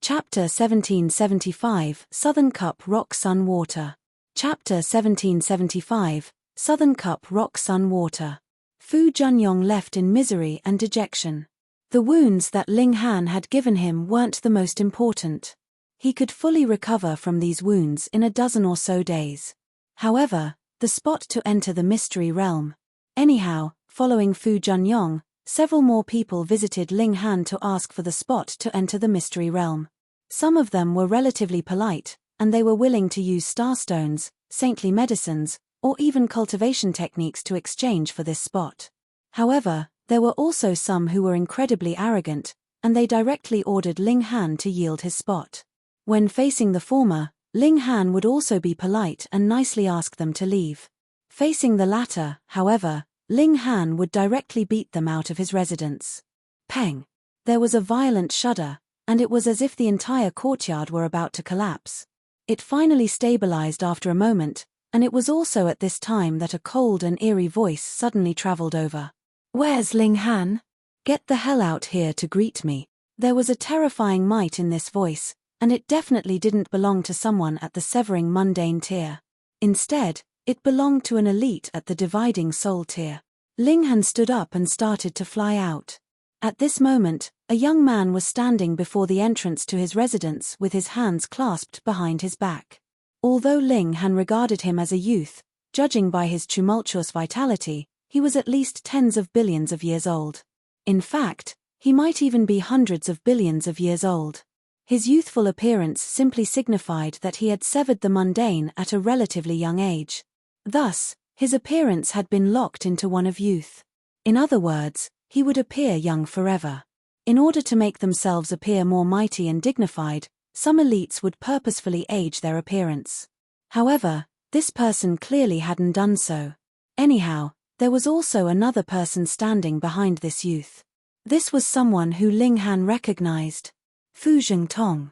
Chapter 1775, Southern Cup Rock Sun Water. Chapter 1775, Southern Cup Rock Sun Water. Fu Junyong left in misery and dejection. The wounds that Ling Han had given him weren't the most important. He could fully recover from these wounds in a dozen or so days. However, the spot to enter the mystery realm. Anyhow, following Fu Junyong, several more people visited Ling Han to ask for the spot to enter the mystery realm. Some of them were relatively polite, and they were willing to use starstones, saintly medicines, or even cultivation techniques to exchange for this spot. However, there were also some who were incredibly arrogant, and they directly ordered Ling Han to yield his spot. When facing the former, Ling Han would also be polite and nicely ask them to leave. Facing the latter, however, Ling Han would directly beat them out of his residence. Peng! There was a violent shudder, and it was as if the entire courtyard were about to collapse. It finally stabilized after a moment, and it was also at this time that a cold and eerie voice suddenly traveled over. "Where's Ling Han? Get the hell out here to greet me." There was a terrifying might in this voice, and it definitely didn't belong to someone at the severing mundane tier. Instead, it belonged to an elite at the dividing soul tier. Ling Han stood up and started to fly out. At this moment, a young man was standing before the entrance to his residence with his hands clasped behind his back. Although Ling Han regarded him as a youth, judging by his tumultuous vitality, he was at least tens of billions of years old. In fact, he might even be hundreds of billions of years old. His youthful appearance simply signified that he had severed the mundane at a relatively young age. Thus, his appearance had been locked into one of youth. In other words, he would appear young forever. In order to make themselves appear more mighty and dignified, some elites would purposefully age their appearance. However, this person clearly hadn't done so. Anyhow, there was also another person standing behind this youth. This was someone who Ling Han recognized. Fu Zhengtong.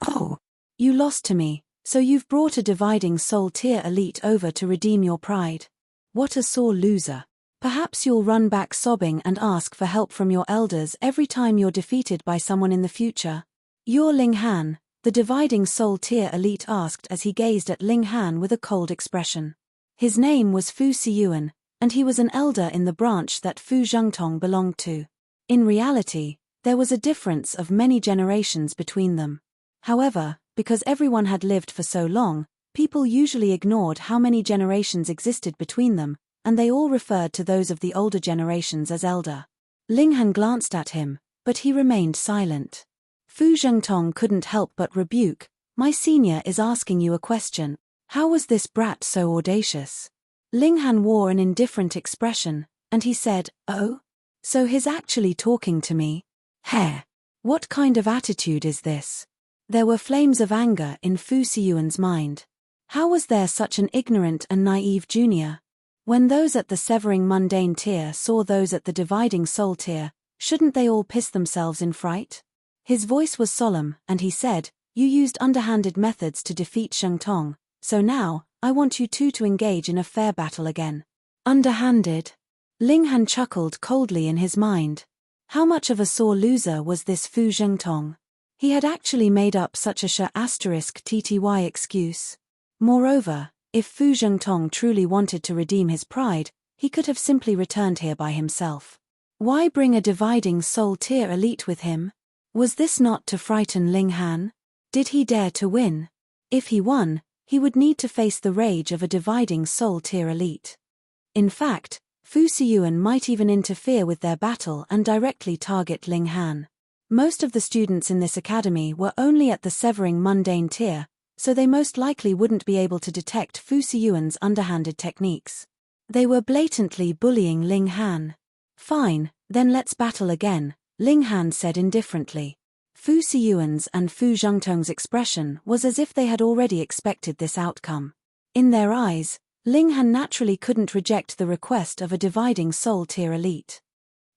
"Oh, you lost to me, so you've brought a dividing soul tier elite over to redeem your pride. What a sore loser. Perhaps you'll run back sobbing and ask for help from your elders every time you're defeated by someone in the future." "You're Ling Han," the dividing soul tier elite asked as he gazed at Ling Han with a cold expression. His name was Fu Siyuan, and he was an elder in the branch that Fu Zhengtong belonged to. In reality, there was a difference of many generations between them. However, because everyone had lived for so long, people usually ignored how many generations existed between them, and they all referred to those of the older generations as elder. Ling Han glanced at him, but he remained silent. Fu Zhengtong couldn't help but rebuke, "My senior is asking you a question. How was this brat so audacious?" Ling Han wore an indifferent expression, and he said, "Oh? So he's actually talking to me? Heh. What kind of attitude is this?" There were flames of anger in Fu Siyuan's mind. How was there such an ignorant and naive junior? When those at the severing mundane tier saw those at the dividing soul tier, shouldn't they all piss themselves in fright? His voice was solemn, and he said, "You used underhanded methods to defeat Zhengtong, so now, I want you two to engage in a fair battle again." Underhanded? Ling Han chuckled coldly in his mind. How much of a sore loser was this Fu Zhengtong? He had actually made up such a **tty excuse. Moreover, if Fu Zhengtong truly wanted to redeem his pride, he could have simply returned here by himself. Why bring a dividing soul tier elite with him? Was this not to frighten Ling Han? Did he dare to win? If he won, he would need to face the rage of a dividing soul tier elite. In fact, Fu Siyuan might even interfere with their battle and directly target Ling Han. Most of the students in this academy were only at the severing mundane tier, so they most likely wouldn't be able to detect Fu Siyuan's underhanded techniques. They were blatantly bullying Ling Han. "Fine, then let's battle again," Ling Han said indifferently. Fu Siyuan's and Fu Zhengtong's expression was as if they had already expected this outcome. In their eyes, Ling Han naturally couldn't reject the request of a dividing soul tier elite.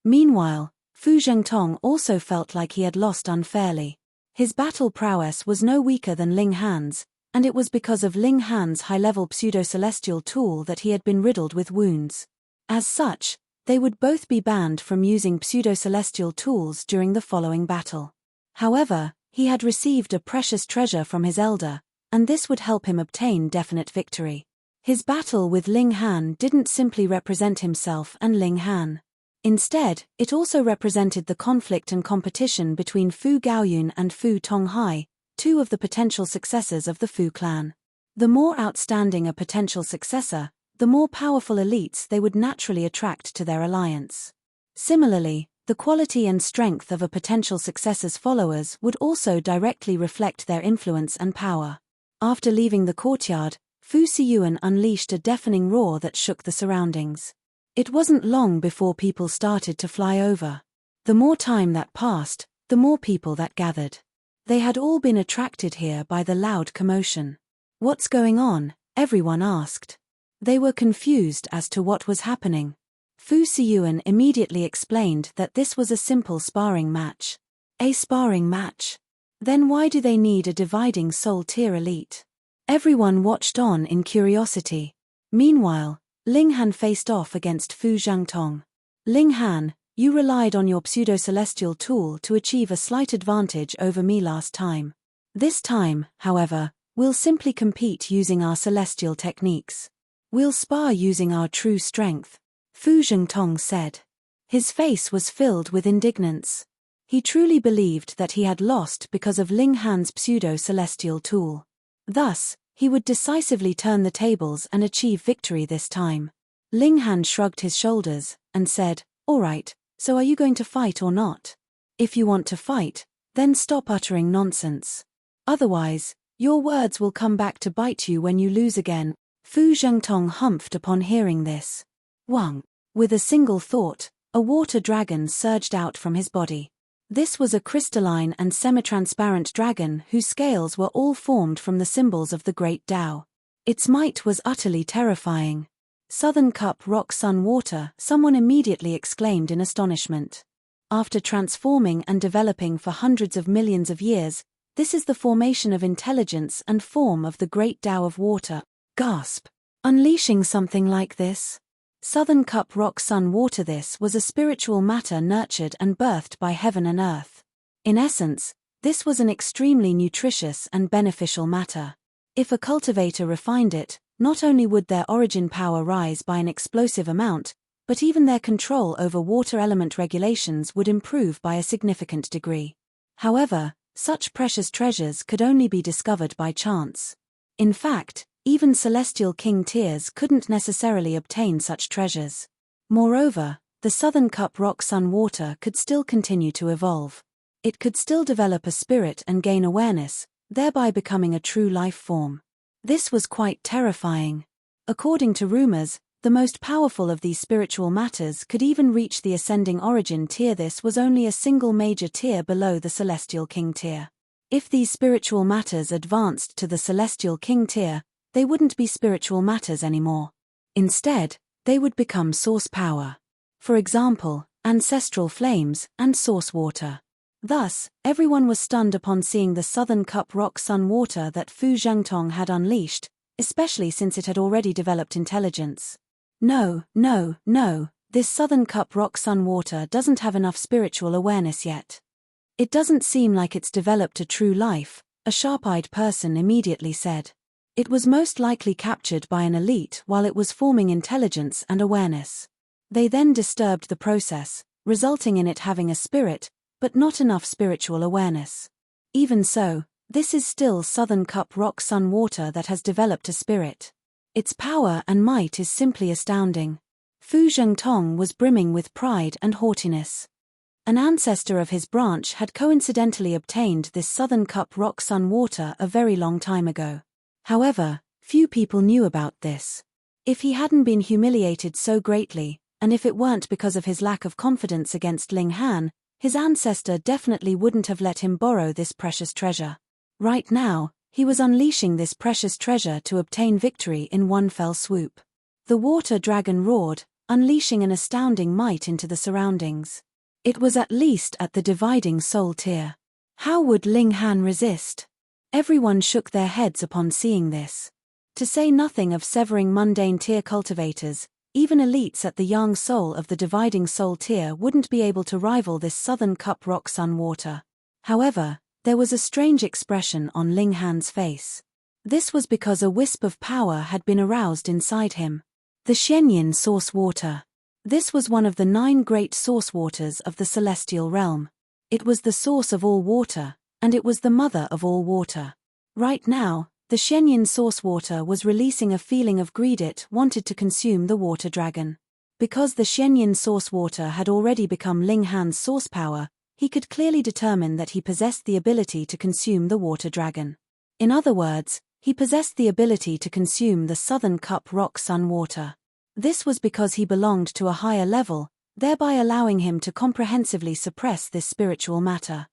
Meanwhile, Fu Zhengtong also felt like he had lost unfairly. His battle prowess was no weaker than Ling Han's, and it was because of Ling Han's high-level pseudo-celestial tool that he had been riddled with wounds. As such, they would both be banned from using pseudo-celestial tools during the following battle. However, He had received a precious treasure from his elder, and this would help him obtain definite victory. His battle with Ling Han didn't simply represent himself and Ling Han. Instead, it also represented the conflict and competition between Fu Gaoyun and Fu Tonghai, two of the potential successors of the Fu clan. The more outstanding a potential successor, the more powerful elites they would naturally attract to their alliance. Similarly, the quality and strength of a potential successor's followers would also directly reflect their influence and power. After leaving the courtyard, Fu Siyuan unleashed a deafening roar that shook the surroundings. It wasn't long before people started to fly over. The more time that passed, the more people that gathered. They had all been attracted here by the loud commotion. "What's going on?" everyone asked. They were confused as to what was happening. Fu Siyuan immediately explained that this was a simple sparring match. A sparring match? Then why do they need a dividing soul tier elite? Everyone watched on in curiosity. Meanwhile, Ling Han faced off against Fu Zhangtong. "Ling Han, you relied on your pseudo-celestial tool to achieve a slight advantage over me last time. This time, however, we'll simply compete using our celestial techniques. We'll spar using our true strength," Fu Zhangtong said. His face was filled with indignance. He truly believed that he had lost because of Ling Han's pseudo-celestial tool. Thus, he would decisively turn the tables and achieve victory this time. Ling Han shrugged his shoulders and said, "All right, so are you going to fight or not? If you want to fight, then stop uttering nonsense. Otherwise, your words will come back to bite you when you lose again." Fu Zhangtong humphed upon hearing this. Wang. With a single thought, a water dragon surged out from his body. This was a crystalline and semi-transparent dragon whose scales were all formed from the symbols of the Great Tao. Its might was utterly terrifying. "Southern Cup Rock Sun Water," someone immediately exclaimed in astonishment. After transforming and developing for hundreds of millions of years, this is the formation of intelligence and form of the Great Tao of water. Gasp! Unleashing something like this? Southern Cup Rock Sun Water. This was a spiritual matter nurtured and birthed by heaven and earth. In essence, this was an extremely nutritious and beneficial matter. If a cultivator refined it, not only would their origin power rise by an explosive amount, but even their control over water element regulations would improve by a significant degree. However, such precious treasures could only be discovered by chance. In fact, even celestial king tiers couldn't necessarily obtain such treasures. Moreover, the Southern Cup Rock Sun Water could still continue to evolve. It could still develop a spirit and gain awareness, thereby becoming a true life form. This was quite terrifying. According to rumors, the most powerful of these spiritual matters could even reach the ascending origin tier. This was only a single major tier below the celestial king tier. If these spiritual matters advanced to the celestial king tier, they wouldn't be spiritual matters anymore. Instead, they would become source power. For example, ancestral flames and source water. Thus, everyone was stunned upon seeing the Southern Cup Rock Sun Water that Fu Zhangtong had unleashed, especially since it had already developed intelligence. No, this Southern Cup Rock Sun Water doesn't have enough spiritual awareness yet. It doesn't seem like it's developed a true life, a sharp-eyed person immediately said. It was most likely captured by an elite while it was forming intelligence and awareness. They then disturbed the process, resulting in it having a spirit, but not enough spiritual awareness. Even so, this is still Southern Cup Rock Sun Water that has developed a spirit. Its power and might is simply astounding. Fu Zhangtong was brimming with pride and haughtiness. An ancestor of his branch had coincidentally obtained this Southern Cup Rock Sun Water a very long time ago. However, few people knew about this. If he hadn't been humiliated so greatly, and if it weren't because of his lack of confidence against Ling Han, his ancestor definitely wouldn't have let him borrow this precious treasure. Right now, he was unleashing this precious treasure to obtain victory in one fell swoop. The water dragon roared, unleashing an astounding might into the surroundings. It was at least at the dividing soul tier. How would Ling Han resist? Everyone shook their heads upon seeing this. To say nothing of severing mundane tier cultivators, even elites at the yang soul of the dividing soul tier wouldn't be able to rival this Southern Cup Rock Sun Water. However, There was a strange expression on Ling Han's face. This was because a wisp of power had been aroused inside him. The Xianyin source water. This was one of the 9 great source waters of the celestial realm. It was the source of all water, and it was the mother of all water. Right now, the Xianyin source water was releasing a feeling of greed. It wanted to consume the water dragon. Because the Xianyin source water had already become Ling Han's source power, he could clearly determine that he possessed the ability to consume the water dragon. In other words, he possessed the ability to consume the Southern Cup Rock Sun water. This was because he belonged to a higher level, thereby allowing him to comprehensively suppress this spiritual matter.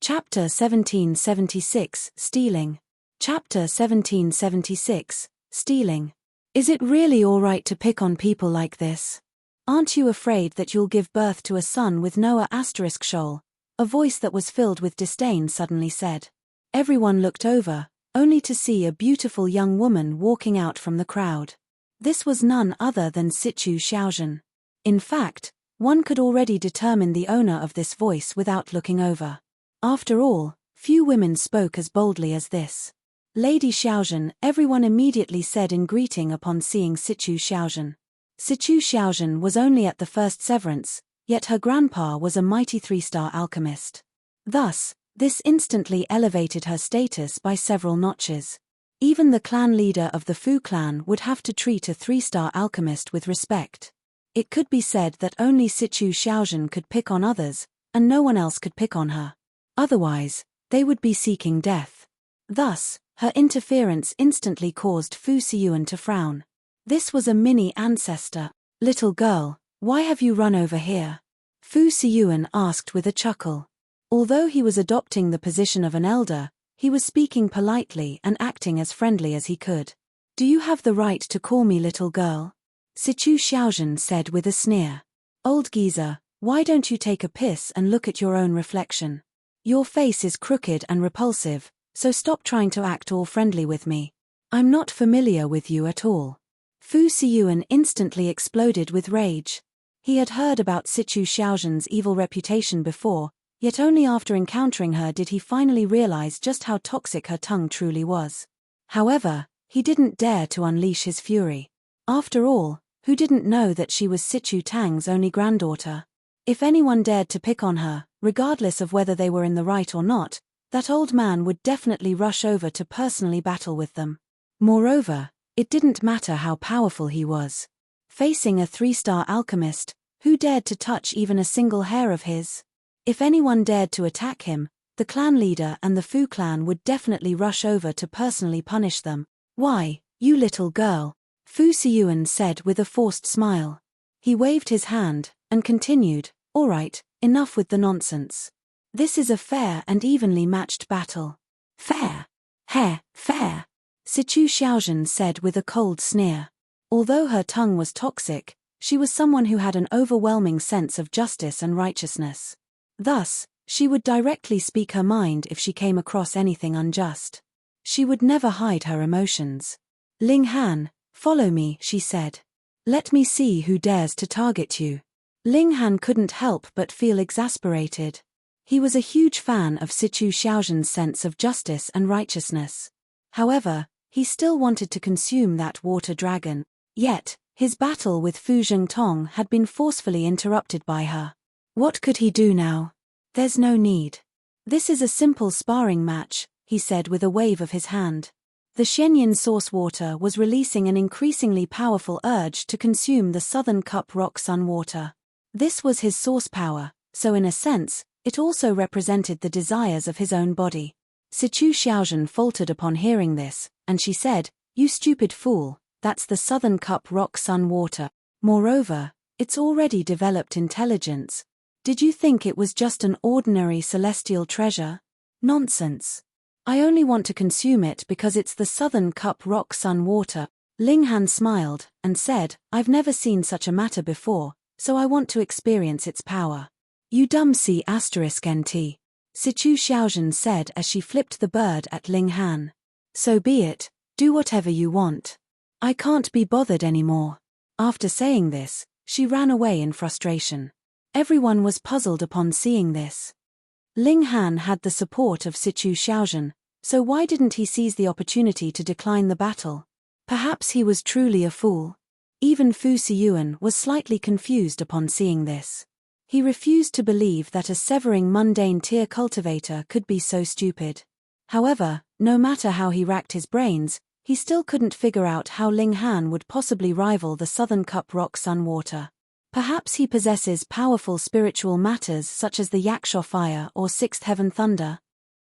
Chapter 1776, Stealing. Chapter 1776, Stealing. Is it really alright to pick on people like this? Aren't you afraid that you'll give birth to a son with no ****? A voice that was filled with disdain suddenly said. Everyone looked over, only to see a beautiful young woman walking out from the crowd. This was none other than Sichu Xiaozhen. In fact, one could already determine the owner of this voice without looking over. After all, few women spoke as boldly as this. Lady Xiaozhen, everyone immediately said in greeting upon seeing Sichu Xiaozhen. Sichu Xiaozhen was only at the first severance, yet her grandpa was a mighty 3-star alchemist. Thus, this instantly elevated her status by several notches. Even the clan leader of the Fu clan would have to treat a 3-star alchemist with respect. It could be said that only Sichu Xiaozhen could pick on others, and no one else could pick on her. Otherwise, they would be seeking death. Thus, her interference instantly caused Fu Siyuan to frown. This was a mini-ancestor. Little girl, why have you run over here? Fu Siyuan asked with a chuckle. Although he was adopting the position of an elder, he was speaking politely and acting as friendly as he could. Do you have the right to call me little girl? Sichu Xiaozhen said with a sneer. Old geezer, why don't you take a piss and look at your own reflection? Your face is crooked and repulsive, so stop trying to act all friendly with me. I'm not familiar with you at all. Fu Siyuan instantly exploded with rage. He had heard about Sichu Xiaozhen's evil reputation before, yet only after encountering her did he finally realize just how toxic her tongue truly was. However, he didn't dare to unleash his fury. After all, who didn't know that she was Sichu Tang's only granddaughter? If anyone dared to pick on her, regardless of whether they were in the right or not, that old man would definitely rush over to personally battle with them. Moreover, it didn't matter how powerful he was. Facing a 3-star alchemist, who dared to touch even a single hair of his? If anyone dared to attack him, the clan leader and the Fu clan would definitely rush over to personally punish them. Why, you little girl, Fu Siyuan said with a forced smile. He waved his hand, and continued, all right, enough with the nonsense. This is a fair and evenly matched battle. Fair? Fair? Sichu Xiaozhen said with a cold sneer. Although her tongue was toxic, she was someone who had an overwhelming sense of justice and righteousness. Thus, she would directly speak her mind if she came across anything unjust. She would never hide her emotions. Ling Han, follow me, she said. Let me see who dares to target you. Ling Han couldn't help but feel exasperated. He was a huge fan of Sichu Xiaozhen's sense of justice and righteousness. However, he still wanted to consume that water dragon. Yet, his battle with Fu Zhengtong had been forcefully interrupted by her. What could he do now? There's no need. This is a simple sparring match, he said with a wave of his hand. The Xianyin source water was releasing an increasingly powerful urge to consume the Southern Cup Rock Sun water. This was his source power, so in a sense, it also represented the desires of his own body. Sichu Xiaozhen faltered upon hearing this, and she said, you stupid fool, that's the Southern Cup Rock Sun water. Moreover, it's already developed intelligence. Did you think it was just an ordinary celestial treasure? Nonsense. I only want to consume it because it's the Southern Cup Rock Sun water. Ling Han smiled, and said, I've never seen such a matter before, so I want to experience its power. You dumb C****nt. Sichu Xiaozhen said as she flipped the bird at Ling Han. So be it, do whatever you want. I can't be bothered anymore. After saying this, she ran away in frustration. Everyone was puzzled upon seeing this. Ling Han had the support of Sichu Xiaozhen, so why didn't he seize the opportunity to decline the battle? Perhaps he was truly a fool. Even Fu Siyuan was slightly confused upon seeing this. He refused to believe that a severing mundane tier cultivator could be so stupid. However, no matter how he racked his brains, he still couldn't figure out how Ling Han would possibly rival the Southern Cup Rock Sun Water. Perhaps he possesses powerful spiritual matters such as the Yaksha Fire or Sixth Heaven Thunder?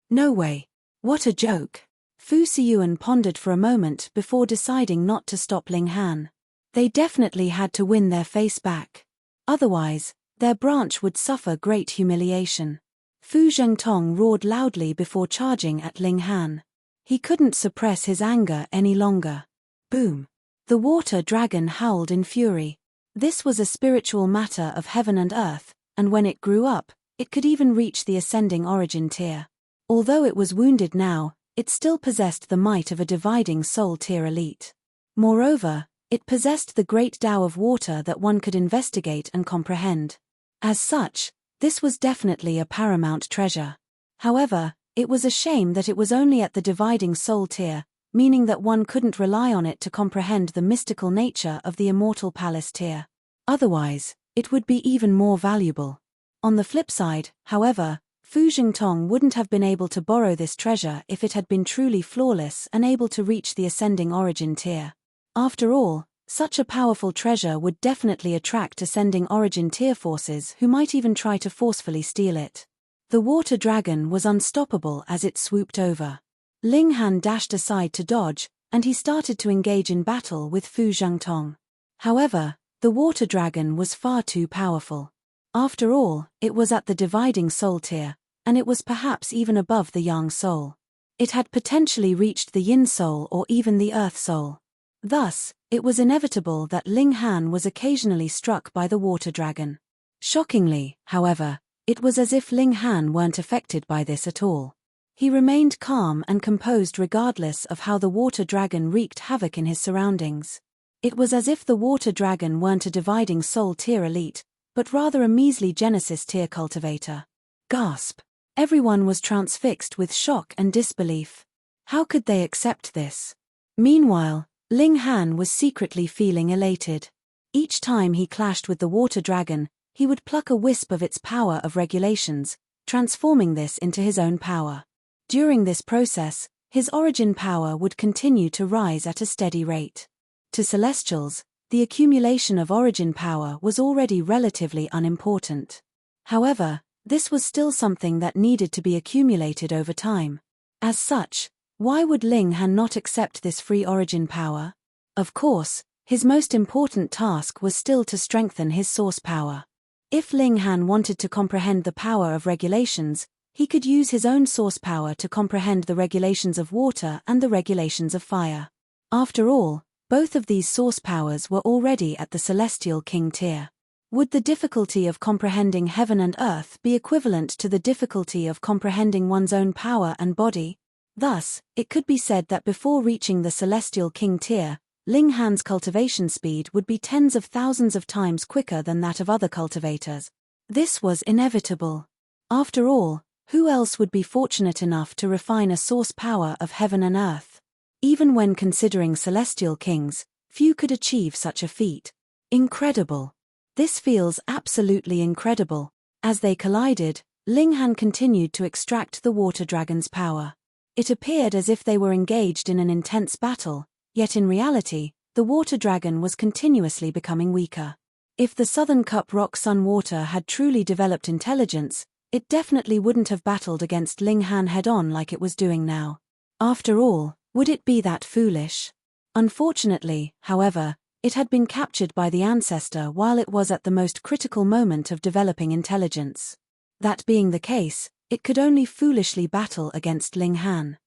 No way. What a joke. Fu Siyuan pondered for a moment before deciding not to stop Ling Han. They definitely had to win their face back. Otherwise, their branch would suffer great humiliation. Fu Zhengtong roared loudly before charging at Ling Han. He couldn't suppress his anger any longer. Boom! The water dragon howled in fury. This was a spiritual matter of heaven and earth, and when it grew up, it could even reach the ascending origin tier. Although it was wounded now, it still possessed the might of a dividing soul tier elite. Moreover, it possessed the great Tao of water that one could investigate and comprehend. As such, this was definitely a paramount treasure. However, it was a shame that it was only at the dividing soul tier, meaning that one couldn't rely on it to comprehend the mystical nature of the immortal palace tier. Otherwise, it would be even more valuable. On the flip side, however, Fu Zhengtong wouldn't have been able to borrow this treasure if it had been truly flawless and able to reach the ascending origin tier. After all, such a powerful treasure would definitely attract ascending origin tier forces who might even try to forcefully steal it. The water dragon was unstoppable as it swooped over. Ling Han dashed aside to dodge, and he started to engage in battle with Fu Zhengtong. However, the water dragon was far too powerful. After all, it was at the dividing soul tier, and it was perhaps even above the yang soul. It had potentially reached the yin soul or even the earth soul. Thus, it was inevitable that Ling Han was occasionally struck by the water dragon. Shockingly, however, it was as if Ling Han weren't affected by this at all. He remained calm and composed regardless of how the water dragon wreaked havoc in his surroundings. It was as if the water dragon weren't a dividing soul tier elite, but rather a measly Genesis tier cultivator. Gasp! Everyone was transfixed with shock and disbelief. How could they accept this? Meanwhile, Ling Han was secretly feeling elated. Each time he clashed with the water dragon, he would pluck a wisp of its power of regulations, transforming this into his own power. During this process, his origin power would continue to rise at a steady rate. To Celestials, the accumulation of origin power was already relatively unimportant. However, this was still something that needed to be accumulated over time. As such, why would Ling Han not accept this free origin power? Of course, his most important task was still to strengthen his source power. If Ling Han wanted to comprehend the power of regulations, he could use his own source power to comprehend the regulations of water and the regulations of fire. After all, both of these source powers were already at the Celestial King tier. Would the difficulty of comprehending heaven and earth be equivalent to the difficulty of comprehending one's own power and body? Thus, it could be said that before reaching the Celestial King tier, Ling Han's cultivation speed would be tens of thousands of times quicker than that of other cultivators. This was inevitable. After all, who else would be fortunate enough to refine a source power of heaven and earth? Even when considering celestial kings, few could achieve such a feat. Incredible. This feels absolutely incredible. As they collided, Ling Han continued to extract the water dragon's power. It appeared as if they were engaged in an intense battle, yet in reality, the water dragon was continuously becoming weaker. If the Southern Cup Rock Sun Water had truly developed intelligence, it definitely wouldn't have battled against Ling Han head-on like it was doing now. After all, would it be that foolish? Unfortunately, however, it had been captured by the ancestor while it was at the most critical moment of developing intelligence. That being the case, it could only foolishly battle against Ling Han.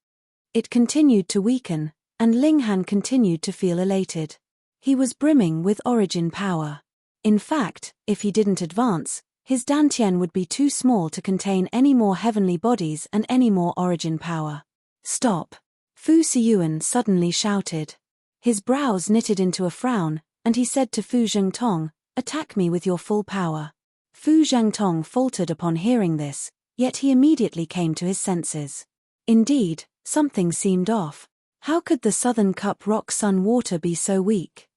It continued to weaken, and Ling Han continued to feel elated. He was brimming with origin power. In fact, if he didn't advance, his dantian would be too small to contain any more heavenly bodies and any more origin power. Stop! Fu Siyuan suddenly shouted. His brows knitted into a frown, and he said to Fu Zhengtong, "Attack me with your full power." Fu Zhengtong faltered upon hearing this, Yet he immediately came to his senses. Indeed, something seemed off. How could the Southern Cup rock sun water be so weak?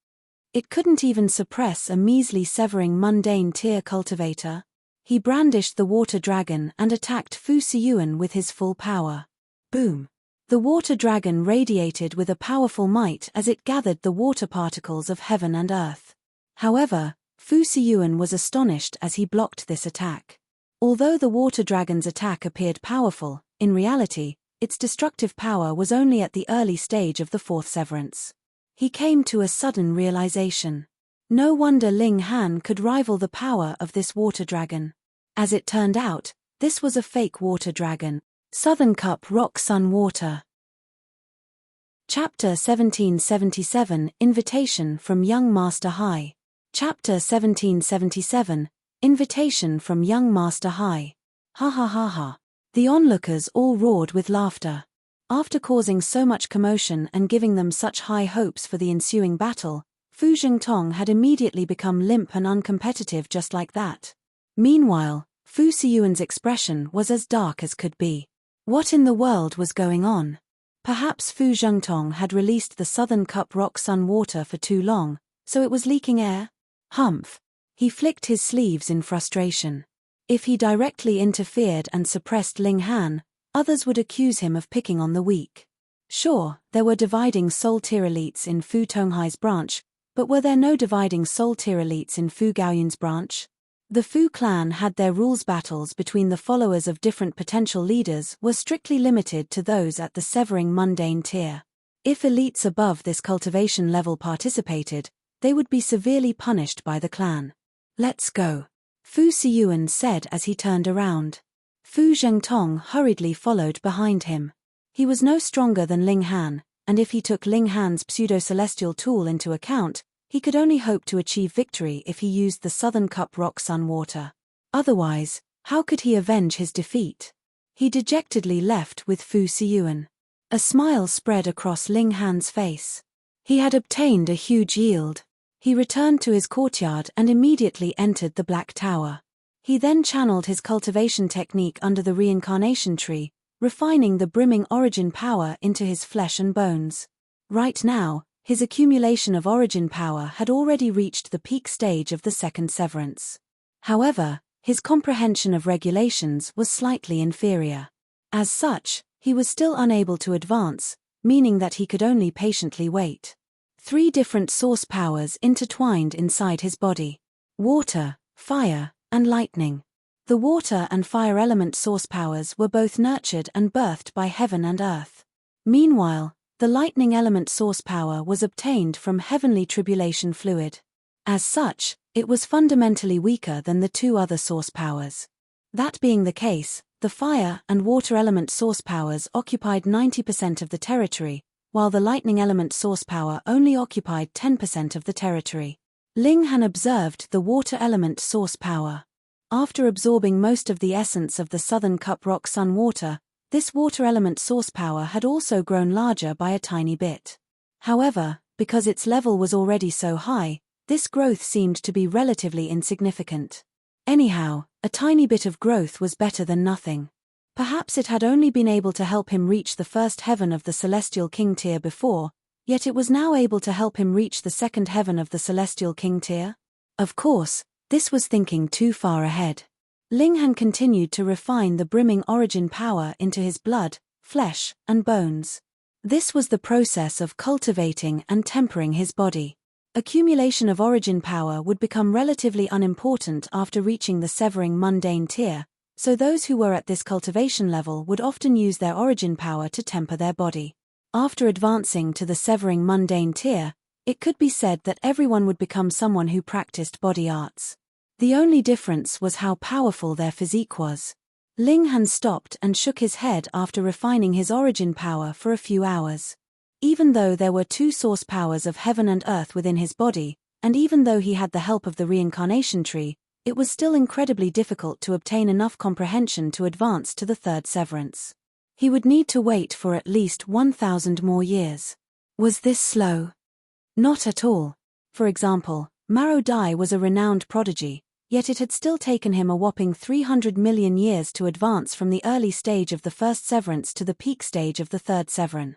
It couldn't even suppress a measly severing mundane tear cultivator. He brandished the water dragon and attacked Fu Siyuan with his full power. Boom! The water dragon radiated with a powerful might as it gathered the water particles of heaven and earth. However, Fu Siyuan was astonished as he blocked this attack. Although the water dragon's attack appeared powerful, in reality, its destructive power was only at the early stage of the fourth severance. He came to a sudden realization. No wonder Ling Han could rival the power of this water dragon. As it turned out, this was a fake water dragon. Southern Cup Rock Sun Water. Chapter 1777 Invitation from Young Master Hai. Chapter 1777 Invitation from Young Master Hai. Ha ha ha ha. The onlookers all roared with laughter. After causing so much commotion and giving them such high hopes for the ensuing battle, Fu Zhengtong had immediately become limp and uncompetitive just like that. Meanwhile, Fu Siyuan's expression was as dark as could be. What in the world was going on? Perhaps Fu Zhengtong had released the Southern Cup rock sun water for too long, so it was leaking air? Humph! He flicked his sleeves in frustration. If he directly interfered and suppressed Ling Han, others would accuse him of picking on the weak. Sure, there were dividing soul tier elites in Fu Tonghai's branch, but were there no dividing soul tier elites in Fu Gaoyun's branch? The Fu clan had their rules. Battles between the followers of different potential leaders were strictly limited to those at the severing mundane tier. If elites above this cultivation level participated, they would be severely punished by the clan. Let's go, Fu Siyuan said as he turned around. Fu Zhengtong hurriedly followed behind him. He was no stronger than Ling Han, and if he took Ling Han's pseudo-celestial tool into account, he could only hope to achieve victory if he used the Southern Cup rock sun water. Otherwise, how could he avenge his defeat? He dejectedly left with Fu Siyuan. A smile spread across Ling Han's face. He had obtained a huge yield. He returned to his courtyard and immediately entered the Black Tower. He then channeled his cultivation technique under the reincarnation tree, refining the brimming origin power into his flesh and bones. Right now, his accumulation of origin power had already reached the peak stage of the second severance. However, his comprehension of regulations was slightly inferior. As such, he was still unable to advance, meaning that he could only patiently wait. 3 different source powers intertwined inside his body: water, fire, and lightning. The water and fire element source powers were both nurtured and birthed by heaven and earth. Meanwhile, the lightning element source power was obtained from heavenly tribulation fluid. As such, it was fundamentally weaker than the 2 other source powers. That being the case, the fire and water element source powers occupied 90% of the territory, while the lightning element source power only occupied 10% of the territory. Ling Han observed the water element source power. After absorbing most of the essence of the Southern Cup rock sun water, this water element source power had also grown larger by a tiny bit. However, because its level was already so high, this growth seemed to be relatively insignificant. Anyhow, a tiny bit of growth was better than nothing. Perhaps it had only been able to help him reach the first heaven of the Celestial King tier before, yet it was now able to help him reach the second heaven of the Celestial King tier? Of course, this was thinking too far ahead. Ling Han continued to refine the brimming origin power into his blood, flesh, and bones. This was the process of cultivating and tempering his body. Accumulation of origin power would become relatively unimportant after reaching the severing mundane tier, so those who were at this cultivation level would often use their origin power to temper their body. After advancing to the severing mundane tier, it could be said that everyone would become someone who practiced body arts. The only difference was how powerful their physique was. Ling Han stopped and shook his head after refining his origin power for a few hours. Even though there were 2 source powers of heaven and earth within his body, and even though he had the help of the reincarnation tree, it was still incredibly difficult to obtain enough comprehension to advance to the third severance. He would need to wait for at least 1,000 more years. Was this slow? Not at all. For example, Maro Dai was a renowned prodigy, yet it had still taken him a whopping 300 million years to advance from the early stage of the first severance to the peak stage of the third severan.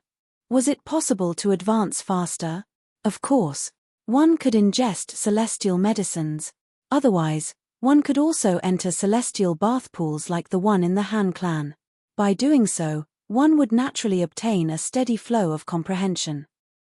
Was it possible to advance faster? Of course. One could ingest celestial medicines. Otherwise, one could also enter celestial bath pools like the one in the Han clan. By doing so, one would naturally obtain a steady flow of comprehension.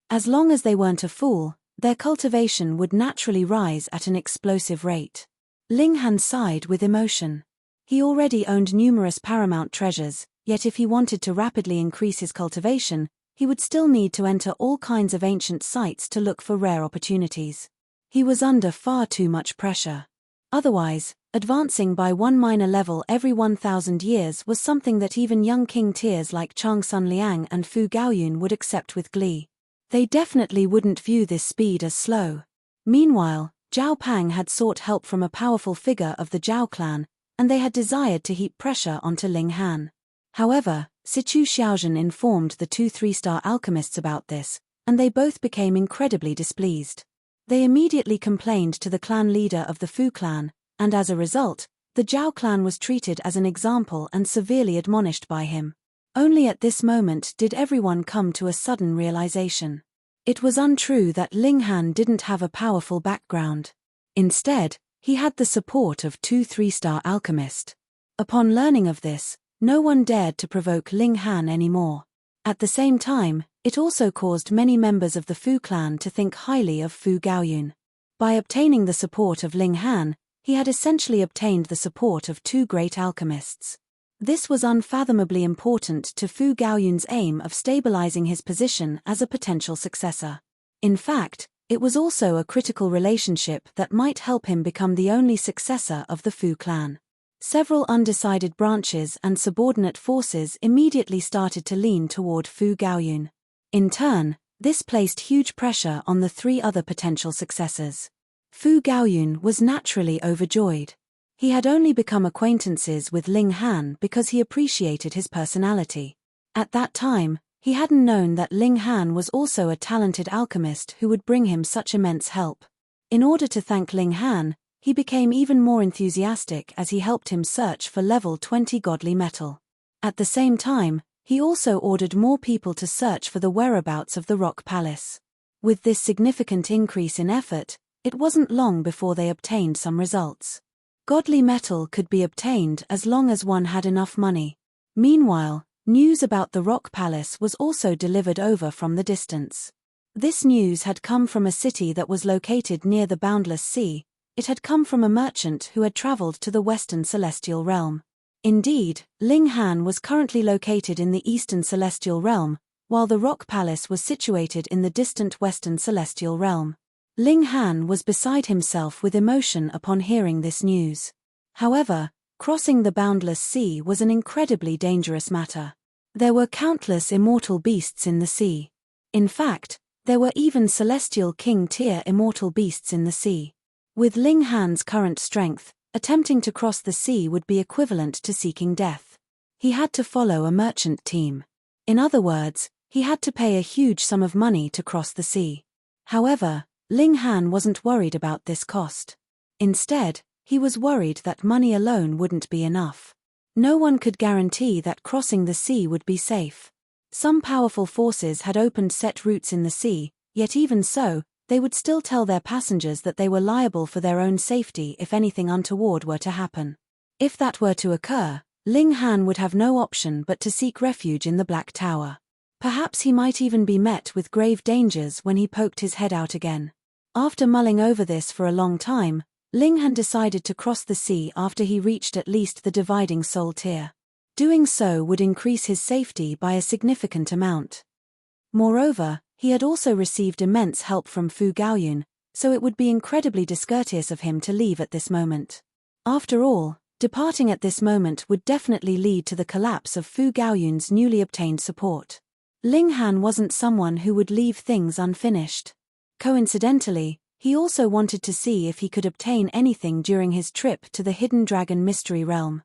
As long as they weren't a fool, their cultivation would naturally rise at an explosive rate. Ling Han sighed with emotion. He already owned numerous paramount treasures, yet if he wanted to rapidly increase his cultivation, he would still need to enter all kinds of ancient sites to look for rare opportunities. He was under far too much pressure. Otherwise, advancing by one minor level every 1,000 years was something that even young king tiers like Chang Sun Liang and Fu Gaoyun would accept with glee. They definitely wouldn't view this speed as slow. Meanwhile, Zhao Pang had sought help from a powerful figure of the Zhao clan, and they had desired to heap pressure onto Ling Han. However, Sichu Xiaozhen informed the two 3-star alchemists about this, and they both became incredibly displeased. They immediately complained to the clan leader of the Fu clan, and as a result, the Zhao clan was treated as an example and severely admonished by him. Only at this moment did everyone come to a sudden realization. It was untrue that Ling Han didn't have a powerful background. Instead, he had the support of two 3-star alchemists. Upon learning of this, no one dared to provoke Ling Han anymore. At the same time, it also caused many members of the Fu clan to think highly of Fu Gaoyun. By obtaining the support of Ling Han, he had essentially obtained the support of two great alchemists. This was unfathomably important to Fu Gaoyun's aim of stabilizing his position as a potential successor. In fact, it was also a critical relationship that might help him become the only successor of the Fu clan. Several undecided branches and subordinate forces immediately started to lean toward Fu Gaoyun. In turn, this placed huge pressure on the three other potential successors. Fu Gaoyun was naturally overjoyed. He had only become acquaintances with Ling Han because he appreciated his personality. At that time, he hadn't known that Ling Han was also a talented alchemist who would bring him such immense help. In order to thank Ling Han, he became even more enthusiastic as he helped him search for level 20 godly metal. At the same time, he also ordered more people to search for the whereabouts of the Rock Palace. With this significant increase in effort, it wasn't long before they obtained some results. Godly metal could be obtained as long as one had enough money. Meanwhile, news about the Rock Palace was also delivered over from the distance. This news had come from a city that was located near the boundless sea. It had come from a merchant who had traveled to the Western Celestial Realm. Indeed, Ling Han was currently located in the Eastern Celestial Realm, while the Rock Palace was situated in the distant Western Celestial Realm. Ling Han was beside himself with emotion upon hearing this news. However, crossing the boundless sea was an incredibly dangerous matter. There were countless immortal beasts in the sea. In fact, there were even celestial king-tier immortal beasts in the sea. With Ling Han's current strength, attempting to cross the sea would be equivalent to seeking death. He had to follow a merchant team. In other words, he had to pay a huge sum of money to cross the sea. However, Ling Han wasn't worried about this cost. Instead, he was worried that money alone wouldn't be enough. No one could guarantee that crossing the sea would be safe. Some powerful forces had opened set routes in the sea, yet even so, they would still tell their passengers that they were liable for their own safety if anything untoward were to happen. If that were to occur, Ling Han would have no option but to seek refuge in the Black Tower. Perhaps he might even be met with grave dangers when he poked his head out again. After mulling over this for a long time, Ling Han decided to cross the sea after he reached at least the dividing soul tier. Doing so would increase his safety by a significant amount. Moreover, he had also received immense help from Fu Gaoyun, so it would be incredibly discourteous of him to leave at this moment. After all, departing at this moment would definitely lead to the collapse of Fu Gaoyun's newly obtained support. Ling Han wasn't someone who would leave things unfinished. Coincidentally, he also wanted to see if he could obtain anything during his trip to the Hidden Dragon Mystery Realm.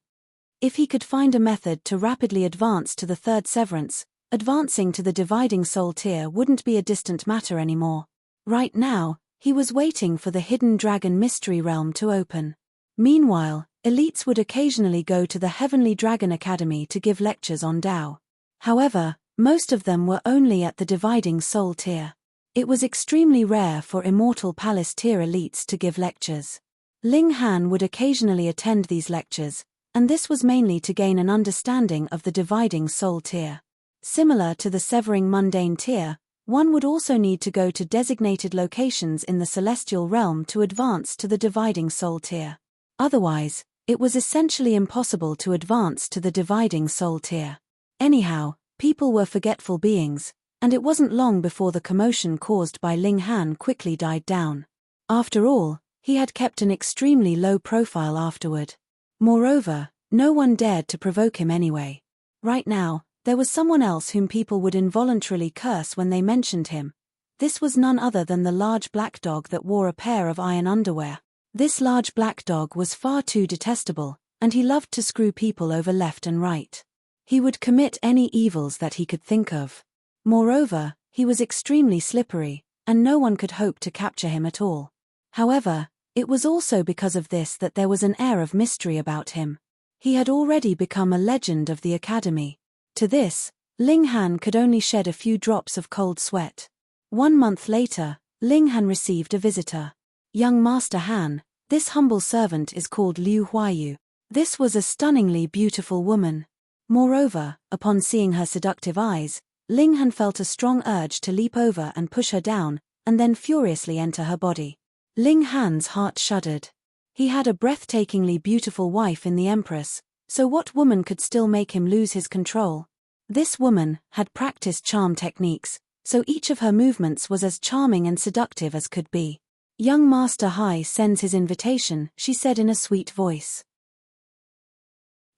If he could find a method to rapidly advance to the third severance, advancing to the dividing soul tier wouldn't be a distant matter anymore. Right now, he was waiting for the Hidden Dragon Mystery Realm to open. Meanwhile, elites would occasionally go to the Heavenly Dragon Academy to give lectures on Tao. However, most of them were only at the Dividing Soul tier. It was extremely rare for Immortal Palace tier elites to give lectures. Ling Han would occasionally attend these lectures, and this was mainly to gain an understanding of the Dividing Soul tier. Similar to the Severing Mundane tier, one would also need to go to designated locations in the Celestial Realm to advance to the Dividing Soul tier. Otherwise, it was essentially impossible to advance to the Dividing Soul tier. Anyhow, people were forgetful beings, and it wasn't long before the commotion caused by Ling Han quickly died down. After all, he had kept an extremely low profile afterward. Moreover, no one dared to provoke him anyway. Right now, there was someone else whom people would involuntarily curse when they mentioned him. This was none other than the large black dog that wore a pair of iron underwear. This large black dog was far too detestable, and he loved to screw people over left and right. He would commit any evils that he could think of. Moreover, he was extremely slippery, and no one could hope to capture him at all. However, it was also because of this that there was an air of mystery about him. He had already become a legend of the academy. To this, Ling Han could only shed a few drops of cold sweat. 1 month later, Ling Han received a visitor. Young Master Han, this humble servant is called Liu Huayu. This was a stunningly beautiful woman. Moreover, upon seeing her seductive eyes, Ling Han felt a strong urge to leap over and push her down, and then furiously enter her body. Ling Han's heart shuddered. He had a breathtakingly beautiful wife in the Empress, so what woman could still make him lose his control? This woman had practiced charm techniques, so each of her movements was as charming and seductive as could be. Young Master Hai sends his invitation, she said in a sweet voice.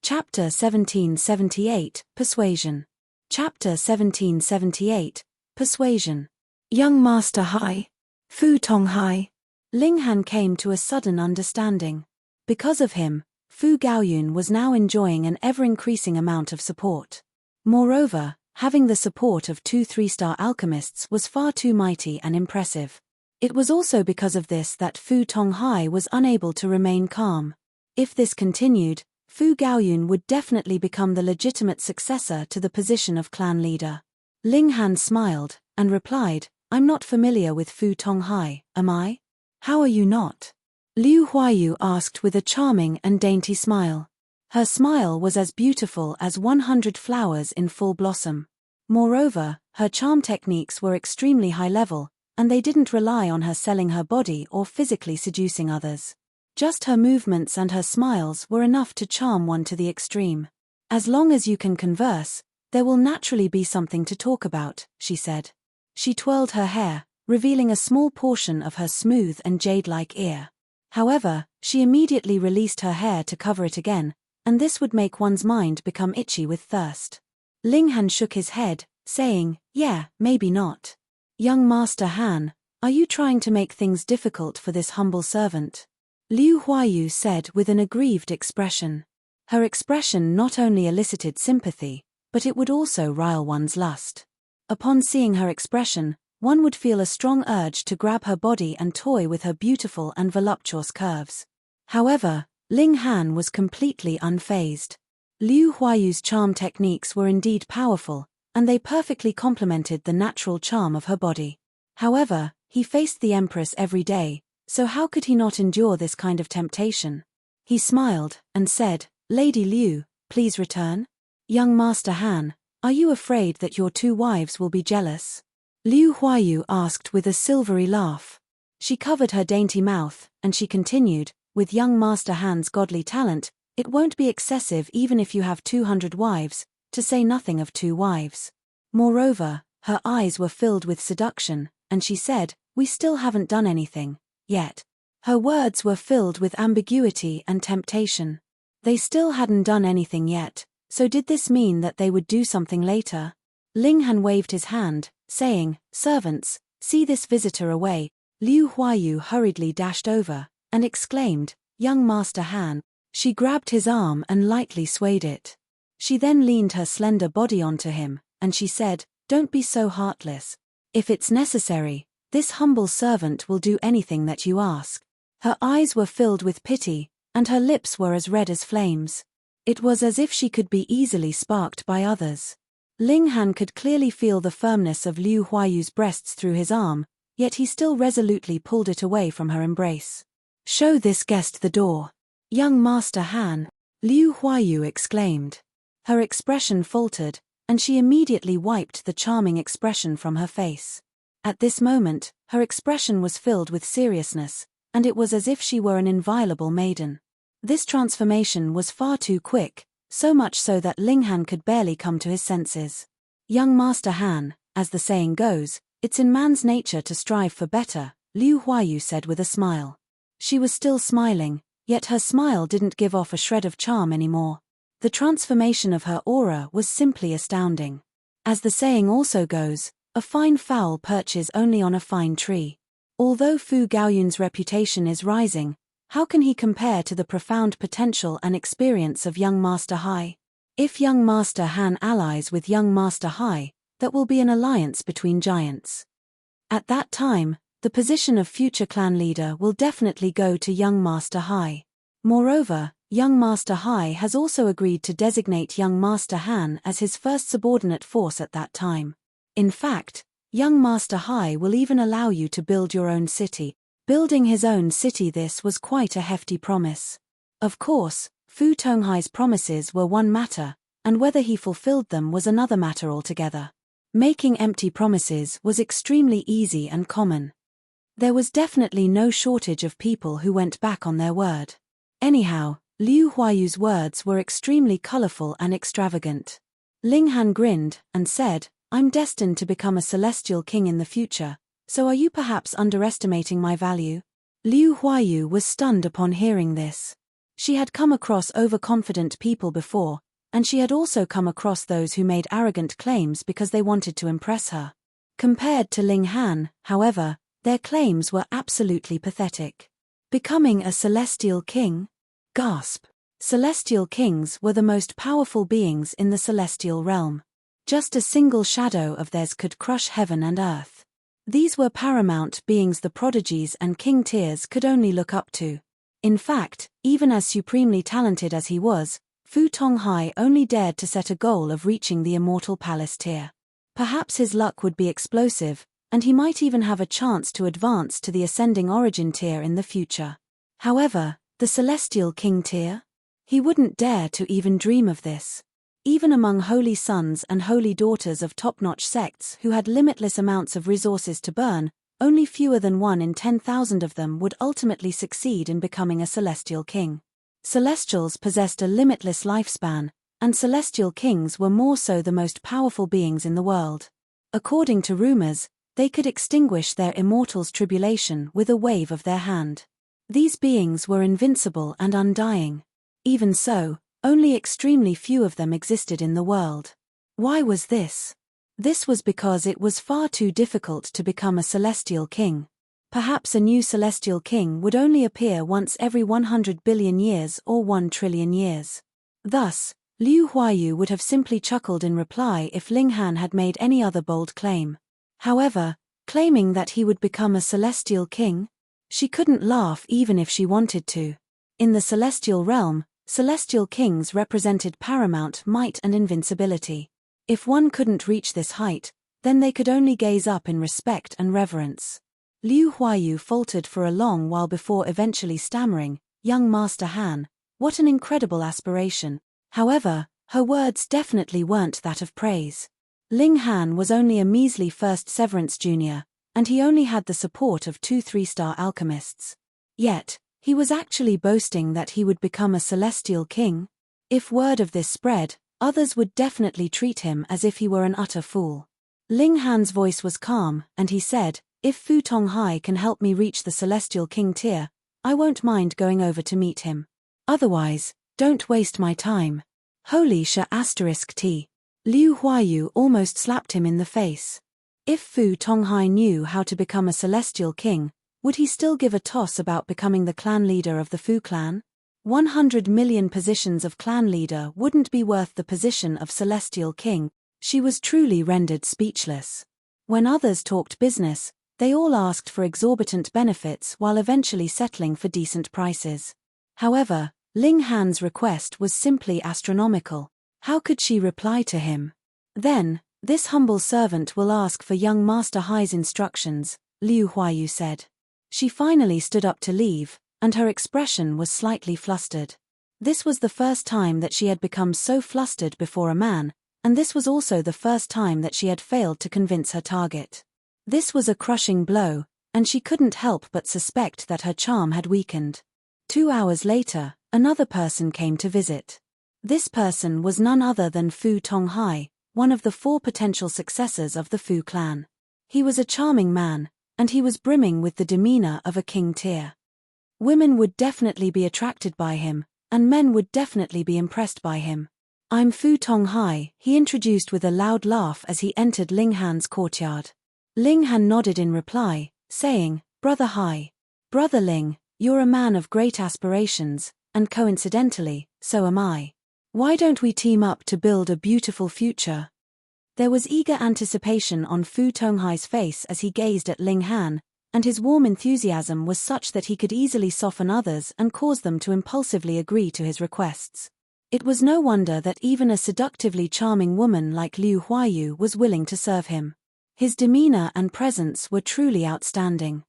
Chapter 1778, Persuasion. Chapter 1778, Persuasion. Young Master Hai. Fu Tong Hai. Ling Han came to a sudden understanding. Because of him, Fu Gaoyun was now enjoying an ever-increasing amount of support. Moreover, having the support of 2 3-star alchemists was far too mighty and impressive. It was also because of this that Fu Tong Hai was unable to remain calm. If this continued, Fu Gaoyun would definitely become the legitimate successor to the position of clan leader. Ling Han smiled, and replied, I'm not familiar with Fu Tong Hai, am I? How are you not? Liu Huayu asked with a charming and dainty smile. Her smile was as beautiful as 100 flowers in full blossom. Moreover, her charm techniques were extremely high level, and they didn't rely on her selling her body or physically seducing others. Just her movements and her smiles were enough to charm one to the extreme. As long as you can converse, there will naturally be something to talk about, she said. She twirled her hair, revealing a small portion of her smooth and jade-like ear. However, she immediately released her hair to cover it again, and this would make one's mind become itchy with thirst. Ling Han shook his head, saying, yeah, maybe not. Young Master Han, are you trying to make things difficult for this humble servant? Liu Huayu said with an aggrieved expression. Her expression not only elicited sympathy, but it would also rile one's lust. Upon seeing her expression, one would feel a strong urge to grab her body and toy with her beautiful and voluptuous curves. However, Ling Han was completely unfazed. Liu Huayu's charm techniques were indeed powerful, and they perfectly complemented the natural charm of her body. However, he faced the Empress every day, so how could he not endure this kind of temptation? He smiled, and said, Lady Liu, please return. Young Master Han, are you afraid that your 2 wives will be jealous? Liu Huayu asked with a silvery laugh. She covered her dainty mouth, and she continued, with young Master Han's godly talent, it won't be excessive even if you have 200 wives, to say nothing of 2 wives. Moreover, her eyes were filled with seduction, and she said, we still haven't done anything, yet. Her words were filled with ambiguity and temptation. They still hadn't done anything yet, so did this mean that they would do something later? Ling Han waved his hand, saying, servants, see this visitor away. Liu Huayu hurriedly dashed over, and exclaimed, young Master Han. She grabbed his arm and lightly swayed it. She then leaned her slender body onto him, and she said, don't be so heartless. If it's necessary, this humble servant will do anything that you ask. Her eyes were filled with pity, and her lips were as red as flames. It was as if she could be easily sparked by others. Ling Han could clearly feel the firmness of Liu Huayu's breasts through his arm, yet he still resolutely pulled it away from her embrace. "Show this guest the door. Young Master Han," Liu Huayu exclaimed. Her expression faltered, and she immediately wiped the charming expression from her face. At this moment, her expression was filled with seriousness, and it was as if she were an inviolable maiden. This transformation was far too quick, so much so that Ling Han could barely come to his senses. "Young Master Han, as the saying goes, it's in man's nature to strive for better," Liu Huayu said with a smile. She was still smiling, yet her smile didn't give off a shred of charm anymore. The transformation of her aura was simply astounding. As the saying also goes, a fine fowl perches only on a fine tree. Although Fu Gaoyun's reputation is rising, how can he compare to the profound potential and experience of young Master Hai? If young Master Han allies with young Master Hai, that will be an alliance between giants. At that time, the position of future clan leader will definitely go to young Master Hai. Moreover, young Master Hai has also agreed to designate young Master Han as his first subordinate force at that time. In fact, young Master Hai will even allow you to build your own city. Building his own city, this was quite a hefty promise. Of course, Fu Tonghai's promises were one matter, and whether he fulfilled them was another matter altogether. Making empty promises was extremely easy and common. There was definitely no shortage of people who went back on their word. Anyhow, Liu Huayu's words were extremely colorful and extravagant. Ling Han grinned and said, "I'm destined to become a celestial king in the future, so are you perhaps underestimating my value?" Liu Huayu was stunned upon hearing this. She had come across overconfident people before, and she had also come across those who made arrogant claims because they wanted to impress her. Compared to Ling Han, however, their claims were absolutely pathetic. Becoming a celestial king? Gasp! Celestial kings were the most powerful beings in the celestial realm. Just a single shadow of theirs could crush heaven and earth. These were paramount beings the prodigies and king tiers could only look up to. In fact, even as supremely talented as he was, Fu Tonghai only dared to set a goal of reaching the immortal palace tier. Perhaps his luck would be explosive, and he might even have a chance to advance to the ascending origin tier in the future. However, the celestial king tier? He wouldn't dare to even dream of this. Even among holy sons and holy daughters of top-notch sects who had limitless amounts of resources to burn, only fewer than 1 in 10,000 of them would ultimately succeed in becoming a celestial king. Celestials possessed a limitless lifespan, and celestial kings were more so the most powerful beings in the world. According to rumors, they could extinguish their immortal's tribulation with a wave of their hand. These beings were invincible and undying. Even so, only extremely few of them existed in the world. Why was this? This was because it was far too difficult to become a celestial king. Perhaps a new celestial king would only appear once every 100 billion years or 1 trillion years. Thus, Liu Huayu would have simply chuckled in reply if Ling Han had made any other bold claim. However, claiming that he would become a celestial king? She couldn't laugh even if she wanted to. In the celestial realm, celestial kings represented paramount might and invincibility. If one couldn't reach this height, then they could only gaze up in respect and reverence. Liu Huayu faltered for a long while before eventually stammering, "Young Master Han, what an incredible aspiration." However, her words definitely weren't that of praise. Ling Han was only a measly first severance junior, and he only had the support of 2 3-star alchemists. Yet, he was actually boasting that he would become a celestial king. If word of this spread, others would definitely treat him as if he were an utter fool. Ling Han's voice was calm, and he said, "If Fu Tonghai can help me reach the celestial king tier, I won't mind going over to meet him. Otherwise, don't waste my time." Holy **T. Liu Huayu almost slapped him in the face. If Fu Tonghai knew how to become a celestial king, would he still give a toss about becoming the clan leader of the Fu clan? 100 million positions of clan leader wouldn't be worth the position of celestial king. She was truly rendered speechless. When others talked business, they all asked for exorbitant benefits while eventually settling for decent prices. However, Ling Han's request was simply astronomical. How could she reply to him? Then, this humble servant will ask for young Master Hai's instructions, Liu Huayu said. She finally stood up to leave, and her expression was slightly flustered. This was the first time that she had become so flustered before a man, and this was also the first time that she had failed to convince her target. This was a crushing blow, and she couldn't help but suspect that her charm had weakened. 2 hours later, another person came to visit. This person was none other than Fu Tonghai, one of the 4 potential successors of the Fu clan. He was a charming man, and he was brimming with the demeanor of a king tier. Women would definitely be attracted by him, and men would definitely be impressed by him. "I'm Fu Tonghai," he introduced with a loud laugh as he entered Ling Han's courtyard. Ling Han nodded in reply, saying, "Brother Hai. Brother Ling, you're a man of great aspirations, and coincidentally, so am I. Why don't we team up to build a beautiful future?" There was eager anticipation on Fu Tonghai's face as he gazed at Ling Han, and his warm enthusiasm was such that he could easily soften others and cause them to impulsively agree to his requests. It was no wonder that even a seductively charming woman like Liu Huayu was willing to serve him. His demeanor and presence were truly outstanding.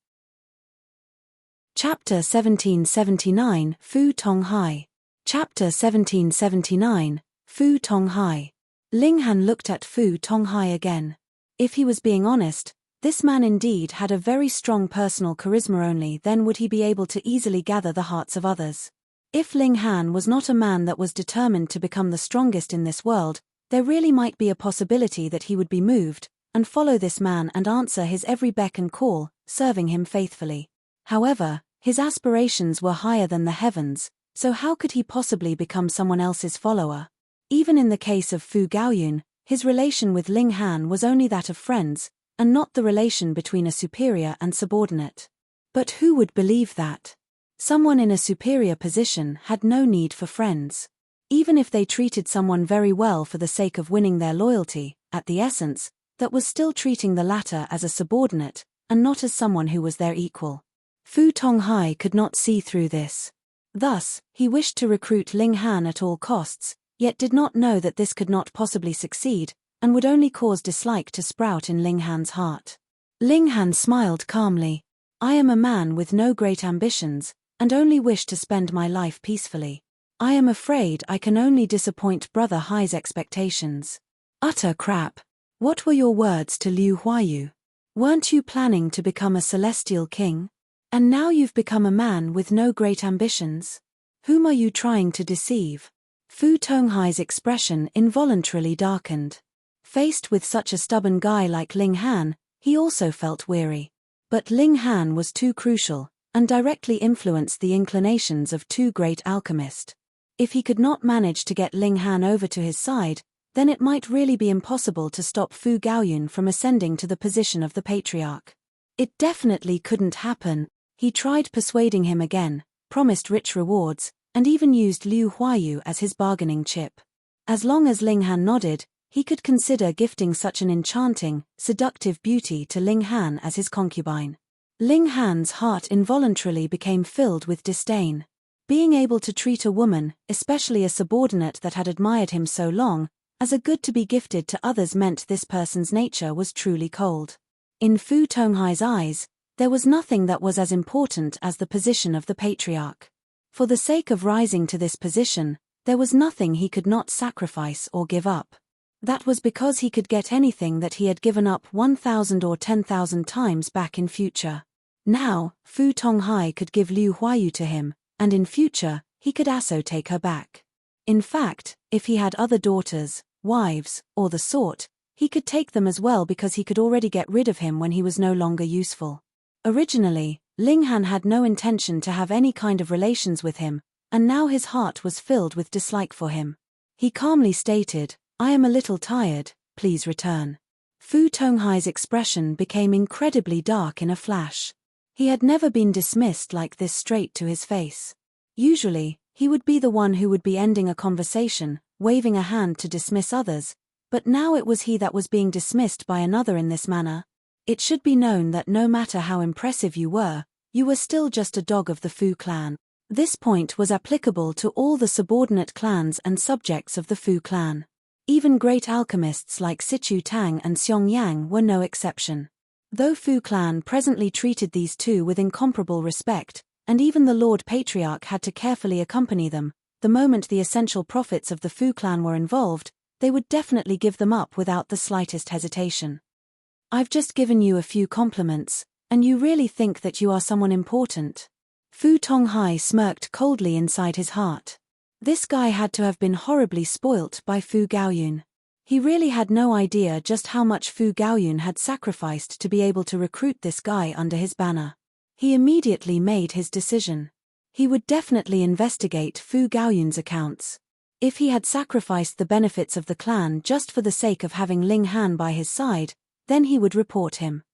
Chapter 1779, Fu Tonghai. Chapter 1779, Fu Tonghai. Ling Han looked at Fu Tonghai again. If he was being honest, this man indeed had a very strong personal charisma, only then would he be able to easily gather the hearts of others. If Ling Han was not a man that was determined to become the strongest in this world, there really might be a possibility that he would be moved, and follow this man and answer his every beck and call, serving him faithfully. However, his aspirations were higher than the heavens, so how could he possibly become someone else's follower? Even in the case of Fu Gaoyun, his relation with Ling Han was only that of friends, and not the relation between a superior and subordinate. But who would believe that? Someone in a superior position had no need for friends. Even if they treated someone very well for the sake of winning their loyalty, at the essence, that was still treating the latter as a subordinate, and not as someone who was their equal. Fu Tonghai could not see through this. Thus, he wished to recruit Ling Han at all costs, yet did not know that this could not possibly succeed, and would only cause dislike to sprout in Ling Han's heart. Ling Han smiled calmly. "I am a man with no great ambitions, and only wish to spend my life peacefully. I am afraid I can only disappoint Brother Hai's expectations." Utter crap. What were your words to Liu Huayu? Weren't you planning to become a celestial king? And now you've become a man with no great ambitions? Whom are you trying to deceive? Fu Tonghai's expression involuntarily darkened. Faced with such a stubborn guy like Ling Han, he also felt weary. But Ling Han was too crucial, and directly influenced the inclinations of 2 great alchemists. If he could not manage to get Ling Han over to his side, then it might really be impossible to stop Fu Gaoyun from ascending to the position of the patriarch. It definitely couldn't happen. He tried persuading him again, promised rich rewards, and even used Liu Huayu as his bargaining chip. As long as Ling Han nodded, he could consider gifting such an enchanting, seductive beauty to Ling Han as his concubine. Ling Han's heart involuntarily became filled with disdain. Being able to treat a woman, especially a subordinate that had admired him so long, as a good to be gifted to others meant this person's nature was truly cold. In Fu Tonghai's eyes, there was nothing that was as important as the position of the patriarch. For the sake of rising to this position, there was nothing he could not sacrifice or give up. That was because he could get anything that he had given up 1,000 or 10,000 times back in future. Now, Fu Tonghai could give Liu Huayu to him, and in future, he could also take her back. In fact, if he had other daughters, wives, or the sort, he could take them as well because he could already get rid of him when he was no longer useful. Originally, Ling Han had no intention to have any kind of relations with him, and now his heart was filled with dislike for him. He calmly stated, "I am a little tired, please return." Fu Tonghai's expression became incredibly dark in a flash. He had never been dismissed like this straight to his face. Usually, he would be the one who would be ending a conversation, waving a hand to dismiss others, but now it was he that was being dismissed by another in this manner. It should be known that no matter how impressive you were still just a dog of the Fu clan. This point was applicable to all the subordinate clans and subjects of the Fu clan. Even great alchemists like Sichu Tang and Xiong Yang were no exception. Though Fu clan presently treated these two with incomparable respect, and even the Lord Patriarch had to carefully accompany them, the moment the essential profits of the Fu clan were involved, they would definitely give them up without the slightest hesitation. I've just given you a few compliments, and you really think that you are someone important? Fu Tonghai smirked coldly inside his heart. This guy had to have been horribly spoilt by Fu Gaoyun. He really had no idea just how much Fu Gaoyun had sacrificed to be able to recruit this guy under his banner. He immediately made his decision. He would definitely investigate Fu Gaoyun's accounts. If he had sacrificed the benefits of the clan just for the sake of having Ling Han by his side, then he would report him.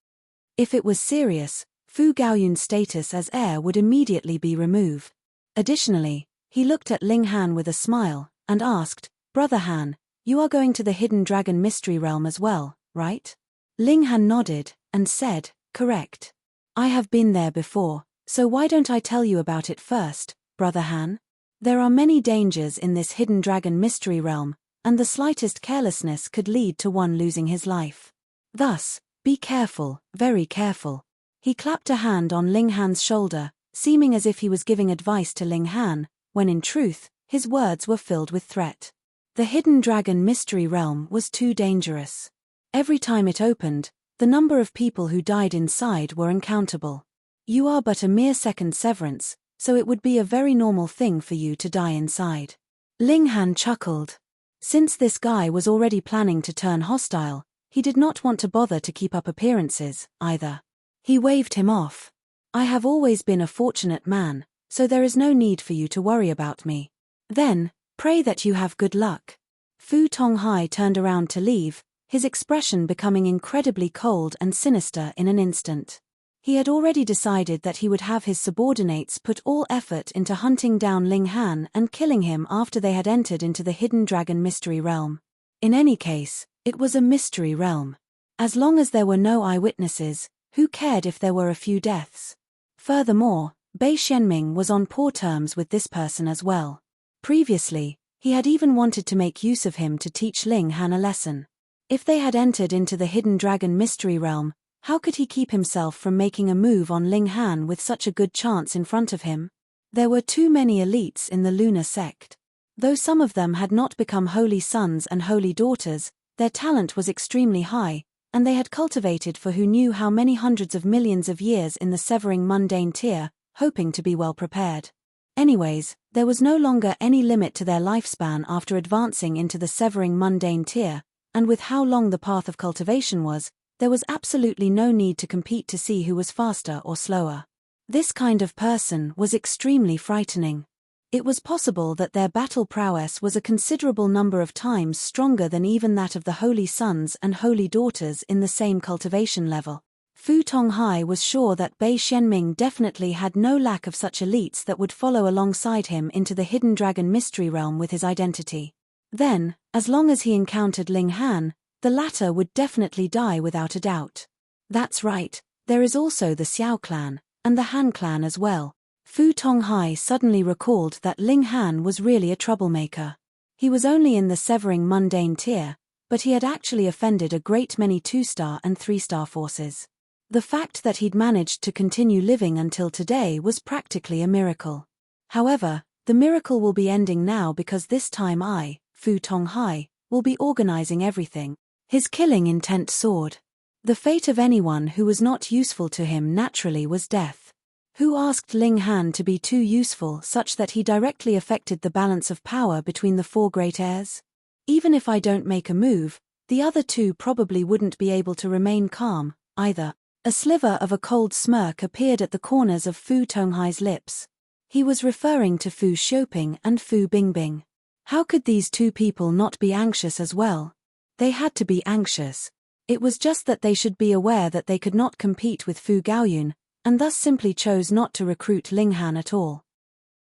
If it was serious, Fu Gaoyun's status as heir would immediately be removed. Additionally, he looked at Ling Han with a smile, and asked, "Brother Han, you are going to the Hidden Dragon Mystery Realm as well, right?" Ling Han nodded, and said, "Correct. I have been there before, so why don't I tell you about it first, Brother Han? There are many dangers in this Hidden Dragon Mystery Realm, and the slightest carelessness could lead to one losing his life. Thus, be careful, very careful." He clapped a hand on Ling Han's shoulder, seeming as if he was giving advice to Ling Han, when in truth, his words were filled with threat. The Hidden Dragon Mystery Realm was too dangerous. Every time it opened, the number of people who died inside were uncountable. You are but a mere second severance, so it would be a very normal thing for you to die inside. Ling Han chuckled. Since this guy was already planning to turn hostile, he did not want to bother to keep up appearances, either. He waved him off. "I have always been a fortunate man, so there is no need for you to worry about me. Then, pray that you have good luck." Fu Tonghai turned around to leave, his expression becoming incredibly cold and sinister in an instant. He had already decided that he would have his subordinates put all effort into hunting down Ling Han and killing him after they had entered into the Hidden Dragon Mystery Realm. In any case, it was a mystery realm. As long as there were no eyewitnesses, who cared if there were a few deaths? Furthermore, Bei Xianming was on poor terms with this person as well. Previously, he had even wanted to make use of him to teach Ling Han a lesson. If they had entered into the Hidden Dragon Mystery Realm, how could he keep himself from making a move on Ling Han with such a good chance in front of him? There were too many elites in the lunar sect. Though some of them had not become holy sons and holy daughters, their talent was extremely high, and they had cultivated for who knew how many hundreds of millions of years in the severing mundane tier, hoping to be well prepared. Anyways, there was no longer any limit to their lifespan after advancing into the severing mundane tier, and with how long the path of cultivation was, there was absolutely no need to compete to see who was faster or slower. This kind of person was extremely frightening. It was possible that their battle prowess was a considerable number of times stronger than even that of the holy sons and holy daughters in the same cultivation level. Fu Tonghai was sure that Bei Xianming definitely had no lack of such elites that would follow alongside him into the Hidden Dragon Mystery Realm with his identity. Then, as long as he encountered Ling Han, the latter would definitely die without a doubt. That's right, there is also the Xiao clan, and the Han clan as well. Fu Tonghai suddenly recalled that Ling Han was really a troublemaker. He was only in the severing mundane tier, but he had actually offended a great many 2-star and 3-star forces. The fact that he'd managed to continue living until today was practically a miracle. However, the miracle will be ending now because this time I, Fu Tonghai, will be organizing everything. His killing intent soared. The fate of anyone who was not useful to him naturally was death. Who asked Ling Han to be too useful such that he directly affected the balance of power between the 4 great heirs? Even if I don't make a move, the other 2 probably wouldn't be able to remain calm, either. A sliver of a cold smirk appeared at the corners of Fu Tonghai's lips. He was referring to Fu Xiuping and Fu Bingbing. How could these 2 people not be anxious as well? They had to be anxious. It was just that they should be aware that they could not compete with Fu Gaoyun, and thus simply chose not to recruit Ling Han at all.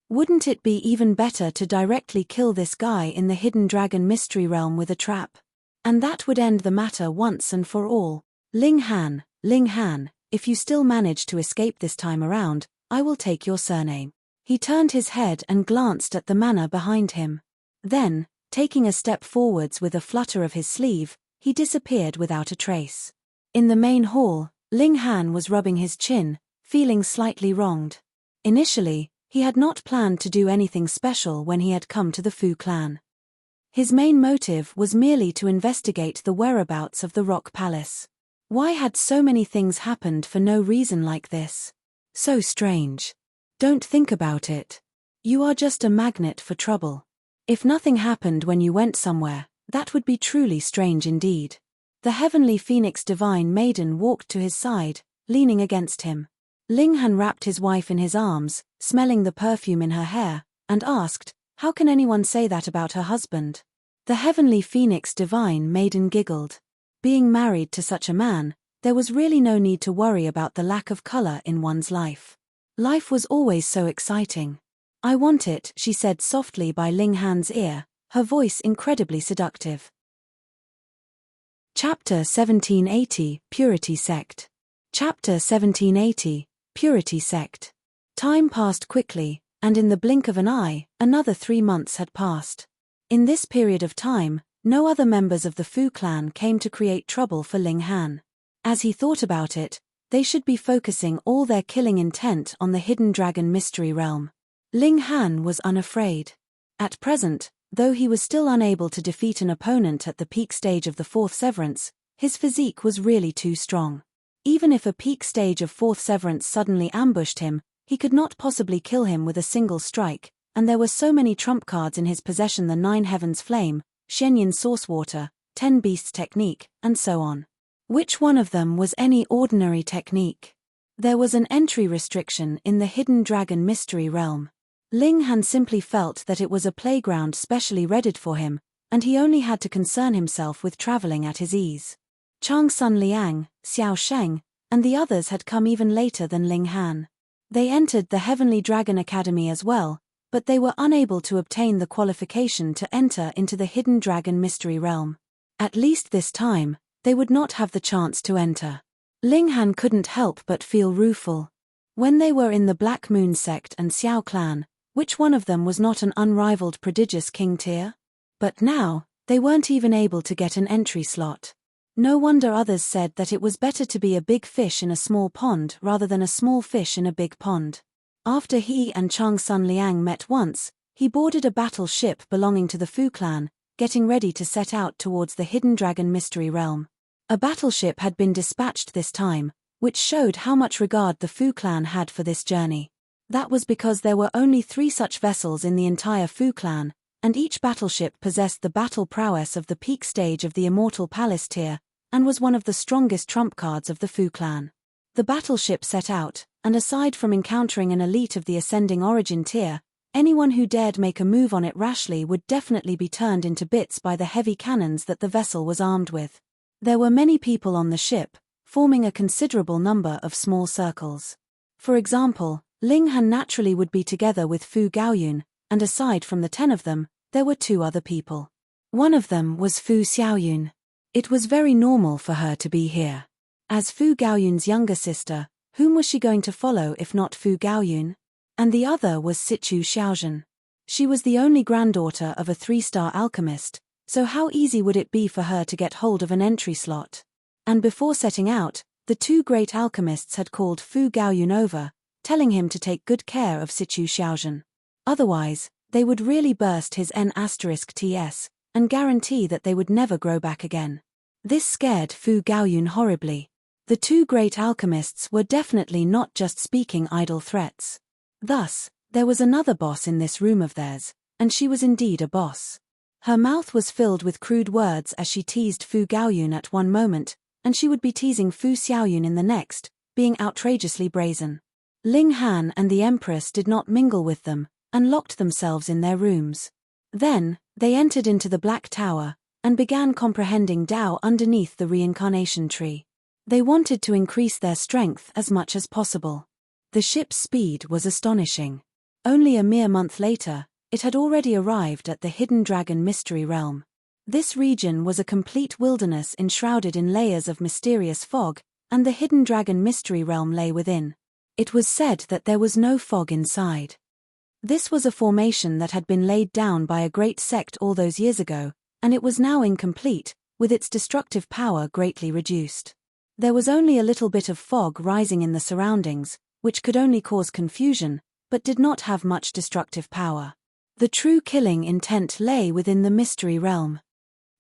Wouldn't it be even better to directly kill this guy in the Hidden Dragon Mystery Realm with a trap? And that would end the matter once and for all. Ling Han, if you still manage to escape this time around, I will take your surname. He turned his head and glanced at the manor behind him. Then, taking a step forwards with a flutter of his sleeve, he disappeared without a trace. In the main hall, Ling Han was rubbing his chin, feeling slightly wronged. Initially, he had not planned to do anything special when he had come to the Fu clan. His main motive was merely to investigate the whereabouts of the Rock Palace. Why had so many things happened for no reason like this? So strange. Don't think about it. You are just a magnet for trouble. If nothing happened when you went somewhere, that would be truly strange indeed. The heavenly phoenix divine maiden walked to his side, leaning against him. Ling Han wrapped his wife in his arms, smelling the perfume in her hair, and asked, "How can anyone say that about her husband?" The heavenly phoenix divine maiden giggled. Being married to such a man, there was really no need to worry about the lack of color in one's life. Life was always so exciting. "I want it," she said softly by Ling Han's ear, her voice incredibly seductive. Chapter 1780, Purity Sect. Chapter 1780, Purity Sect. Time passed quickly, and in the blink of an eye, another 3 months had passed. In this period of time, no other members of the Fu clan came to create trouble for Ling Han. As he thought about it, they should be focusing all their killing intent on the hidden dragon mystery realm. Ling Han was unafraid. At present, though he was still unable to defeat an opponent at the peak stage of the fourth severance, his physique was really too strong. Even if a peak stage of fourth severance suddenly ambushed him, he could not possibly kill him with a single strike, and there were so many trump cards in his possession: the 9 Heavens Flame, Shenyan Source Water, 10 Beasts Technique, and so on. Which one of them was any ordinary technique? There was an entry restriction in the Hidden Dragon Mystery Realm. Ling Han simply felt that it was a playground specially readied for him, and he only had to concern himself with traveling at his ease. Chang Sun Liang, Xiao Sheng, and the others had come even later than Ling Han. They entered the Heavenly Dragon Academy as well, but they were unable to obtain the qualification to enter into the Hidden Dragon Mystery Realm. At least this time, they would not have the chance to enter. Ling Han couldn't help but feel rueful. When they were in the Black Moon sect and Xiao clan, which one of them was not an unrivaled prodigious king tier? But now, they weren't even able to get an entry slot. No wonder others said that it was better to be a big fish in a small pond rather than a small fish in a big pond. After he and Chang Sun Liang met once, he boarded a battle ship belonging to the Fu clan, getting ready to set out towards the Hidden Dragon Mystery Realm. A battleship had been dispatched this time, which showed how much regard the Fu clan had for this journey. That was because there were only 3 such vessels in the entire Fu clan, and each battleship possessed the battle prowess of the peak stage of the Immortal Palace tier, and was one of the strongest trump cards of the Fu clan. The battleship set out, and aside from encountering an elite of the Ascending Origin tier, anyone who dared make a move on it rashly would definitely be turned into bits by the heavy cannons that the vessel was armed with. There were many people on the ship, forming a considerable number of small circles. For example, Ling Han naturally would be together with Fu Gaoyun, and aside from the 10 of them, there were 2 other people. One of them was Fu Xiaoyun. It was very normal for her to be here. As Fu Gaoyun's younger sister, whom was she going to follow if not Fu Gaoyun? And the other was Sichu Xiaozhen. She was the only granddaughter of a 3-star alchemist, so how easy would it be for her to get hold of an entry slot? And before setting out, the 2 great alchemists had called Fu Gaoyun over, telling him to take good care of Sichu Xiaozhen. Otherwise, they would really burst his N*TS, and guarantee that they would never grow back again. This scared Fu Gaoyun horribly. The 2 great alchemists were definitely not just speaking idle threats. Thus, there was another boss in this room of theirs, and she was indeed a boss. Her mouth was filled with crude words as she teased Fu Gaoyun at one moment, and she would be teasing Fu Xiaoyun in the next, being outrageously brazen. Ling Han and the Empress did not mingle with them, and locked themselves in their rooms. Then, they entered into the Black Tower, and began comprehending Tao underneath the reincarnation tree. They wanted to increase their strength as much as possible. The ship's speed was astonishing. Only a mere month later, it had already arrived at the Hidden Dragon Mystery Realm. This region was a complete wilderness enshrouded in layers of mysterious fog, and the Hidden Dragon Mystery Realm lay within. It was said that there was no fog inside. This was a formation that had been laid down by a great sect all those years ago, and it was now incomplete, with its destructive power greatly reduced. There was only a little bit of fog rising in the surroundings, which could only cause confusion, but did not have much destructive power. The true killing intent lay within the mystery realm.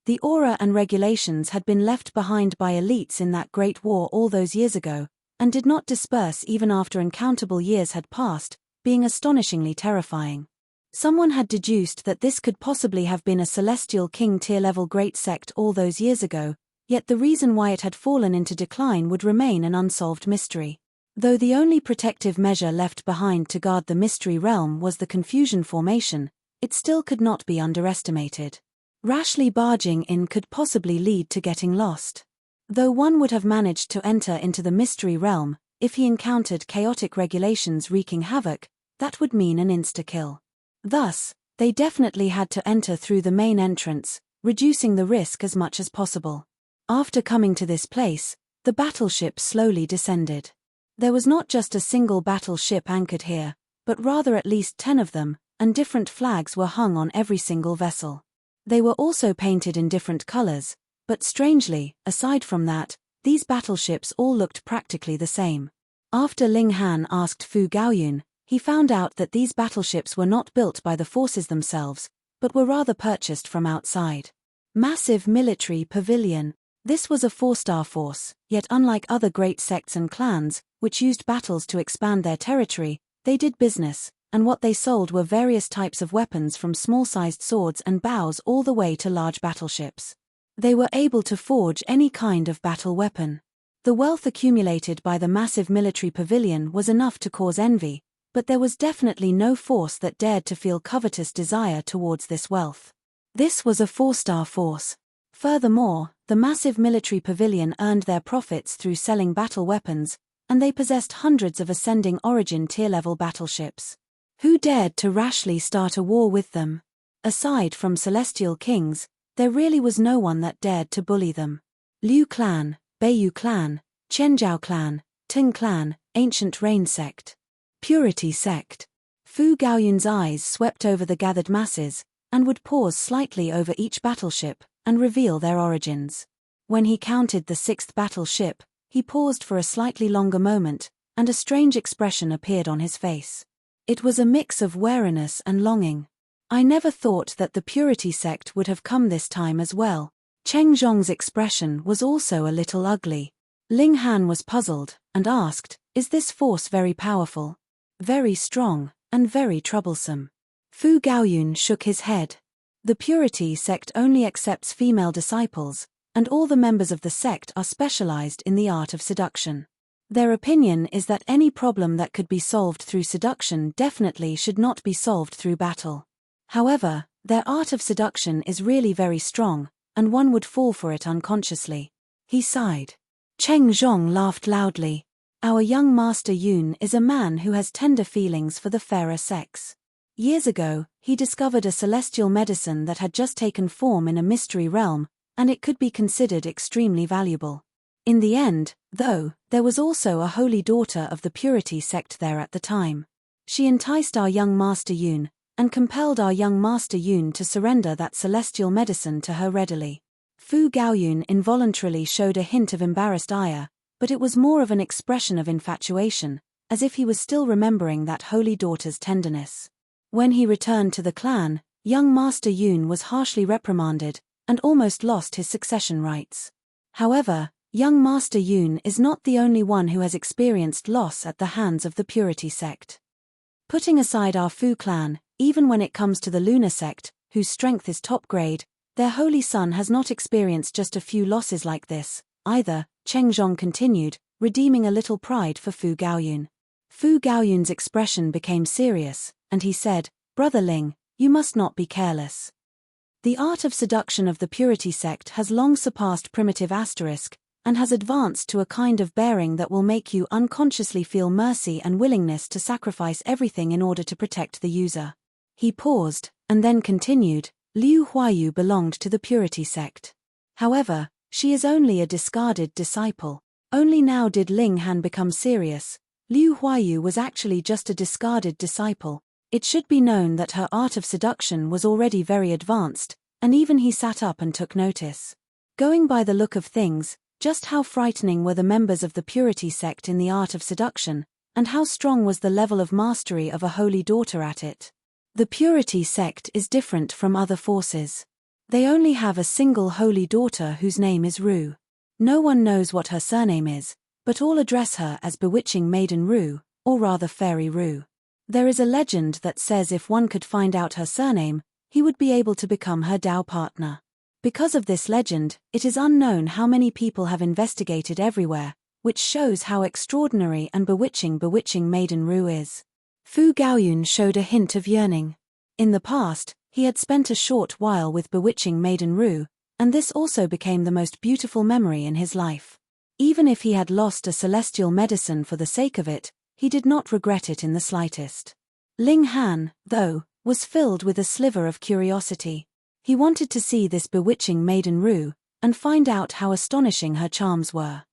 The aura and regulations had been left behind by elites in that great war all those years ago, and did not disperse even after uncountable years had passed, being astonishingly terrifying. Someone had deduced that this could possibly have been a celestial king tier-level great sect all those years ago, yet the reason why it had fallen into decline would remain an unsolved mystery. Though the only protective measure left behind to guard the mystery realm was the confusion formation, it still could not be underestimated. Rashly barging in could possibly lead to getting lost. Though one would have managed to enter into the mystery realm, if he encountered chaotic regulations wreaking havoc, that would mean an insta-kill. Thus, they definitely had to enter through the main entrance, reducing the risk as much as possible. After coming to this place, the battleship slowly descended. There was not just a single battleship anchored here, but rather at least 10 of them, and different flags were hung on every single vessel. They were also painted in different colors, but strangely, aside from that, these battleships all looked practically the same. After Ling Han asked Fu Gaoyun, he found out that these battleships were not built by the forces themselves, but were rather purchased from outside. Massive military pavilion. This was a 4-star force, yet unlike other great sects and clans, which used battles to expand their territory, they did business, and what they sold were various types of weapons from small-sized swords and bows all the way to large battleships. They were able to forge any kind of battle weapon. The wealth accumulated by the massive military pavilion was enough to cause envy, but there was definitely no force that dared to feel covetous desire towards this wealth. This was a 4-star force. Furthermore, the massive military pavilion earned their profits through selling battle weapons, and they possessed hundreds of ascending origin tier-level battleships. Who dared to rashly start a war with them? Aside from celestial kings, there really was no one that dared to bully them. Liu clan, Beiyu clan, Chenjiao clan, Ting clan, Ancient Rain sect. Purity sect. Fu Gaoyun's eyes swept over the gathered masses, and would pause slightly over each battleship, and reveal their origins. When he counted the 6th battleship, he paused for a slightly longer moment, and a strange expression appeared on his face. It was a mix of wariness and longing. I never thought that the Purity sect would have come this time as well. Cheng Zhong's expression was also a little ugly. Ling Han was puzzled, and asked, "Is this force very powerful?" "Very strong, and very troublesome." Fu Gaoyun shook his head. The Purity sect only accepts female disciples, and all the members of the sect are specialized in the art of seduction. Their opinion is that any problem that could be solved through seduction definitely should not be solved through battle. However, their art of seduction is really very strong, and one would fall for it unconsciously. He sighed. Cheng Zhong laughed loudly. Our young Master Yun is a man who has tender feelings for the fairer sex. Years ago, he discovered a celestial medicine that had just taken form in a mystery realm, and it could be considered extremely valuable. In the end, though, there was also a holy daughter of the Purity sect there at the time. She enticed our young Master Yun, and compelled our young Master Yun to surrender that celestial medicine to her readily. Fu Gaoyun involuntarily showed a hint of embarrassed ire, but it was more of an expression of infatuation, as if he was still remembering that holy daughter's tenderness. When he returned to the clan, young Master Yun was harshly reprimanded, and almost lost his succession rights. However, young Master Yun is not the only one who has experienced loss at the hands of the Purity sect. Putting aside our Fu clan, even when it comes to the Lunar sect, whose strength is top grade, their holy son has not experienced just a few losses like this, either, Cheng Zhong continued, redeeming a little pride for Fu Gaoyun. Fu Gaoyun's expression became serious, and he said, "Brother Ling, you must not be careless. The art of seduction of the Purity sect has long surpassed primitive asterisk, and has advanced to a kind of bearing that will make you unconsciously feel mercy and willingness to sacrifice everything in order to protect the user." He paused, and then continued, "Liu Huayu belonged to the Purity sect. However, she is only a discarded disciple. Only now did Ling Han become serious. Liu Huayu was actually just a discarded disciple. It should be known that her art of seduction was already very advanced, and even he sat up and took notice. Going by the look of things, just how frightening were the members of the purity sect in the art of seduction, and how strong was the level of mastery of a holy daughter at it. The purity sect is different from other forces. They only have a single holy daughter whose name is Ru. No one knows what her surname is, but all address her as Bewitching Maiden Ru, or rather Fairy Ru. There is a legend that says if one could find out her surname, he would be able to become her Tao partner. Because of this legend, it is unknown how many people have investigated everywhere, which shows how extraordinary and bewitching Maiden Ru is. Fu Gaoyun showed a hint of yearning. In the past, he had spent a short while with Bewitching Maiden Ru, and this also became the most beautiful memory in his life. Even if he had lost a celestial medicine for the sake of it, he did not regret it in the slightest. Ling Han, though, was filled with a sliver of curiosity. He wanted to see this Bewitching Maiden Ru, and find out how astonishing her charms were.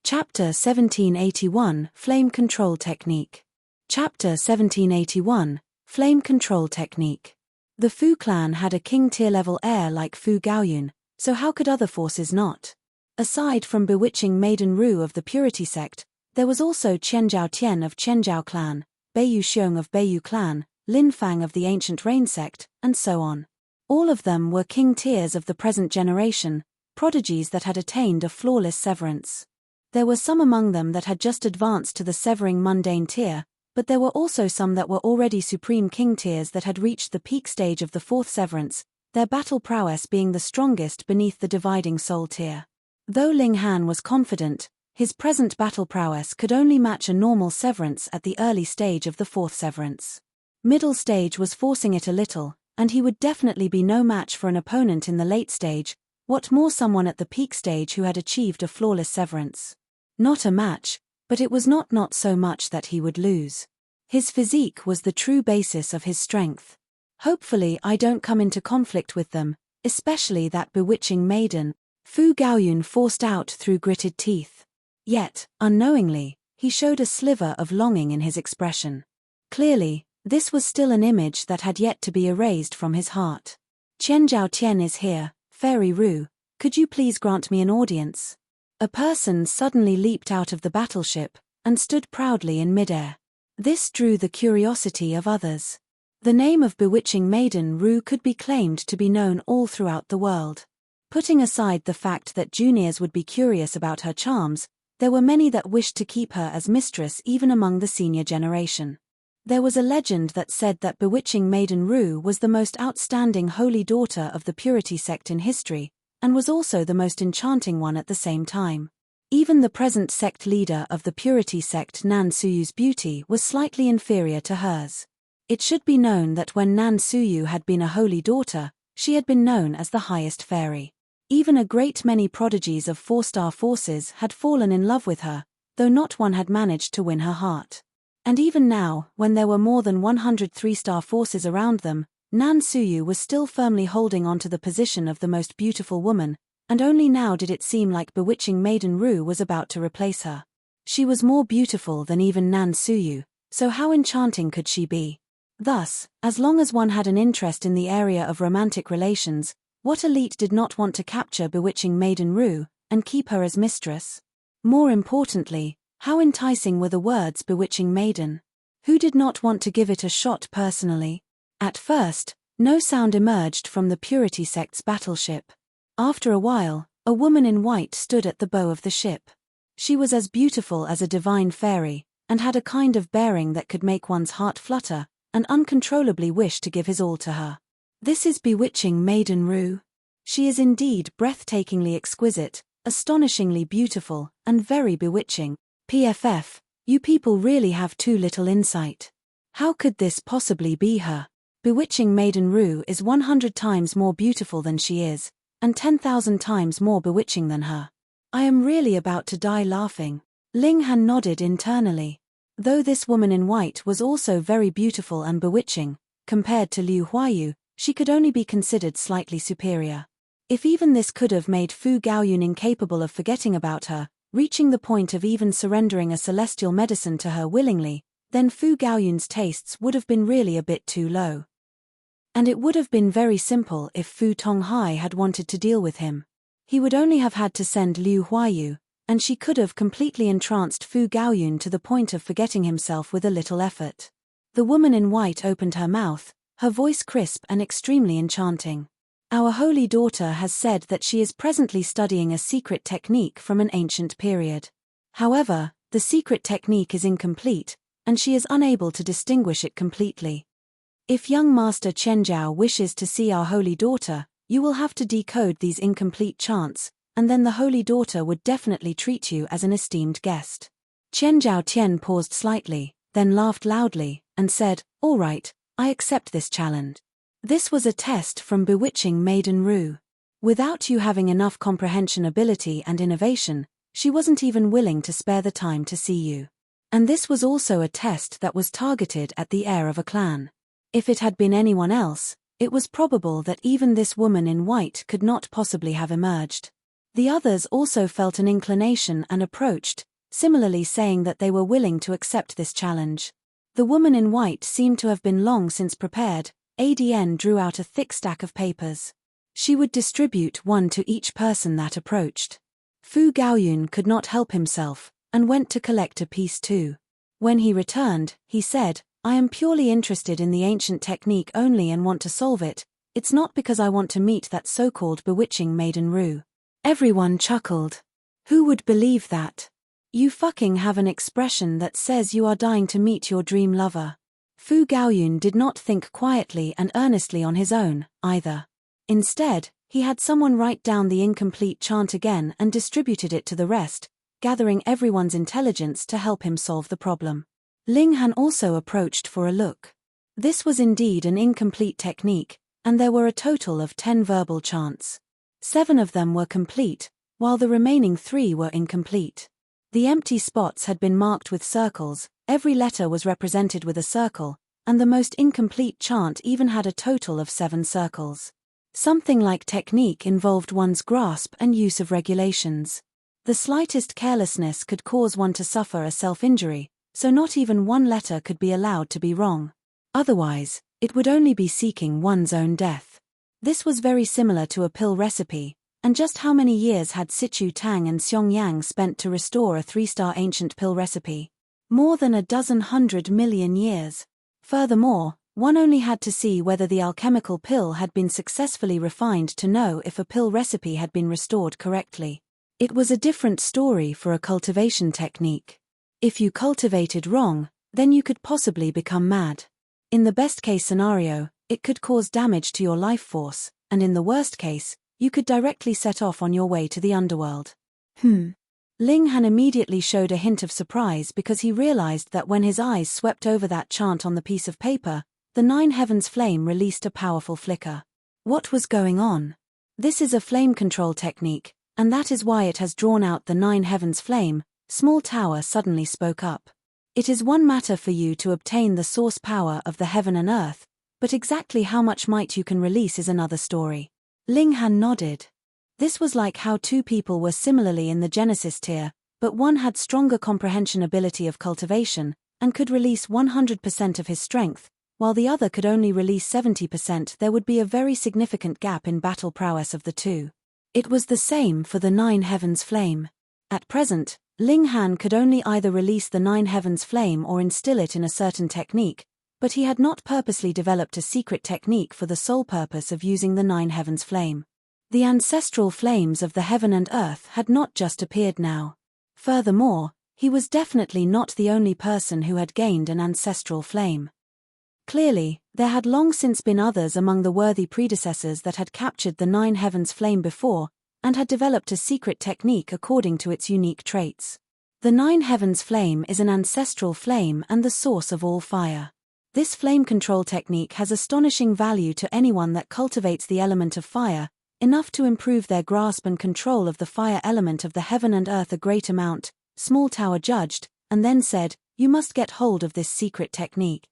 Chapter 1781, Flame Control Technique. Chapter 1781, Flame Control Technique. The Fu clan had a king tier level heir like Fu Gaoyun, so how could other forces not? Aside from Bewitching Maiden Ru of the Purity sect, there was also Qianzhao Tian of Qianzhao clan, Beiyu Xiong of Beiyu clan, Lin Fang of the Ancient Rain sect, and so on. All of them were king tiers of the present generation, prodigies that had attained a flawless severance. There were some among them that had just advanced to the severing mundane tier, but there were also some that were already supreme king tiers that had reached the peak stage of the fourth severance, their battle prowess being the strongest beneath the dividing soul tier. Though Ling Han was confident, his present battle prowess could only match a normal severance at the early stage of the fourth severance. Middle stage was forcing it a little, and he would definitely be no match for an opponent in the late stage, what more someone at the peak stage who had achieved a flawless severance. Not a match, but it was not so much that he would lose. His physique was the true basis of his strength. Hopefully I don't come into conflict with them, especially that bewitching maiden, Fu Gaoyun forced out through gritted teeth. Yet, unknowingly, he showed a sliver of longing in his expression. Clearly, this was still an image that had yet to be erased from his heart. Qianzhao Tian is here, Fairy Ru, could you please grant me an audience? A person suddenly leaped out of the battleship, and stood proudly in midair. This drew the curiosity of others. The name of Bewitching Maiden Ru could be claimed to be known all throughout the world. Putting aside the fact that juniors would be curious about her charms, there were many that wished to keep her as mistress even among the senior generation. There was a legend that said that Bewitching Maiden Ru was the most outstanding holy daughter of the Purity sect in history, and was also the most enchanting one at the same time. Even the present sect leader of the Purity sect, Nan Suyu's beauty was slightly inferior to hers. It should be known that when Nan Suyu had been a holy daughter, she had been known as the highest fairy. Even a great many prodigies of 4-star forces had fallen in love with her, though not one had managed to win her heart. And even now, when there were more than 100 3-star forces around them, Nan Suyu was still firmly holding on to the position of the most beautiful woman, and only now did it seem like Bewitching Maiden Ru was about to replace her. She was more beautiful than even Nan Suyu, so how enchanting could she be? Thus, as long as one had an interest in the area of romantic relations, what elite did not want to capture Bewitching Maiden Ru, and keep her as mistress? More importantly, how enticing were the words Bewitching Maiden? Who did not want to give it a shot personally? At first, no sound emerged from the Purity sect's battleship. After a while, a woman in white stood at the bow of the ship. She was as beautiful as a divine fairy, and had a kind of bearing that could make one's heart flutter, and uncontrollably wish to give his all to her. This is Bewitching Maiden Ru. She is indeed breathtakingly exquisite, astonishingly beautiful, and very bewitching. PFF, you people really have too little insight. How could this possibly be her? Bewitching Maiden Ru is 100 times more beautiful than she is, and 10,000 times more bewitching than her. I am really about to die laughing. Ling Han nodded internally. Though this woman in white was also very beautiful and bewitching, compared to Liu Huayu, she could only be considered slightly superior. If even this could have made Fu Gaoyun incapable of forgetting about her, reaching the point of even surrendering a celestial medicine to her willingly, then Fu Gaoyun's tastes would have been really a bit too low. And it would have been very simple if Fu Tonghai had wanted to deal with him. He would only have had to send Liu Huayu, and she could have completely entranced Fu Gaoyun to the point of forgetting himself with a little effort. The woman in white opened her mouth, her voice crisp and extremely enchanting. Our holy daughter has said that she is presently studying a secret technique from an ancient period. However, the secret technique is incomplete, and she is unable to distinguish it completely. If young Master Qianzhao wishes to see our holy daughter, you will have to decode these incomplete chants, and then the holy daughter would definitely treat you as an esteemed guest. Qianzhao Tian paused slightly, then laughed loudly, and said, "All right, I accept this challenge." This was a test from bewitching Maiden Ru. Without you having enough comprehension ability and innovation, she wasn't even willing to spare the time to see you. And this was also a test that was targeted at the heir of a clan. If it had been anyone else, it was probable that even this woman in white could not possibly have emerged. The others also felt an inclination and approached, similarly saying that they were willing to accept this challenge. The woman in white seemed to have been long since prepared. ADN drew out a thick stack of papers. She would distribute one to each person that approached. Fu Gaoyun could not help himself, and went to collect a piece too. When he returned, he said, "I am purely interested in the ancient technique only and want to solve it. It's not because I want to meet that so-called bewitching Maiden Ru." Everyone chuckled. Who would believe that? You fucking have an expression that says you are dying to meet your dream lover. Fu Gaoyun did not think quietly and earnestly on his own, either. Instead, he had someone write down the incomplete chant again and distributed it to the rest, gathering everyone's intelligence to help him solve the problem. Ling Han also approached for a look. This was indeed an incomplete technique, and there were a total of 10 verbal chants. 7 of them were complete, while the remaining 3 were incomplete. The empty spots had been marked with circles, every letter was represented with a circle, and the most incomplete chant even had a total of 7 circles. Something like technique involved one's grasp and use of regulations. The slightest carelessness could cause one to suffer a self-injury, so not even one letter could be allowed to be wrong. Otherwise, it would only be seeking one's own death. This was very similar to a pill recipe, and just how many years had Sichu Tang and Xiong Yang spent to restore a 3-star ancient pill recipe? More than 100 million years. Furthermore, one only had to see whether the alchemical pill had been successfully refined to know if a pill recipe had been restored correctly. It was a different story for a cultivation technique. If you cultivated wrong, then you could possibly become mad. In the best-case scenario, it could cause damage to your life force, and in the worst case, you could directly set off on your way to the underworld. Ling Han immediately showed a hint of surprise because he realized that when his eyes swept over that chant on the piece of paper, the 9 heavens flame released a powerful flicker. What was going on? This is a flame control technique, and that is why it has drawn out the 9 heavens flame. Small Tower suddenly spoke up. It is one matter for you to obtain the source power of the heaven and earth, but exactly how much might you can release is another story. Ling Han nodded. This was like how 2 people were similarly in the Genesis tier, but one had stronger comprehension ability of cultivation, and could release 100% of his strength, while the other could only release 70%. There would be a very significant gap in battle prowess of the 2. It was the same for the 9 heavens flame. At present, Ling Han could only either release the 9 heavens flame or instill it in a certain technique, but he had not purposely developed a secret technique for the sole purpose of using the 9 heavens flame. The ancestral flames of the heaven and earth had not just appeared now. Furthermore, he was definitely not the only person who had gained an ancestral flame. Clearly, there had long since been others among the worthy predecessors that had captured the 9 heavens flame before, and had developed a secret technique according to its unique traits. The 9 heavens flame is an ancestral flame and the source of all fire. This flame control technique has astonishing value to anyone that cultivates the element of fire, enough to improve their grasp and control of the fire element of the heaven and earth a great amount. Small Tower judged, and then said, "You must get hold of this secret technique."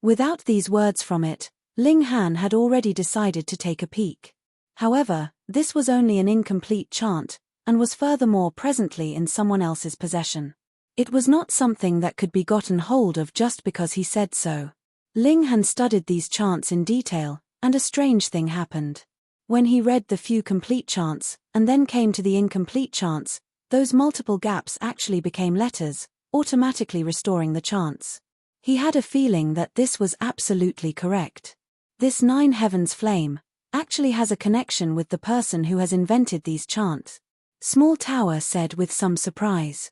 Without these words from it, Ling Han had already decided to take a peek. However, this was only an incomplete chant, and was furthermore presently in someone else's possession. It was not something that could be gotten hold of just because he said so. Ling Han studied these chants in detail, and a strange thing happened. When he read the few complete chants, and then came to the incomplete chants, those multiple gaps actually became letters, automatically restoring the chants. He had a feeling that this was absolutely correct. This 9 heavens flame actually has a connection with the person who has invented these chants. Small Tower said with some surprise.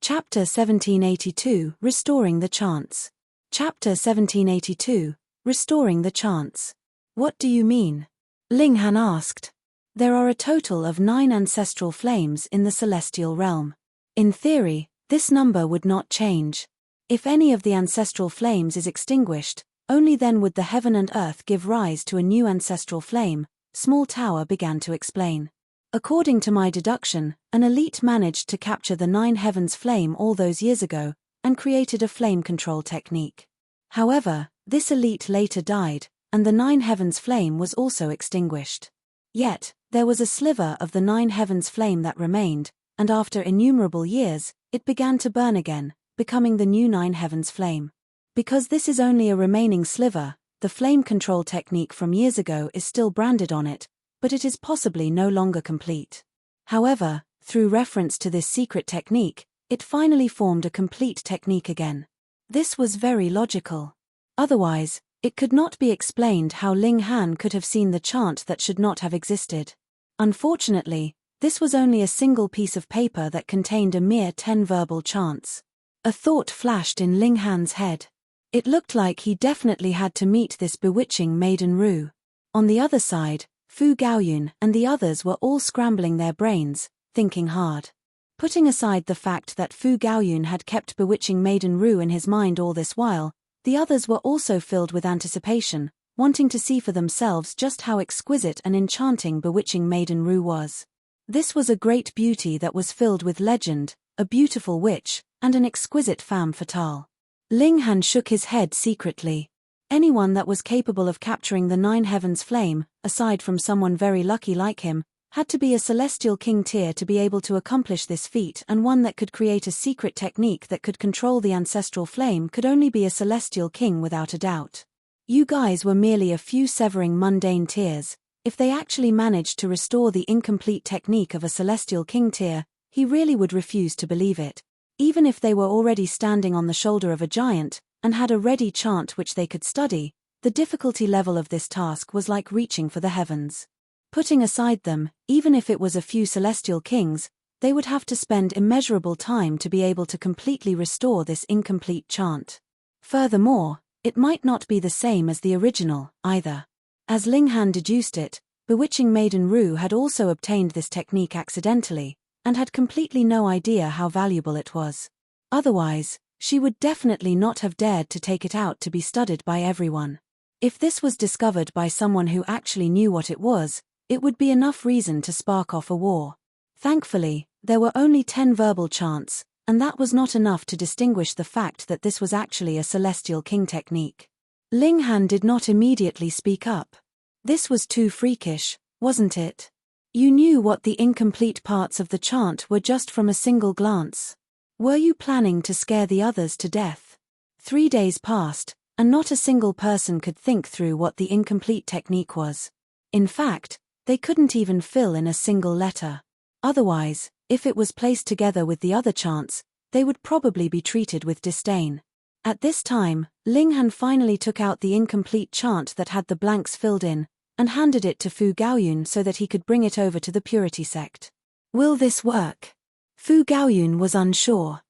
Chapter 1782, Restoring the Chants. Chapter 1782, Restoring the Chants. What do you mean? Ling Han asked. There are a total of 9 ancestral flames in the celestial realm. In theory, this number would not change. If any of the ancestral flames is extinguished, only then would the heaven and earth give rise to a new ancestral flame, Small Tower began to explain. According to my deduction, an elite managed to capture the 9 heavens flame all those years ago, and created a flame control technique. However, this elite later died, and the 9 heavens flame was also extinguished. Yet, there was a sliver of the 9 heavens flame that remained, and after innumerable years, it began to burn again, becoming the new 9 heavens flame. Because this is only a remaining sliver, the flame control technique from years ago is still branded on it, but it is possibly no longer complete. However, through reference to this secret technique, it finally formed a complete technique again. This was very logical. Otherwise, it could not be explained how Ling Han could have seen the chant that should not have existed. Unfortunately, this was only a single piece of paper that contained a mere 10 verbal chants. A thought flashed in Ling Han's head. It looked like he definitely had to meet this bewitching maiden Ru. On the other side, Fu Gaoyun and the others were all scrambling their brains, thinking hard. Putting aside the fact that Fu Gaoyun had kept bewitching maiden Ru in his mind all this while, the others were also filled with anticipation, wanting to see for themselves just how exquisite and enchanting bewitching maiden Ru was. This was a great beauty that was filled with legend, a beautiful witch, and an exquisite femme fatale. Ling Han shook his head secretly. Anyone that was capable of capturing the 9 heavens flame, aside from someone very lucky like him, had to be a celestial king tier to be able to accomplish this feat, and one that could create a secret technique that could control the ancestral flame could only be a celestial king without a doubt. You guys were merely a few severing mundane tiers. If they actually managed to restore the incomplete technique of a celestial king tier, he really would refuse to believe it. Even if they were already standing on the shoulder of a giant, and had a ready chant which they could study, the difficulty level of this task was like reaching for the heavens. Putting aside them, even if it was a few celestial kings, they would have to spend immeasurable time to be able to completely restore this incomplete chant. Furthermore, it might not be the same as the original, either. As Ling Han deduced it, bewitching maiden Ru had also obtained this technique accidentally, and had completely no idea how valuable it was. Otherwise, she would definitely not have dared to take it out to be studied by everyone. If this was discovered by someone who actually knew what it was, it would be enough reason to spark off a war. Thankfully, there were only 10 verbal chants, and that was not enough to distinguish the fact that this was actually a celestial king technique. Ling Han did not immediately speak up. This was too freakish, wasn't it? You knew what the incomplete parts of the chant were just from a single glance. Were you planning to scare the others to death? 3 days passed, and not a single person could think through what the incomplete technique was. In fact, they couldn't even fill in a single letter. Otherwise, if it was placed together with the other chants, they would probably be treated with disdain. At this time, Ling Han finally took out the incomplete chant that had the blanks filled in, and handed it to Fu Gaoyun so that he could bring it over to the purity sect. Will this work? Fu Gaoyun was unsure.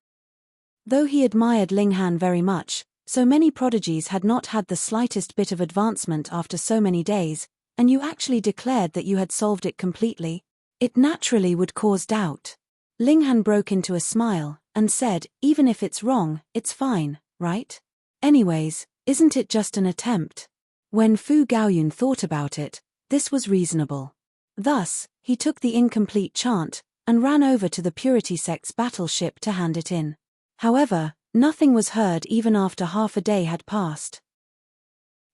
Though he admired Ling Han very much, so many prodigies had not had the slightest bit of advancement after so many days, and you actually declared that you had solved it completely. It naturally would cause doubt. Ling Han broke into a smile, and said, even if it's wrong, it's fine, right? Anyways, isn't it just an attempt? When Fu Gaoyun thought about it, this was reasonable. Thus, he took the incomplete chant, and ran over to the purity sect's battleship to hand it in. However, nothing was heard even after half a day had passed.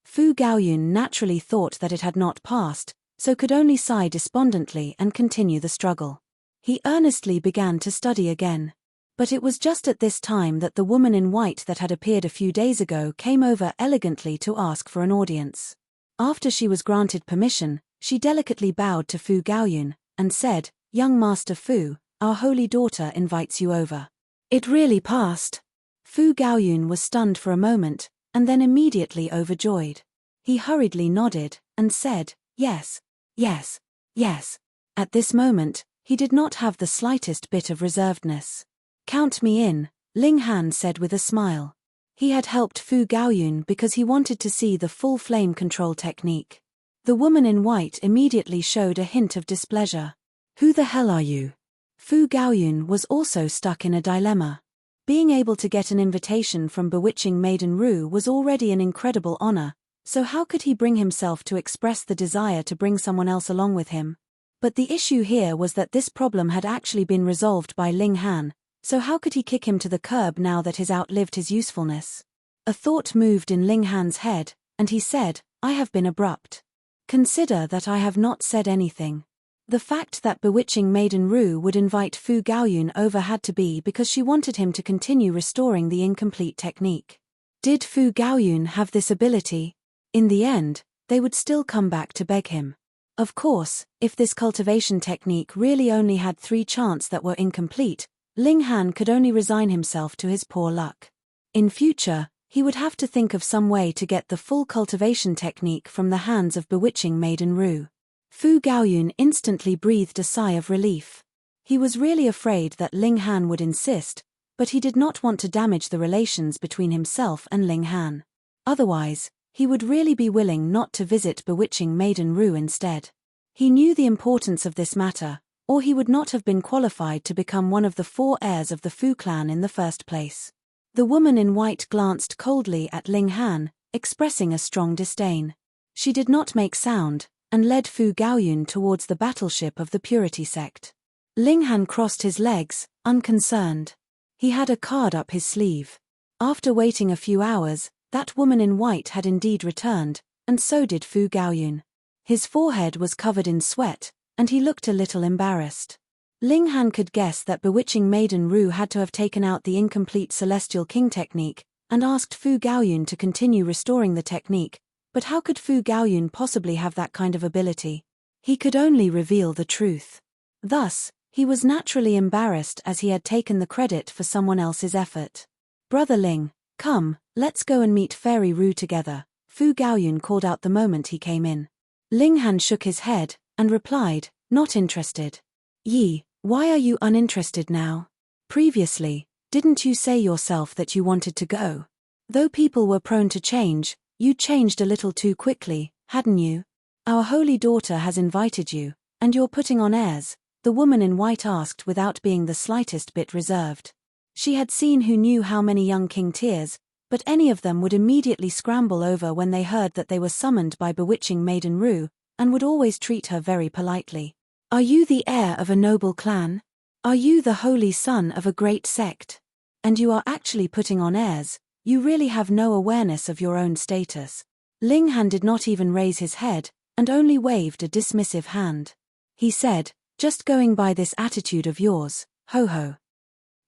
Fu Gaoyun naturally thought that it had not passed, so could only sigh despondently and continue the struggle. He earnestly began to study again. But it was just at this time that the woman in white that had appeared a few days ago came over elegantly to ask for an audience. After she was granted permission, she delicately bowed to Fu Gaoyun, and said, "Young Master Fu, our holy daughter invites you over." It really passed. Fu Gaoyun was stunned for a moment, and then immediately overjoyed. He hurriedly nodded, and said, "Yes, yes, yes." At this moment, he did not have the slightest bit of reservedness. "Count me in," Ling Han said with a smile. He had helped Fu Gaoyun because he wanted to see the full flame control technique. The woman in white immediately showed a hint of displeasure. "Who the hell are you?" Fu Gaoyun was also stuck in a dilemma. Being able to get an invitation from bewitching Maiden Ru was already an incredible honor, so how could he bring himself to express the desire to bring someone else along with him? But the issue here was that this problem had actually been resolved by Ling Han, so how could he kick him to the curb now that he's outlived his usefulness? A thought moved in Ling Han's head, and he said, "I have been abrupt. Consider that I have not said anything." The fact that bewitching Maiden Ru would invite Fu Gaoyun over had to be because she wanted him to continue restoring the incomplete technique. Did Fu Gaoyun have this ability? In the end, they would still come back to beg him. Of course, if this cultivation technique really only had 3 chants that were incomplete, Ling Han could only resign himself to his poor luck. In future, he would have to think of some way to get the full cultivation technique from the hands of bewitching Maiden Ru. Fu Gaoyun instantly breathed a sigh of relief. He was really afraid that Ling Han would insist, but he did not want to damage the relations between himself and Ling Han. Otherwise, he would really be willing not to visit bewitching Maiden Ru instead. He knew the importance of this matter, or he would not have been qualified to become one of the 4 heirs of the Fu clan in the first place. The woman in white glanced coldly at Ling Han, expressing a strong disdain. She did not make sound, and led Fu Gaoyun towards the battleship of the Purity sect. Ling Han crossed his legs, unconcerned. He had a card up his sleeve. After waiting a few hours, that woman in white had indeed returned, and so did Fu Gaoyun. His forehead was covered in sweat, and he looked a little embarrassed. Ling Han could guess that bewitching Maiden Ru had to have taken out the incomplete Celestial King technique, and asked Fu Gaoyun to continue restoring the technique, but how could Fu Gaoyun possibly have that kind of ability? He could only reveal the truth. Thus, he was naturally embarrassed as he had taken the credit for someone else's effort. "Brother Ling, come, let's go and meet Fairy Ru together," Fu Gaoyun called out the moment he came in. Ling Han shook his head, and replied, "Not interested." "Yi, why are you uninterested now? Previously, didn't you say yourself that you wanted to go? Though people were prone to change, you changed a little too quickly, hadn't you? Our holy daughter has invited you, and you're putting on airs," the woman in white asked without being the slightest bit reserved. She had seen who knew how many young king tears, but any of them would immediately scramble over when they heard that they were summoned by bewitching Maiden Ru, and would always treat her very politely. "Are you the heir of a noble clan? Are you the holy son of a great sect? And you are actually putting on airs, you really have no awareness of your own status." Ling Han did not even raise his head, and only waved a dismissive hand. He said, "Just going by this attitude of yours, ho ho.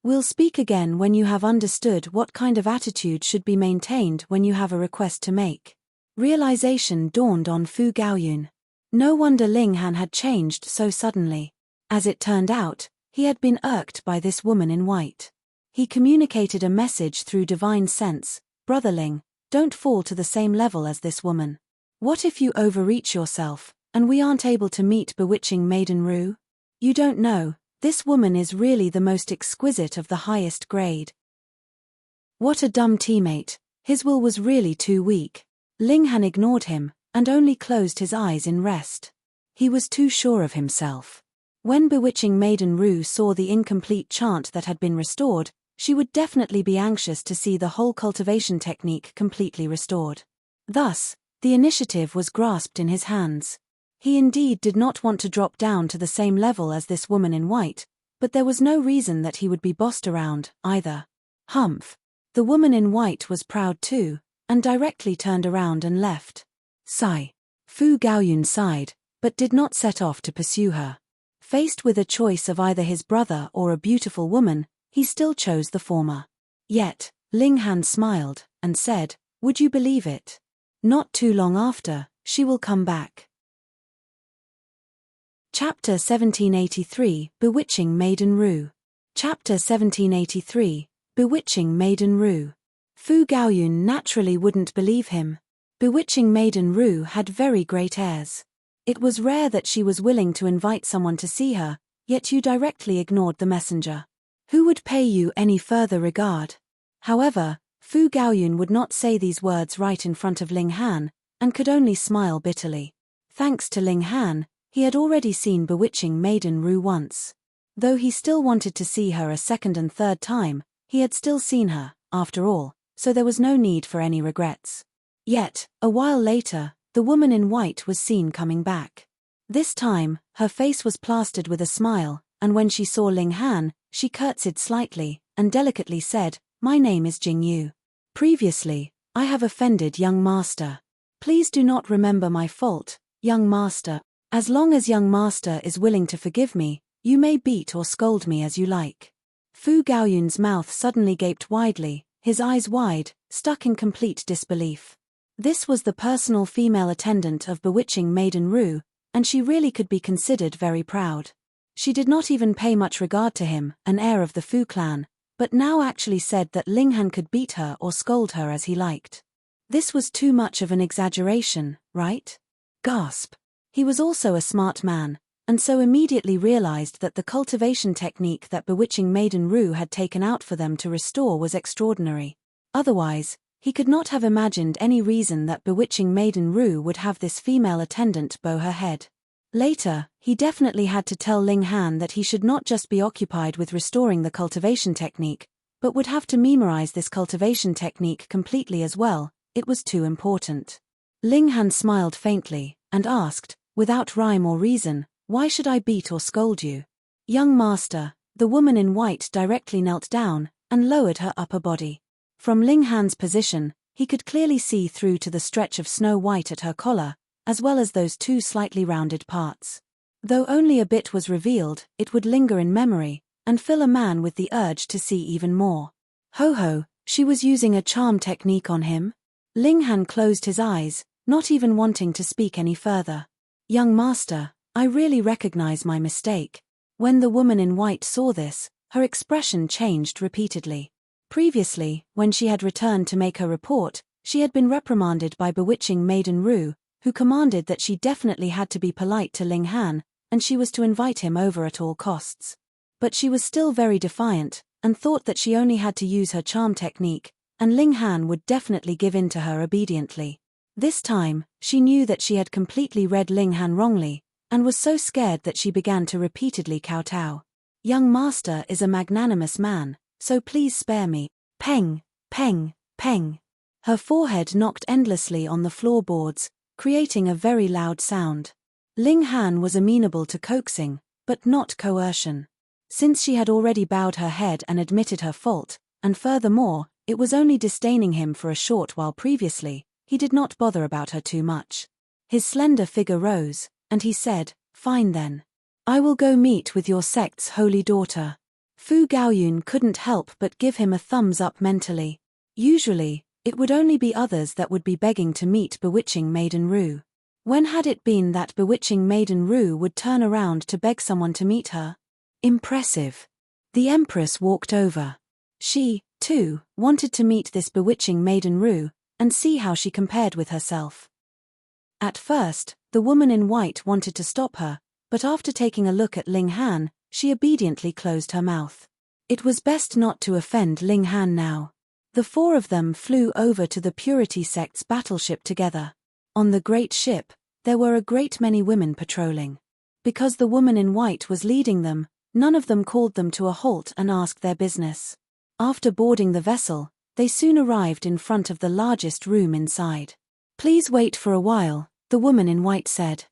We'll speak again when you have understood what kind of attitude should be maintained when you have a request to make." Realization dawned on Fu Gaoyun. No wonder Ling Han had changed so suddenly. As it turned out, he had been irked by this woman in white. He communicated a message through divine sense, "Brother Ling, don't fall to the same level as this woman. What if you overreach yourself, and we aren't able to meet bewitching Maiden Ru? You don't know, this woman is really the most exquisite of the highest grade." What a dumb teammate, his will was really too weak. Ling Han ignored him, and only closed his eyes in rest. He was too sure of himself. When bewitching Maiden Ru saw the incomplete chant that had been restored, she would definitely be anxious to see the whole cultivation technique completely restored. Thus, the initiative was grasped in his hands. He indeed did not want to drop down to the same level as this woman in white, but there was no reason that he would be bossed around, either. Humph. The woman in white was proud too, and directly turned around and left. Sigh. Fu Gaoyun sighed, but did not set off to pursue her. Faced with a choice of either his brother or a beautiful woman, he still chose the former. Yet, Ling Han smiled, and said, "Would you believe it? Not too long after, she will come back." Chapter 1783, Bewitching Maiden Ru. Chapter 1783, Bewitching Maiden Ru. Fu Gaoyun naturally wouldn't believe him. Bewitching Maiden Ru had very great airs. It was rare that she was willing to invite someone to see her, yet you directly ignored the messenger. Who would pay you any further regard? However, Fu Gaoyun would not say these words right in front of Ling Han, and could only smile bitterly. Thanks to Ling Han, he had already seen Bewitching Maiden Ru once. Though he still wanted to see her a second and third time, he had still seen her, after all, so there was no need for any regrets. Yet, a while later, the woman in white was seen coming back. This time, her face was plastered with a smile, and when she saw Ling Han, she curtsied slightly, and delicately said, "My name is Jing Yu. Previously, I have offended young master. Please do not remember my fault, young master. As long as young master is willing to forgive me, you may beat or scold me as you like." Fu Gaoyun's mouth suddenly gaped widely, his eyes wide, stuck in complete disbelief. This was the personal female attendant of Bewitching Maiden Ru, and she really could be considered very proud. She did not even pay much regard to him, an heir of the Fu clan, but now actually said that Ling Han could beat her or scold her as he liked. This was too much of an exaggeration, right? Gasp. He was also a smart man, and so immediately realized that the cultivation technique that Bewitching Maiden Ru had taken out for them to restore was extraordinary. Otherwise, he could not have imagined any reason that Bewitching Maiden Ru would have this female attendant bow her head. Later, he definitely had to tell Ling Han that he should not just be occupied with restoring the cultivation technique, but would have to memorize this cultivation technique completely as well. It was too important. Ling Han smiled faintly, and asked, without rhyme or reason, "Why should I beat or scold you?" "Young master," the woman in white directly knelt down, and lowered her upper body. From Ling Han's position, he could clearly see through to the stretch of snow white at her collar, as well as those two slightly rounded parts. Though only a bit was revealed, it would linger in memory, and fill a man with the urge to see even more. Ho, she was using a charm technique on him? Ling Han closed his eyes, not even wanting to speak any further. "Young master, I really recognize my mistake." When the woman in white saw this, her expression changed repeatedly. Previously, when she had returned to make her report, she had been reprimanded by Bewitching Maiden Ru, who commanded that she definitely had to be polite to Ling Han, and she was to invite him over at all costs. But she was still very defiant, and thought that she only had to use her charm technique, and Ling Han would definitely give in to her obediently. This time, she knew that she had completely read Ling Han wrongly, and was so scared that she began to repeatedly kowtow. "Young master is a magnanimous man, so please spare me." Peng, peng, peng. Her forehead knocked endlessly on the floorboards, creating a very loud sound. Ling Han was amenable to coaxing, but not coercion. Since she had already bowed her head and admitted her fault, and furthermore, it was only disdaining him for a short while previously, he did not bother about her too much. His slender figure rose, and he said, "Fine then. I will go meet with your sect's holy daughter." Fu Gaoyun couldn't help but give him a thumbs up mentally. Usually, it would only be others that would be begging to meet Bewitching Maiden Ru. When had it been that Bewitching Maiden Ru would turn around to beg someone to meet her? Impressive. The Empress walked over. She, too, wanted to meet this Bewitching Maiden Ru, and see how she compared with herself. At first, the woman in white wanted to stop her, but after taking a look at Ling Han, she obediently closed her mouth. It was best not to offend Ling Han now. The four of them flew over to the Purity Sect's battleship together. On the great ship, there were a great many women patrolling. Because the woman in white was leading them, none of them called them to a halt and asked their business. After boarding the vessel, they soon arrived in front of the largest room inside. "Please wait for a while," the woman in white said.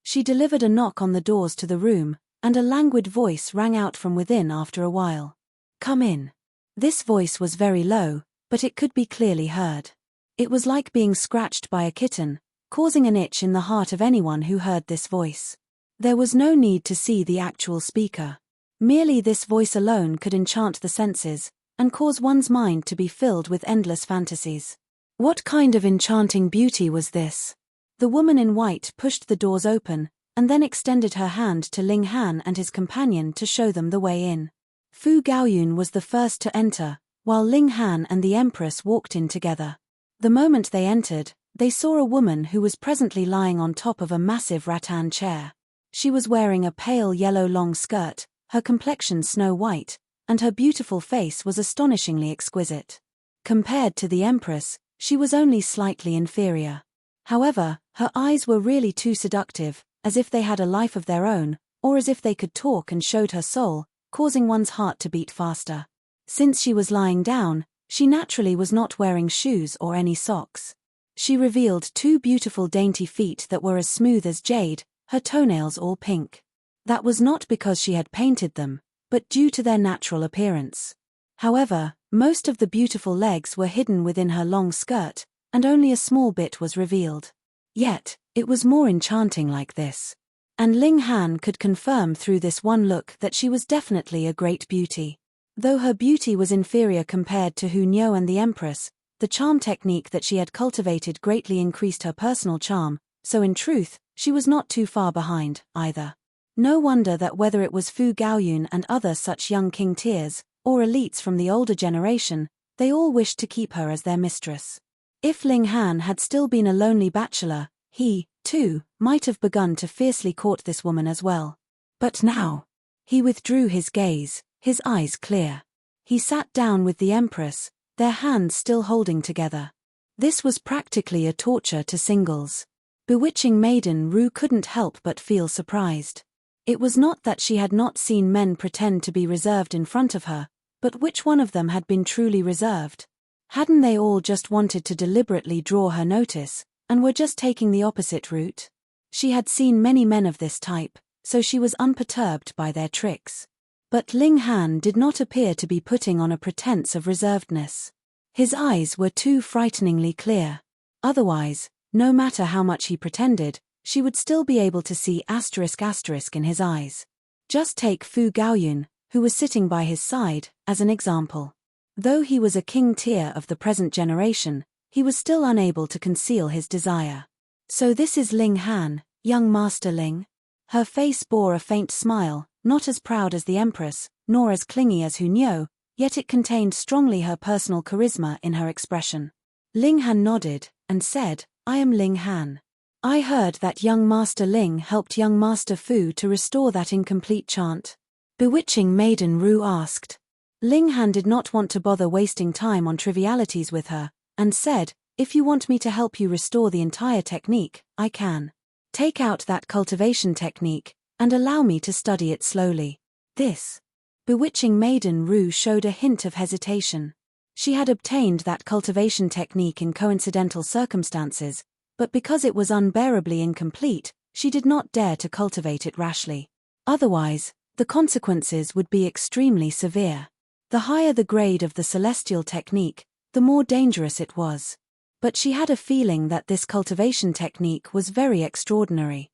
She delivered a knock on the doors to the room, and a languid voice rang out from within after a while. "Come in." This voice was very low, but it could be clearly heard. It was like being scratched by a kitten, causing an itch in the heart of anyone who heard this voice. There was no need to see the actual speaker. Merely this voice alone could enchant the senses, and cause one's mind to be filled with endless fantasies. What kind of enchanting beauty was this? The woman in white pushed the doors open, and then extended her hand to Ling Han and his companion to show them the way in. Fu Gaoyun was the first to enter, while Ling Han and the Empress walked in together. The moment they entered, they saw a woman who was presently lying on top of a massive rattan chair. She was wearing a pale yellow long skirt, her complexion snow-white, and her beautiful face was astonishingly exquisite. Compared to the Empress, she was only slightly inferior. However, her eyes were really too seductive, as if they had a life of their own, or as if they could talk and showed her soul, causing one's heart to beat faster. Since she was lying down, she naturally was not wearing shoes or any socks. She revealed two beautiful dainty feet that were as smooth as jade, her toenails all pink. That was not because she had painted them, but due to their natural appearance. However, most of the beautiful legs were hidden within her long skirt, and only a small bit was revealed. Yet, it was more enchanting like this. And Ling Han could confirm through this one look that she was definitely a great beauty. Though her beauty was inferior compared to Hu Niu and the Empress, the charm technique that she had cultivated greatly increased her personal charm, so in truth, she was not too far behind, either. No wonder that whether it was Fu Gaoyun and other such young king tiers, or elites from the older generation, they all wished to keep her as their mistress. If Ling Han had still been a lonely bachelor, he, too, might have begun to fiercely court this woman as well. But now, he withdrew his gaze, his eyes clear. He sat down with the Empress, their hands still holding together. This was practically a torture to singles. Bewitching maiden Ru couldn't help but feel surprised. It was not that she had not seen men pretend to be reserved in front of her, but which one of them had been truly reserved? Hadn't they all just wanted to deliberately draw her notice, and were just taking the opposite route? She had seen many men of this type, so she was unperturbed by their tricks. But Ling Han did not appear to be putting on a pretense of reservedness. His eyes were too frighteningly clear. Otherwise, no matter how much he pretended, she would still be able to see *** in his eyes. Just take Fu Gaoyun, who was sitting by his side, as an example. Though he was a king tier of the present generation, he was still unable to conceal his desire. So this is Ling Han, young Master Ling? Her face bore a faint smile, not as proud as the Empress, nor as clingy as Hu Niu, yet it contained strongly her personal charisma in her expression. Ling Han nodded, and said, "I am Ling Han. I heard that young Master Ling helped young Master Fu to restore that incomplete chant." Bewitching maiden Ru asked. Ling Han did not want to bother wasting time on trivialities with her, and said, "If you want me to help you restore the entire technique, I can. Take out that cultivation technique, and allow me to study it slowly." This. Bewitching maiden Ru showed a hint of hesitation. She had obtained that cultivation technique in coincidental circumstances, but because it was unbearably incomplete, she did not dare to cultivate it rashly. Otherwise, the consequences would be extremely severe. The higher the grade of the celestial technique, the more dangerous it was. But she had a feeling that this cultivation technique was very extraordinary.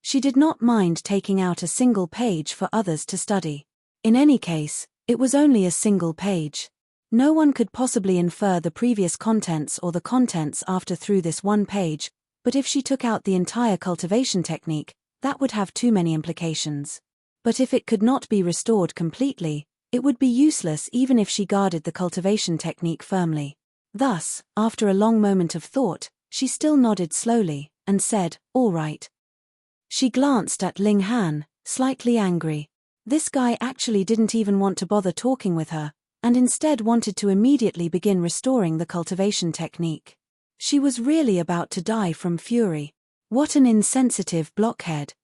She did not mind taking out a single page for others to study. In any case, it was only a single page. No one could possibly infer the previous contents or the contents after through this one page, but if she took out the entire cultivation technique, that would have too many implications. But if it could not be restored completely, it would be useless even if she guarded the cultivation technique firmly. Thus, after a long moment of thought, she still nodded slowly, and said, "All right." She glanced at Ling Han, slightly angry. This guy actually didn't even want to bother talking with her, and instead wanted to immediately begin restoring the cultivation technique. She was really about to die from fury. What an insensitive blockhead.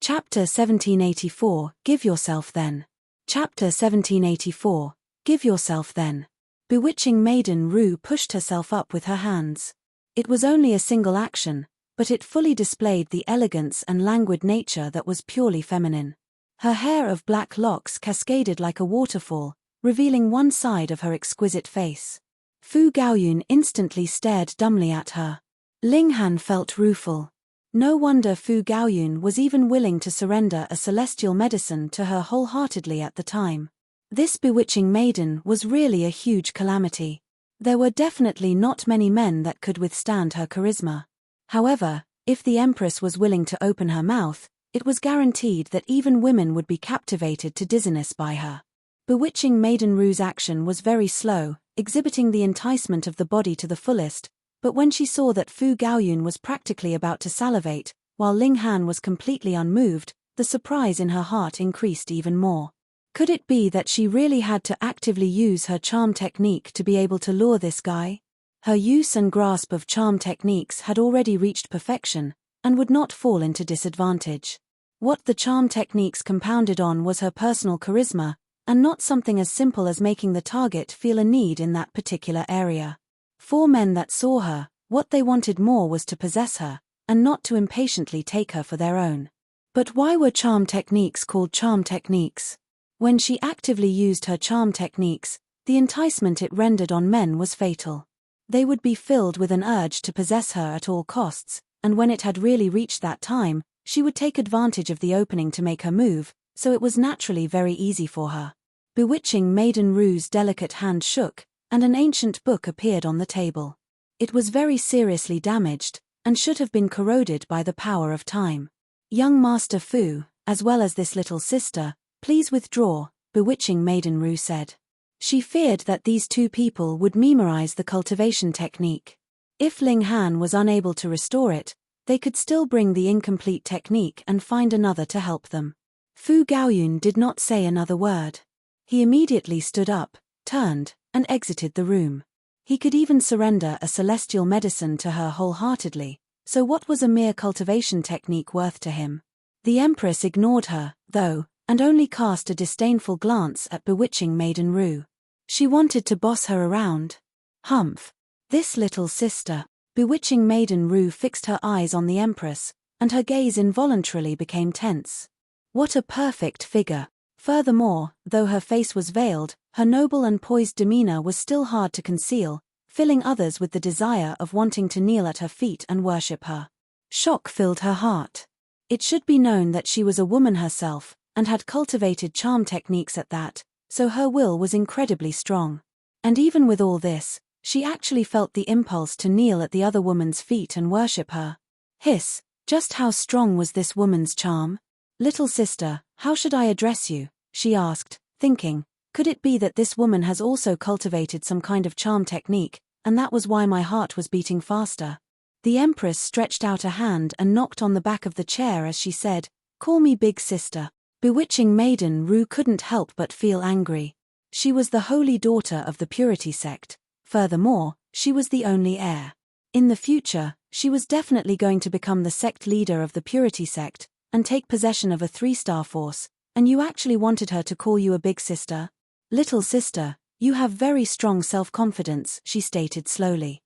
Chapter 1784, Give Yourself Then. Chapter 1784, Give Yourself Then. Bewitching maiden Ru pushed herself up with her hands. It was only a single action, but it fully displayed the elegance and languid nature that was purely feminine. Her hair of black locks cascaded like a waterfall, revealing one side of her exquisite face. Fu Gaoyun instantly stared dumbly at her. Ling Han felt rueful. No wonder Fu Gaoyun was even willing to surrender a celestial medicine to her wholeheartedly at the time. This bewitching maiden was really a huge calamity. There were definitely not many men that could withstand her charisma. However, if the Empress was willing to open her mouth, it was guaranteed that even women would be captivated to dizziness by her. Bewitching Maiden Ru's action was very slow, exhibiting the enticement of the body to the fullest, but when she saw that Fu Gaoyun was practically about to salivate, while Ling Han was completely unmoved, the surprise in her heart increased even more. Could it be that she really had to actively use her charm technique to be able to lure this guy? Her use and grasp of charm techniques had already reached perfection, and would not fall into disadvantage. What the charm techniques compounded on was her personal charisma, and not something as simple as making the target feel a need in that particular area. For men that saw her, what they wanted more was to possess her, and not to impatiently take her for their own. But why were charm techniques called charm techniques? When she actively used her charm techniques, the enticement it rendered on men was fatal. They would be filled with an urge to possess her at all costs, and when it had really reached that time, she would take advantage of the opening to make her move, so it was naturally very easy for her. Bewitching Maiden Ru's delicate hand shook, and an ancient book appeared on the table. It was very seriously damaged, and should have been corroded by the power of time. Young Master Fu, as well as this little sister, please withdraw, Bewitching Maiden Ru said. She feared that these two people would memorize the cultivation technique. If Ling Han was unable to restore it, they could still bring the incomplete technique and find another to help them. Fu Gaoyun did not say another word. He immediately stood up, turned, and exited the room. He could even surrender a celestial medicine to her wholeheartedly, so what was a mere cultivation technique worth to him? The Empress ignored her, though, and only cast a disdainful glance at Bewitching Maiden Ru. She wanted to boss her around. Humph. This little sister. Bewitching Maiden Ru fixed her eyes on the Empress, and her gaze involuntarily became tense. What a perfect figure. Furthermore, though her face was veiled, her noble and poised demeanor was still hard to conceal, filling others with the desire of wanting to kneel at her feet and worship her. Shock filled her heart. It should be known that she was a woman herself, and had cultivated charm techniques at that, so her will was incredibly strong. And even with all this, she actually felt the impulse to kneel at the other woman's feet and worship her. Hiss, just how strong was this woman's charm? Little sister, how should I address you? She asked, thinking, could it be that this woman has also cultivated some kind of charm technique, and that was why my heart was beating faster? The Empress stretched out a hand and knocked on the back of the chair as she said, "Call me big sister." Bewitching Maiden Ru couldn't help but feel angry. She was the holy daughter of the Purity sect. Furthermore, she was the only heir. In the future, she was definitely going to become the sect leader of the Purity sect, and take possession of a 3-star force, and you actually wanted her to call you a big sister? Little sister, you have very strong self-confidence, she stated slowly.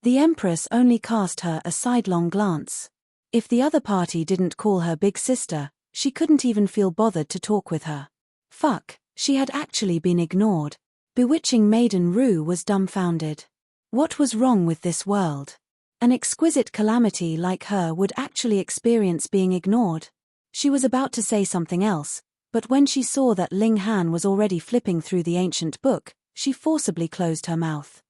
The Empress only cast her a sidelong glance. If the other party didn't call her big sister, she couldn't even feel bothered to talk with her. Fuck, she had actually been ignored. Bewitching Maiden Ru was dumbfounded. What was wrong with this world? An exquisite calamity like her would actually experience being ignored. She was about to say something else, but when she saw that Ling Han was already flipping through the ancient book, she forcibly closed her mouth.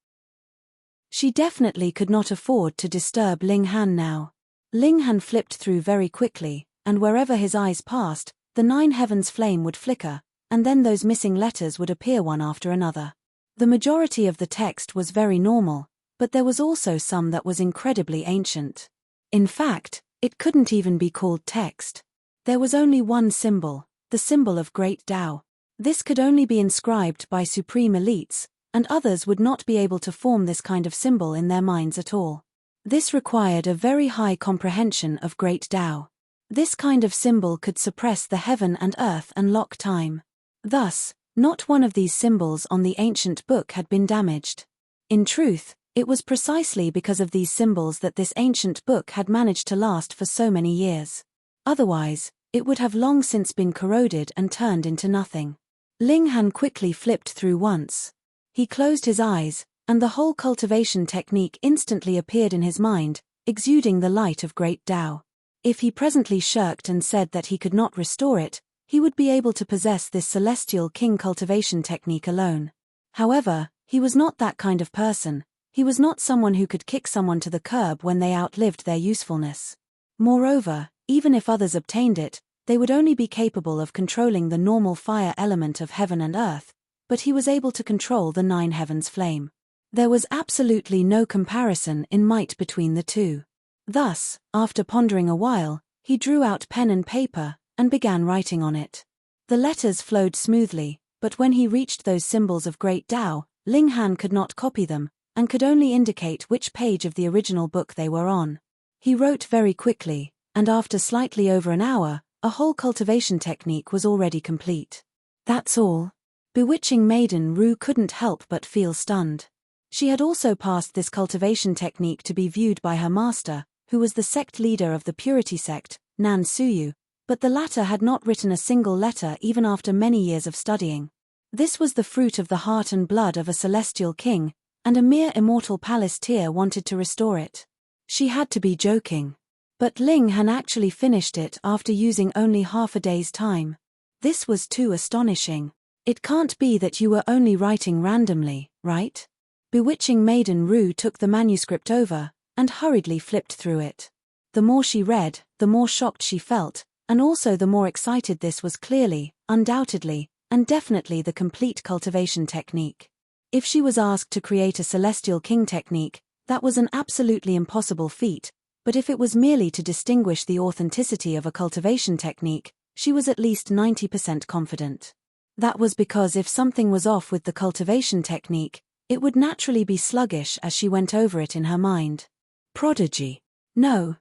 She definitely could not afford to disturb Ling Han now. Ling Han flipped through very quickly, and wherever his eyes passed, the 9 heavens flame would flicker, and then those missing letters would appear one after another. The majority of the text was very normal, but there was also some that was incredibly ancient. In fact, it couldn't even be called text. There was only one symbol, the symbol of Great Tao. This could only be inscribed by supreme elites, and others would not be able to form this kind of symbol in their minds at all. This required a very high comprehension of Great Tao. This kind of symbol could suppress the heaven and earth and lock time. Thus, not one of these symbols on the ancient book had been damaged. In truth, it was precisely because of these symbols that this ancient book had managed to last for so many years. Otherwise, it would have long since been corroded and turned into nothing. Ling Han quickly flipped through once. He closed his eyes, and the whole cultivation technique instantly appeared in his mind, exuding the light of great Tao. If he presently shirked and said that he could not restore it, he would be able to possess this celestial king cultivation technique alone. However, he was not that kind of person. He was not someone who could kick someone to the curb when they outlived their usefulness. Moreover, even if others obtained it, they would only be capable of controlling the normal fire element of heaven and earth, but he was able to control the 9 heavens flame. There was absolutely no comparison in might between the two. Thus, after pondering a while, he drew out pen and paper, and began writing on it. The letters flowed smoothly, but when he reached those symbols of great Tao, Ling Han could not copy them, and could only indicate which page of the original book they were on. He wrote very quickly, and after slightly over an hour, a whole cultivation technique was already complete. That's all. Bewitching maiden Ru couldn't help but feel stunned. She had also passed this cultivation technique to be viewed by her master, who was the sect leader of the purity sect, Nan Suyu, but the latter had not written a single letter even after many years of studying. This was the fruit of the heart and blood of a celestial king, and a mere immortal palace-tier wanted to restore it. She had to be joking. But Ling Han actually finished it after using only half a day's time. This was too astonishing. It can't be that you were only writing randomly, right? Bewitching maiden Ru took the manuscript over, and hurriedly flipped through it. The more she read, the more shocked she felt, and also the more excited. This was clearly, undoubtedly, and definitely the complete cultivation technique. If she was asked to create a celestial king technique, that was an absolutely impossible feat, but if it was merely to distinguish the authenticity of a cultivation technique, she was at least 90% confident. That was because if something was off with the cultivation technique, it would naturally be sluggish as she went over it in her mind. Prodigy. No,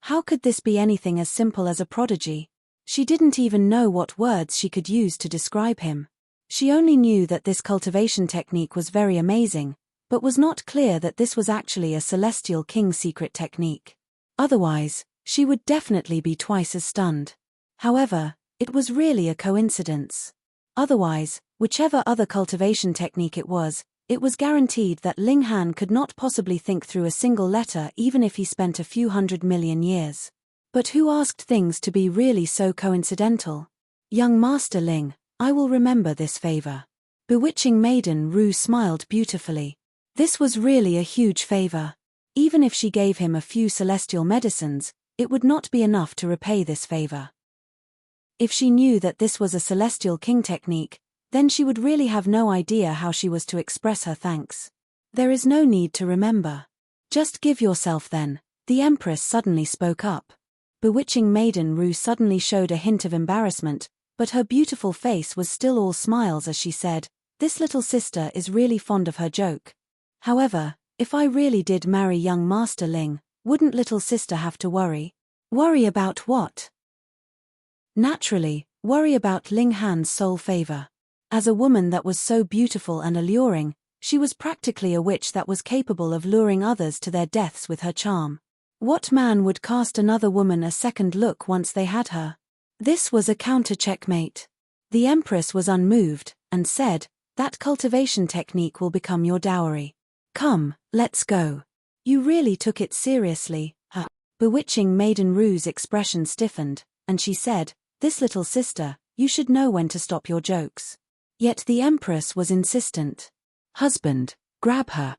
how could this be anything as simple as a prodigy? She didn't even know what words she could use to describe him. She only knew that this cultivation technique was very amazing, but was not clear that this was actually a celestial king secret technique. Otherwise, she would definitely be twice as stunned. However, it was really a coincidence. Otherwise, whichever other cultivation technique it was guaranteed that Ling Han could not possibly think through a single letter even if he spent a few 100 million years. But who asked things to be really so coincidental? Young Master Ling, I will remember this favor. Bewitching maiden Ru smiled beautifully. This was really a huge favor. Even if she gave him a few celestial medicines, it would not be enough to repay this favor. If she knew that this was a celestial king technique, then she would really have no idea how she was to express her thanks. There is no need to remember. Just give yourself then, the Empress suddenly spoke up. Bewitching maiden Ru suddenly showed a hint of embarrassment, but her beautiful face was still all smiles as she said, "This little sister is really fond of her joke. However, if I really did marry young Master Ling, wouldn't little sister have to worry? Worry about what? Naturally, worry about Ling Han's soul favor. As a woman that was so beautiful and alluring, she was practically a witch that was capable of luring others to their deaths with her charm. What man would cast another woman a second look once they had her? This was a counter-checkmate. The Empress was unmoved, and said, "That cultivation technique will become your dowry. Come, let's go." You really took it seriously, huh? Bewitching maiden Ru's expression stiffened, and she said, "This little sister, you should know when to stop your jokes." Yet the Empress was insistent. "Husband, grab her."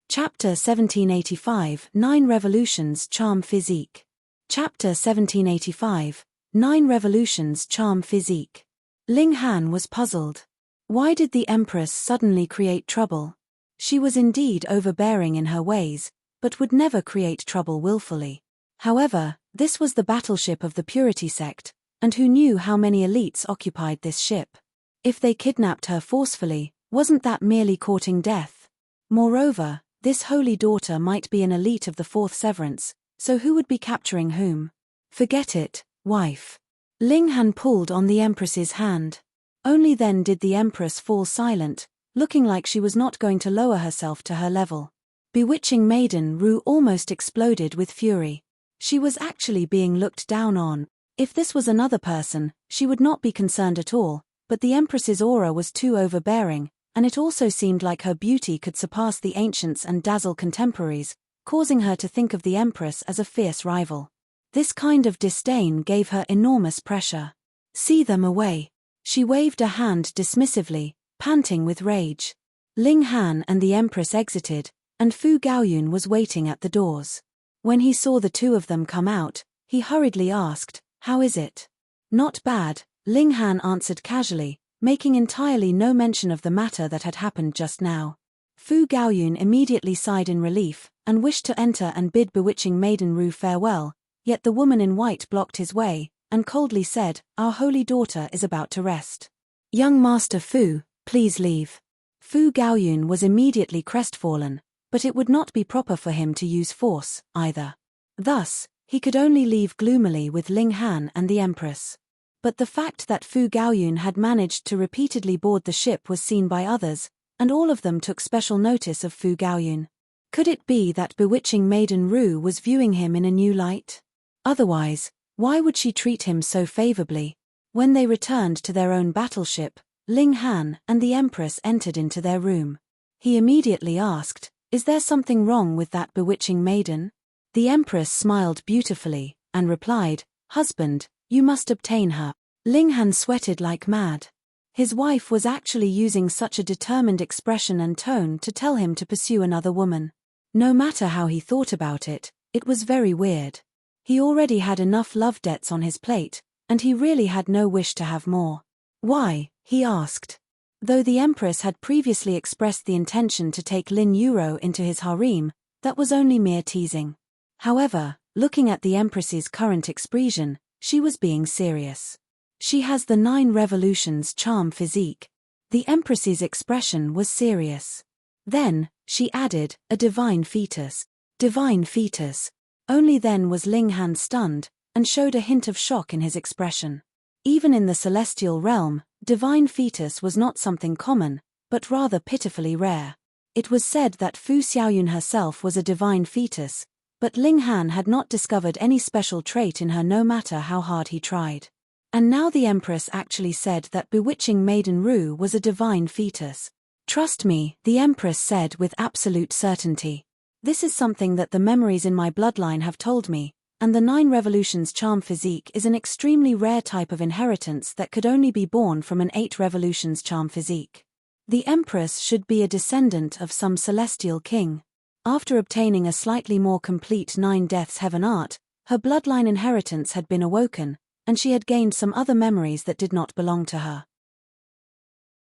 Chapter 1785, 9 Revolutions Charm Physique. Chapter 1785, 9 Revolutions Charm Physique. Ling Han was puzzled. Why did the Empress suddenly create trouble? She was indeed overbearing in her ways, but would never create trouble willfully. However, this was the battleship of the Purity sect, and who knew how many elites occupied this ship? If they kidnapped her forcefully, wasn't that merely courting death? Moreover, this holy daughter might be an elite of the fourth severance, so who would be capturing whom? Forget it, wife. Ling Han pulled on the Empress's hand. Only then did the Empress fall silent, looking like she was not going to lower herself to her level. Bewitching maiden Ru almost exploded with fury. She was actually being looked down on. If this was another person, she would not be concerned at all, but the Empress's aura was too overbearing, and it also seemed like her beauty could surpass the ancients and dazzle contemporaries, causing her to think of the empress as a fierce rival. This kind of disdain gave her enormous pressure. "See them away." She waved a hand dismissively, panting with rage. Ling Han and the empress exited, and Fu Gaoyun was waiting at the doors. When he saw the two of them come out, he hurriedly asked, "How is it?" "Not bad," Ling Han answered casually, making entirely no mention of the matter that had happened just now. Fu Gaoyun immediately sighed in relief, and wished to enter and bid bewitching Maiden Ru farewell, yet the woman in white blocked his way, and coldly said, "Our holy daughter is about to rest. Young Master Fu, please leave." Fu Gaoyun was immediately crestfallen, but it would not be proper for him to use force, either. Thus, he could only leave gloomily with Ling Han and the empress. But the fact that Fu Gaoyun had managed to repeatedly board the ship was seen by others, and all of them took special notice of Fu Gaoyun. Could it be that bewitching Maiden Ru was viewing him in a new light? Otherwise, why would she treat him so favorably? When they returned to their own battleship, Ling Han and the empress entered into their room. He immediately asked, "Is there something wrong with that bewitching maiden?" The empress smiled beautifully, and replied, "Husband, you must obtain her." Ling Han sweated like mad. His wife was actually using such a determined expression and tone to tell him to pursue another woman. No matter how he thought about it, it was very weird. He already had enough love debts on his plate, and he really had no wish to have more. "Why?" he asked. Though the empress had previously expressed the intention to take Lin Yuro into his harem, that was only mere teasing. However, looking at the empress's current expression, she was being serious. "She has the 9 revolutions charm physique." The empress's expression was serious. Then, she added, "A divine fetus." Divine fetus. Only then was Ling Han stunned, and showed a hint of shock in his expression. Even in the celestial realm, divine fetus was not something common, but rather pitifully rare. It was said that Fu Xiaoyun herself was a divine fetus, but Ling Han had not discovered any special trait in her no matter how hard he tried. And now the empress actually said that bewitching Maiden Ru was a divine fetus. "Trust me," the empress said with absolute certainty. "This is something that the memories in my bloodline have told me, and the 9 revolutions charm physique is an extremely rare type of inheritance that could only be born from an 8 revolutions charm physique. The empress should be a descendant of some celestial king. After obtaining a slightly more complete 9 deaths heaven art, her bloodline inheritance had been awoken, and she had gained some other memories that did not belong to her.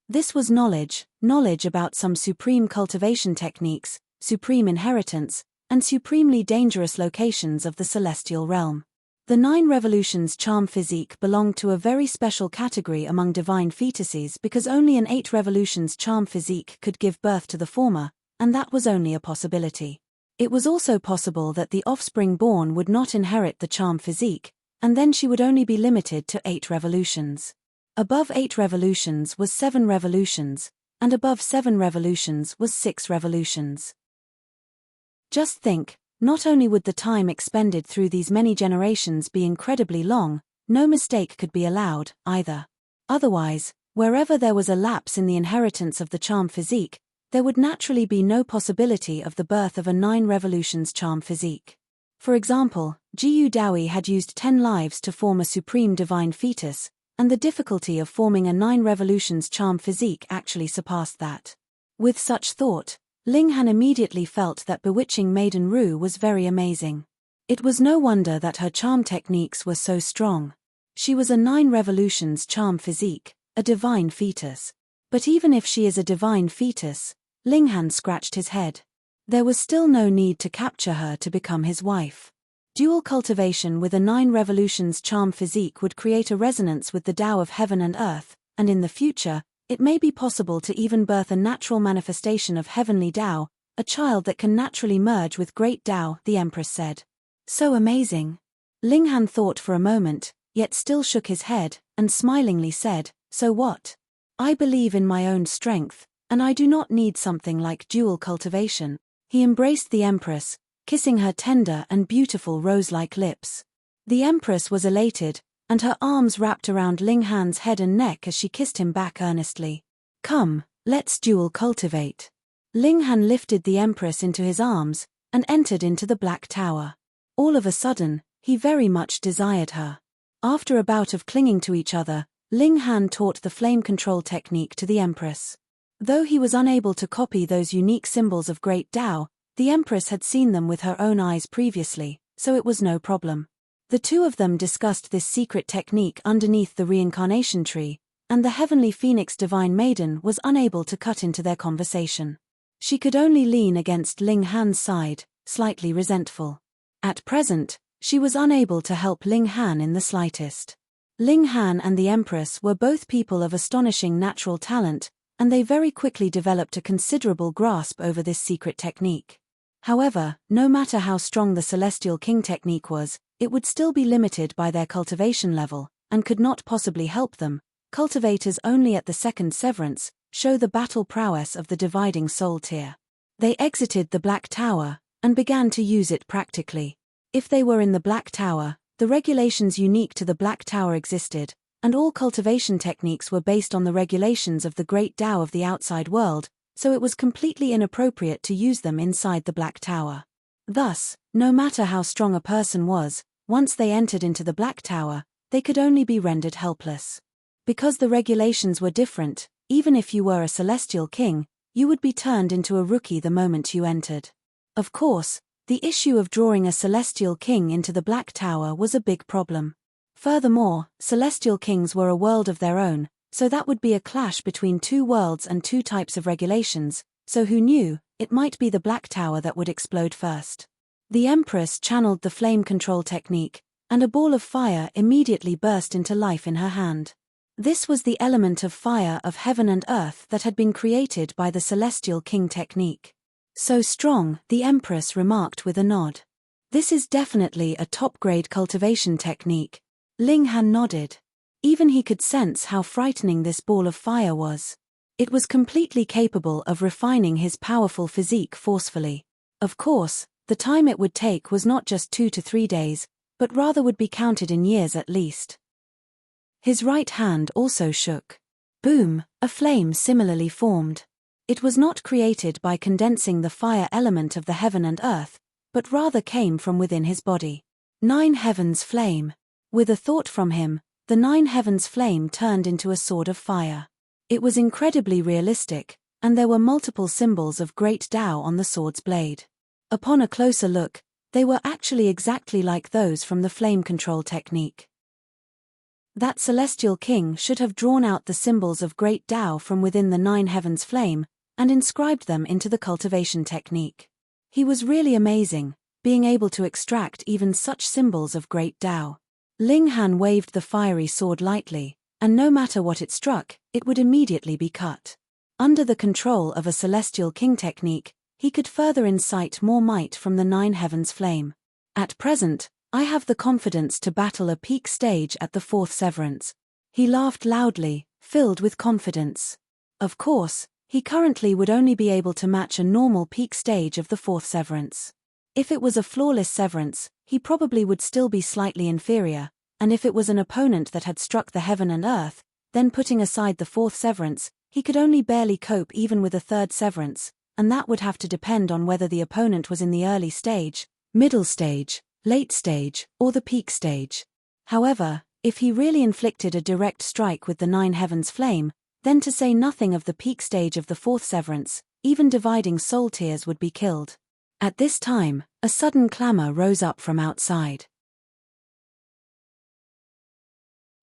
This was knowledge about some supreme cultivation techniques, supreme inheritance, and supremely dangerous locations of the celestial realm. The 9 revolutions charm physique belonged to a very special category among divine fetuses because only an 8 revolutions charm physique could give birth to the former, and that was only a possibility. It was also possible that the offspring born would not inherit the charm physique, and then she would only be limited to 8 revolutions. Above 8 revolutions was 7 revolutions, and above 7 revolutions was 6 revolutions. Just think, not only would the time expended through these many generations be incredibly long, no mistake could be allowed, either. Otherwise, wherever there was a lapse in the inheritance of the charm physique, there would naturally be no possibility of the birth of a 9 revolutions charm physique. For example, Jiyu Dawi had used 10 lives to form a supreme divine fetus, and the difficulty of forming a 9 revolutions charm physique actually surpassed that. With such thought, Ling Han immediately felt that bewitching Maiden Ru was very amazing. It was no wonder that her charm techniques were so strong. She was a 9 revolutions charm physique, a divine fetus. But even if she is a divine fetus, Ling Han scratched his head. There was still no need to capture her to become his wife. Dual cultivation with a 9 revolutions charm physique would create a resonance with the Tao of heaven and earth, and in the future, it may be possible to even birth a natural manifestation of heavenly Tao, a child that can naturally merge with great Tao, the empress said. So amazing. Ling Han thought for a moment, yet still shook his head, and smilingly said, "So what? I believe in my own strength, and I do not need something like dual cultivation." He embraced the empress, kissing her tender and beautiful rose-like lips. The empress was elated, and her arms wrapped around Ling Han's head and neck as she kissed him back earnestly. "Come, Let's dual cultivate. Ling Han lifted the Empress into his arms and entered into the Black Tower. All of a sudden, he very much desired her. After a bout of clinging to each other, Ling Han taught the flame control technique to the Empress. Though he was unable to copy those unique symbols of great Tao, the Empress had seen them with her own eyes previously, so it was no problem. The two of them discussed this secret technique underneath the reincarnation tree, and the heavenly phoenix divine maiden was unable to cut into their conversation. She could only lean against Ling Han's side, slightly resentful. At present, she was unable to help Ling Han in the slightest. Ling Han and the Empress were both people of astonishing natural talent, and they very quickly developed a considerable grasp over this secret technique. However, no matter how strong the Celestial King technique was, it would still be limited by their cultivation level, and could not possibly help them. Cultivators only at the second severance show the battle prowess of the dividing soul tier. They exited the Black Tower, and began to use it practically. If they were in the Black Tower, the regulations unique to the Black Tower existed, and all cultivation techniques were based on the regulations of the great Tao of the outside world, so it was completely inappropriate to use them inside the Black Tower. Thus, no matter how strong a person was, once they entered into the Black Tower, they could only be rendered helpless. Because the regulations were different, even if you were a Celestial King, you would be turned into a rookie the moment you entered. Of course, the issue of drawing a Celestial King into the Black Tower was a big problem. Furthermore, Celestial Kings were a world of their own, so that would be a clash between two worlds and two types of regulations, so who knew, it might be the Black Tower that would explode first. The Empress channeled the flame control technique, and a ball of fire immediately burst into life in her hand. This was the element of fire of heaven and earth that had been created by the Celestial King technique. So strong, the Empress remarked with a nod. This is definitely a top-grade cultivation technique. Ling Han nodded. Even he could sense how frightening this ball of fire was. It was completely capable of refining his powerful physique forcefully. Of course, the time it would take was not just 2 to 3 days, but rather would be counted in years at least. His right hand also shook. Boom, a flame similarly formed. It was not created by condensing the fire element of the heaven and earth, but rather came from within his body. 9 heavens flame. With a thought from him, the 9 heavens flame turned into a sword of fire. It was incredibly realistic, and there were multiple symbols of great Tao on the sword's blade. Upon a closer look, they were actually exactly like those from the flame control technique. That Celestial King should have drawn out the symbols of great Tao from within the 9 heavens flame, and inscribed them into the cultivation technique. He was really amazing, being able to extract even such symbols of great Tao. Ling Han waved the fiery sword lightly, and no matter what it struck, it would immediately be cut. Under the control of a Celestial King technique, he could further incite more might from the 9 heavens flame. At present, I have the confidence to battle a peak stage at the 4th severance. He laughed loudly, filled with confidence. Of course, he currently would only be able to match a normal peak stage of the 4th severance. If it was a flawless severance, he probably would still be slightly inferior, and if it was an opponent that had struck the heaven and earth, then putting aside the 4th severance, he could only barely cope even with a 3rd severance, and that would have to depend on whether the opponent was in the early stage, middle stage, late stage, or the peak stage. However, if he really inflicted a direct strike with the 9 heavens flame, then to say nothing of the peak stage of the 4th severance, even dividing soul tiers would be killed. At this time, a sudden clamor rose up from outside.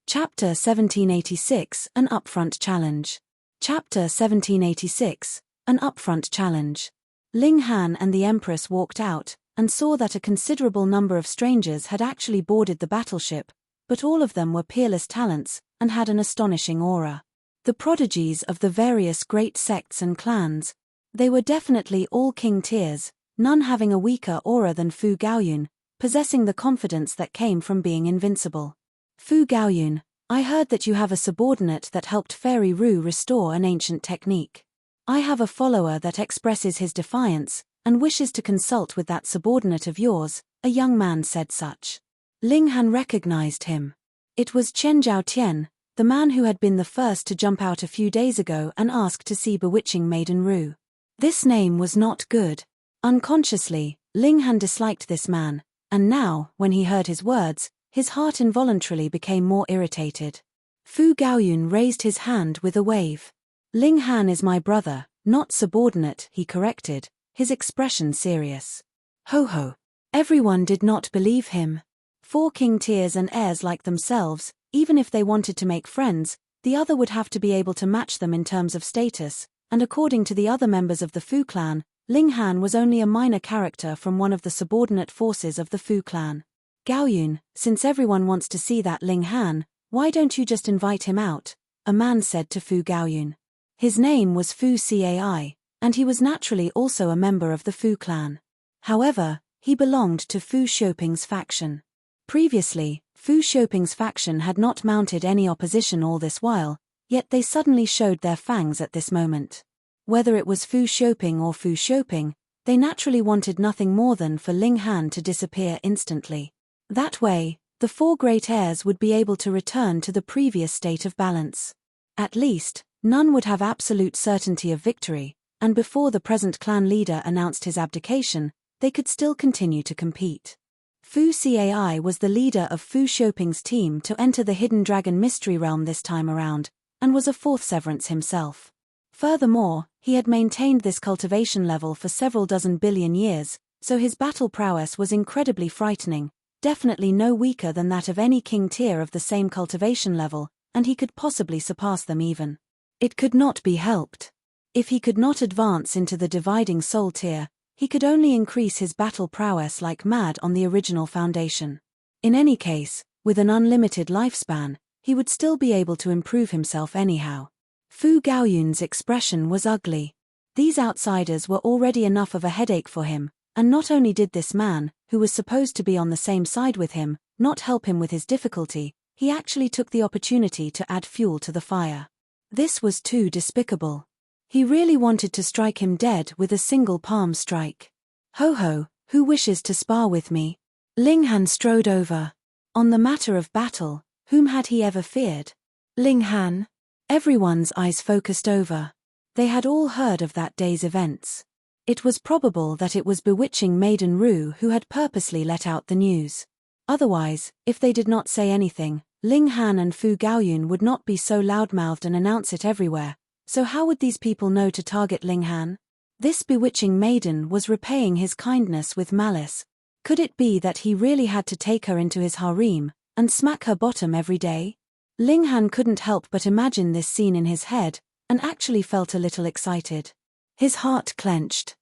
Chapter 1786, An Upfront Challenge. Chapter 1786, An Upfront Challenge. Ling Han and the Empress walked out, and saw that a considerable number of strangers had actually boarded the battleship, but all of them were peerless talents, and had an astonishing aura. The prodigies of the various great sects and clans. They were definitely all king tiers, none having a weaker aura than Fu Gaoyun, possessing the confidence that came from being invincible. Fu Gaoyun, I heard that you have a subordinate that helped Fairy Ru restore an ancient technique. I have a follower that expresses his defiance, and wishes to consult with that subordinate of yours, a young man said such. Ling Han recognized him. It was Chen Zhaotian, the man who had been the first to jump out a few days ago and ask to see bewitching Maiden Rue. This name was not good. Unconsciously, Ling Han disliked this man, and now, when he heard his words, his heart involuntarily became more irritated. Fu Gaoyun raised his hand with a wave. Ling Han is my brother, not subordinate, he corrected, his expression serious. Ho ho. Everyone did not believe him. 4 king tiers and heirs like themselves, even if they wanted to make friends, the other would have to be able to match them in terms of status, and according to the other members of the Fu clan, Ling Han was only a minor character from one of the subordinate forces of the Fu clan. Gaoyun, since everyone wants to see that Ling Han, why don't you just invite him out? A man said to Fu Gaoyun. His name was Fu Cai, and he was naturally also a member of the Fu clan. However, he belonged to Fu Shouping's faction. Previously, Fu Shouping's faction had not mounted any opposition all this while, yet they suddenly showed their fangs at this moment. Whether it was Fu Shouping or Fu Shouping, they naturally wanted nothing more than for Ling Han to disappear instantly. That way, the 4 great heirs would be able to return to the previous state of balance. At least, none would have absolute certainty of victory, and before the present clan leader announced his abdication, they could still continue to compete. Fu Cai was the leader of Fu Shouping's team to enter the Hidden Dragon Mystery Realm this time around, and was a 4th severance himself. Furthermore, he had maintained this cultivation level for several dozen billion years, so his battle prowess was incredibly frightening, definitely no weaker than that of any king tier of the same cultivation level, and he could possibly surpass them even. It could not be helped. If he could not advance into the dividing soul tier, he could only increase his battle prowess like mad on the original foundation. In any case, with an unlimited lifespan, he would still be able to improve himself anyhow. Fu Gaoyun's expression was ugly. These outsiders were already enough of a headache for him, and not only did this man, who was supposed to be on the same side with him, not help him with his difficulty, he actually took the opportunity to add fuel to the fire. This was too despicable. He really wanted to strike him dead with a single palm strike. Ho ho, who wishes to spar with me? Ling Han strode over. On the matter of battle, whom had he ever feared? Ling Han? Everyone's eyes focused over. They had all heard of that day's events. It was probable that it was bewitching Maiden Rue who had purposely let out the news. Otherwise, if they did not say anything, Ling Han and Fu Gaoyun would not be so loudmouthed and announce it everywhere. So how would these people know to target Ling Han? This bewitching maiden was repaying his kindness with malice. Could it be that he really had to take her into his harem, and smack her bottom every day? Ling Han couldn't help but imagine this scene in his head, and actually felt a little excited. His heart clenched.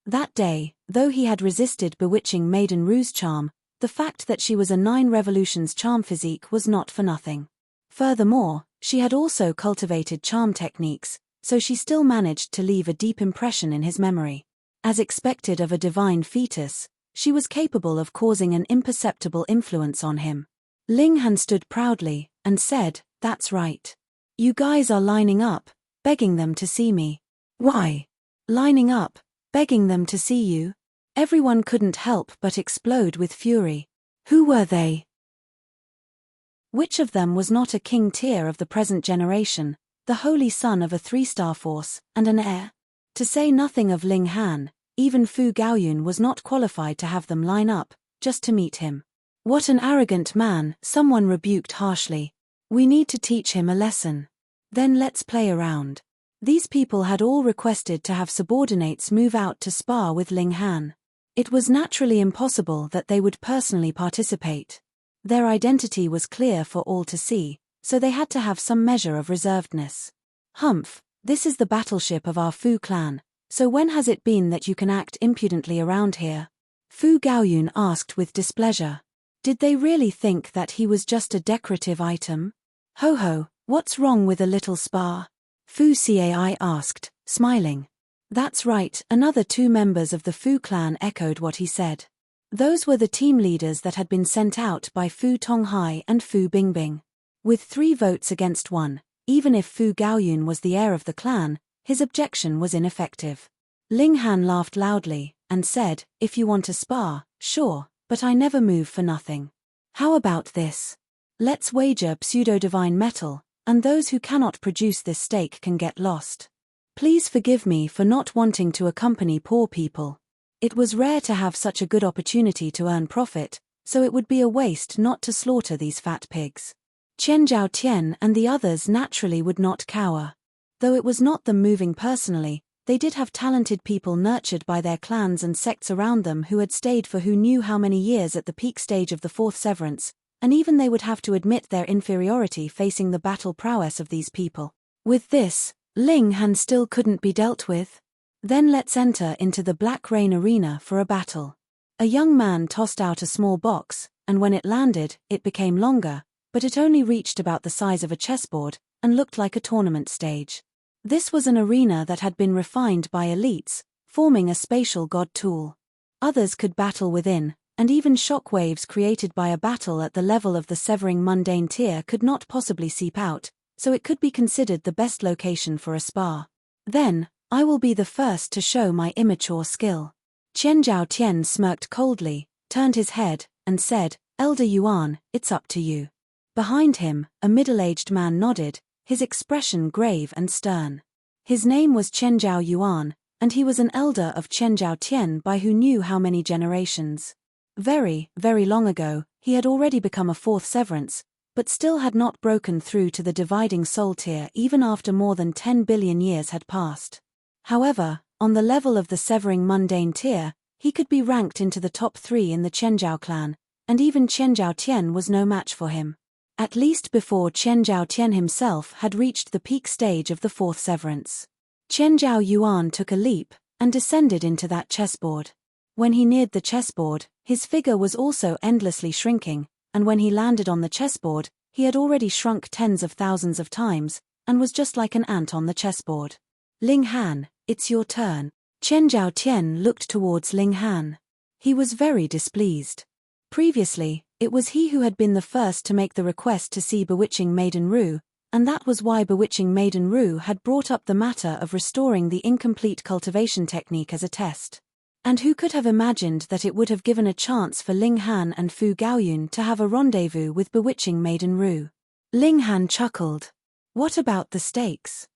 That day, though he had resisted bewitching Maiden Rue's charm, the fact that she was a 9 revolutions charm physique was not for nothing. Furthermore, she had also cultivated charm techniques, so she still managed to leave a deep impression in his memory. As expected of a divine fetus, she was capable of causing an imperceptible influence on him. Ling Han stood proudly, and said, "That's right. You guys are lining up, begging them to see me." "Why? Lining up, begging them to see you?" Everyone couldn't help but explode with fury. Who were they? Which of them was not a king tier of the present generation, the holy son of a 3-star force, and an heir? To say nothing of Ling Han, even Fu Gaoyun was not qualified to have them line up, just to meet him. "What an arrogant man," someone rebuked harshly. "We need to teach him a lesson. Then let's play around." These people had all requested to have subordinates move out to spar with Ling Han. It was naturally impossible that they would personally participate. Their identity was clear for all to see, so they had to have some measure of reservedness. "Humph, this is the battleship of our Fu clan, so when has it been that you can act impudently around here?" Fu Gaoyun asked with displeasure. Did they really think that he was just a decorative item? "Ho ho, what's wrong with a little spar?" Fu Cai asked, smiling. "That's right," another 2 members of the Fu clan echoed what he said. Those were the team leaders that had been sent out by Fu Tonghai and Fu Bingbing. With 3 votes against 1, even if Fu Gaoyun was the heir of the clan, his objection was ineffective. Ling Han laughed loudly, and said, "If you want to spar, sure, but I never move for nothing. How about this? Let's wager pseudo-divine metal, and those who cannot produce this stake can get lost. Please forgive me for not wanting to accompany poor people. It was rare to have such a good opportunity to earn profit, so it would be a waste not to slaughter these fat pigs. Chen Zhaotian and the others naturally would not cower. Though it was not them moving personally, they did have talented people nurtured by their clans and sects around them who had stayed for who knew how many years at the peak stage of the fourth severance, and even they would have to admit their inferiority facing the battle prowess of these people. With this, Ling Han still couldn't be dealt with. Then let's enter into the Black Rain arena for a battle. A young man tossed out a small box, and when it landed, it became longer, but it only reached about the size of a chessboard, and looked like a tournament stage. This was an arena that had been refined by elites, forming a spatial god tool. Others could battle within, and even shock waves created by a battle at the level of the severing mundane tier could not possibly seep out, so it could be considered the best location for a spar. Then, I will be the first to show my immature skill. Chen Zhaotian smirked coldly, turned his head, and said, Elder Yuan, it's up to you. Behind him, a middle-aged man nodded, his expression grave and stern. His name was Chen Zhao Yuan, and he was an elder of Chen Zhaotian by who knew how many generations. Very, very long ago, he had already become a fourth severance, but still had not broken through to the dividing soul tier even after more than 10 billion years had passed. However, on the level of the severing mundane tier, he could be ranked into the top 3 in the Chenjiao clan, and even Chen Zhaotian was no match for him. At least before Chen Zhaotian himself had reached the peak stage of the fourth severance. Chen Zhao Yuan took a leap, and descended into that chessboard. When he neared the chessboard, his figure was also endlessly shrinking, and when he landed on the chessboard, he had already shrunk tens of thousands of times, and was just like an ant on the chessboard. Ling Han, it's your turn. Chen Zhaotian looked towards Ling Han. He was very displeased. Previously, it was he who had been the first to make the request to see Bewitching Maiden Ru, and that was why Bewitching Maiden Ru had brought up the matter of restoring the incomplete cultivation technique as a test. And who could have imagined that it would have given a chance for Ling Han and Fu Gaoyun to have a rendezvous with Bewitching Maiden Ru? Ling Han chuckled. What about the stakes?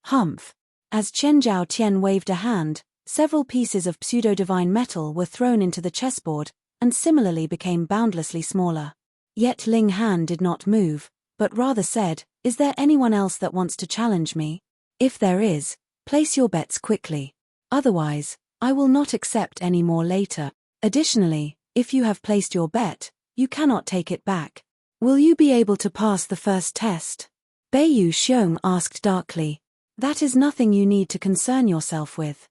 Humph. As Chen Zhaotian waved a hand, several pieces of pseudo-divine metal were thrown into the chessboard, and similarly became boundlessly smaller. Yet Ling Han did not move, but rather said, Is there anyone else that wants to challenge me? If there is, place your bets quickly. Otherwise, I will not accept any more later. Additionally, if you have placed your bet, you cannot take it back. Will you be able to pass the first test? Beiyu Xiong asked darkly. That is nothing you need to concern yourself with.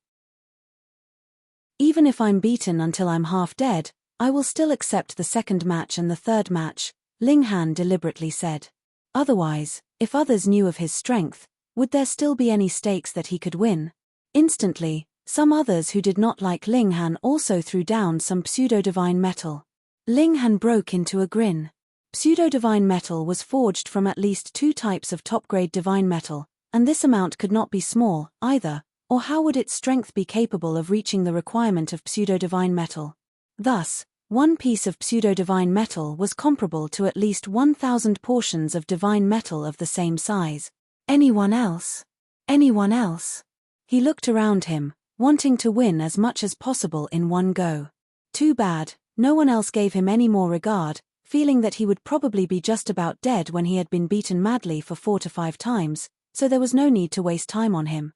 Even if I'm beaten until I'm half dead, I will still accept the second match and the third match, Ling Han deliberately said. Otherwise, if others knew of his strength, would there still be any stakes that he could win? Instantly, some others who did not like Ling Han also threw down some pseudo-divine metal. Ling Han broke into a grin. Pseudo-divine metal was forged from at least 2 types of top-grade divine metal, and this amount could not be small, either, or how would its strength be capable of reaching the requirement of pseudo-divine metal? Thus, one piece of pseudo-divine metal was comparable to at least 1,000 portions of divine metal of the same size. Anyone else? Anyone else? He looked around him, wanting to win as much as possible in one go. Too bad, no one else gave him any more regard, feeling that he would probably be just about dead when he had been beaten madly for 4 to 5 times, so there was no need to waste time on him.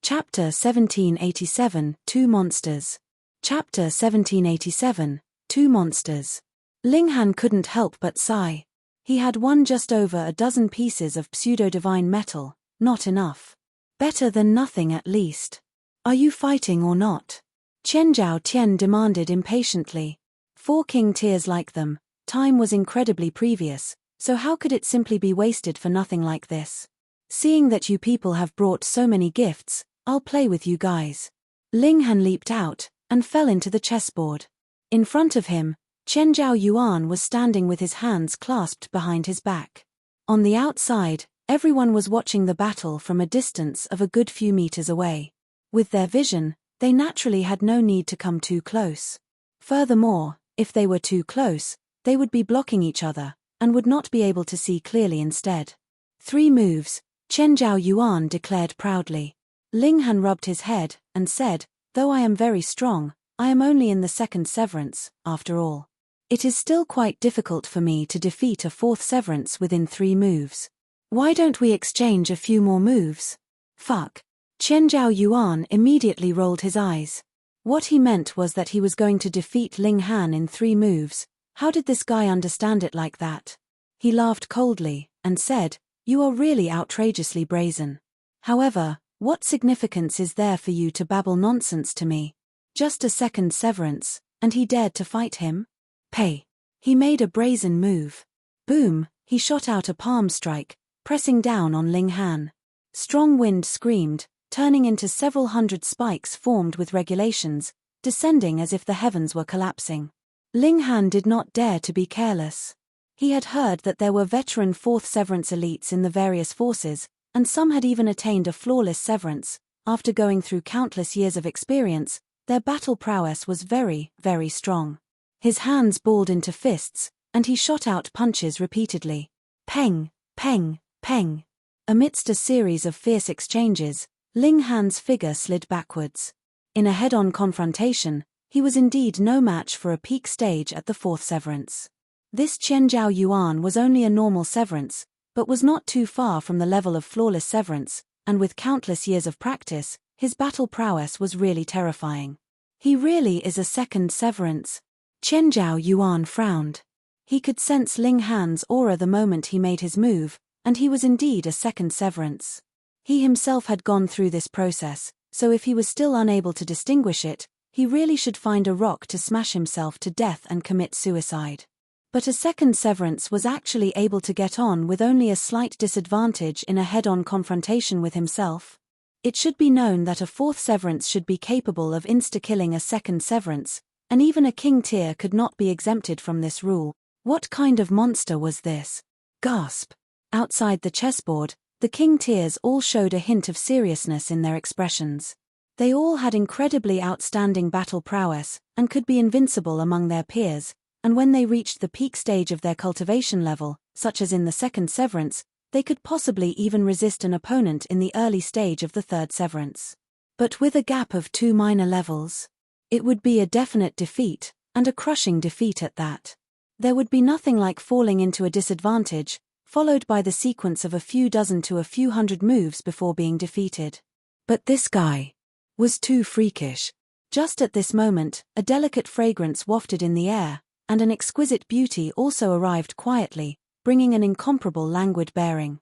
Chapter 1787, Two Monsters. Chapter 1787, Two Monsters. Ling Han couldn't help but sigh. He had won just over a dozen pieces of pseudo-divine metal, not enough. Better than nothing at least. Are you fighting or not? Chen Zhaotian demanded impatiently. 4 king tiers like them, time was incredibly previous, so how could it simply be wasted for nothing like this? Seeing that you people have brought so many gifts, I'll play with you guys. Ling Han leaped out, and fell into the chessboard. In front of him, Chen Zhao Yuan was standing with his hands clasped behind his back. On the outside, everyone was watching the battle from a distance of a good few meters away. With their vision, they naturally had no need to come too close. Furthermore, if they were too close, they would be blocking each other, and would not be able to see clearly instead. 3 moves, Chen Zhao Yuan declared proudly. Ling Han rubbed his head, and said, though I am very strong, I am only in the 2nd severance, after all. It is still quite difficult for me to defeat a 4th severance within 3 moves. Why don't we exchange a few more moves? Fuck. Chen Zhao Yuan immediately rolled his eyes. What he meant was that he was going to defeat Ling Han in 3 moves. How did this guy understand it like that? He laughed coldly, and said, you are really outrageously brazen. However, what significance is there for you to babble nonsense to me? Just a 2nd severance, and he dared to fight him? Pay. He made a brazen move. Boom, he shot out a palm strike, pressing down on Ling Han. Strong wind screamed, turning into several hundred spikes formed with regulations, descending as if the heavens were collapsing. Ling Han did not dare to be careless. He had heard that there were veteran 4th severance elites in the various forces, and some had even attained a flawless severance. After going through countless years of experience, their battle prowess was very, very strong. His hands balled into fists, and he shot out punches repeatedly. Peng, peng, peng. Amidst a series of fierce exchanges, Ling Han's figure slid backwards. In a head-on confrontation, he was indeed no match for a peak stage at the 4th severance. This Chen Zhao Yuan was only a normal severance, but was not too far from the level of flawless severance, and with countless years of practice, his battle prowess was really terrifying. He really is a 2nd severance. Chen Zhao Yuan frowned. He could sense Ling Han's aura the moment he made his move, and he was indeed a 2nd severance. He himself had gone through this process, so if he was still unable to distinguish it, he really should find a rock to smash himself to death and commit suicide. But a 2nd severance was actually able to get on with only a slight disadvantage in a head-on confrontation with himself. It should be known that a 4th severance should be capable of insta-killing a 2nd severance, and even a king tier could not be exempted from this rule. What kind of monster was this? Gasp. Outside the chessboard, the king tiers all showed a hint of seriousness in their expressions. They all had incredibly outstanding battle prowess, and could be invincible among their peers, and when they reached the peak stage of their cultivation level, such as in the 2nd severance, they could possibly even resist an opponent in the early stage of the 3rd severance. But with a gap of 2 minor levels, it would be a definite defeat, and a crushing defeat at that. There would be nothing like falling into a disadvantage, followed by the sequence of a few dozen to a few hundred moves before being defeated. But this guy was too freakish. Just at this moment, a delicate fragrance wafted in the air, and an exquisite beauty also arrived quietly, bringing an incomparable languid bearing.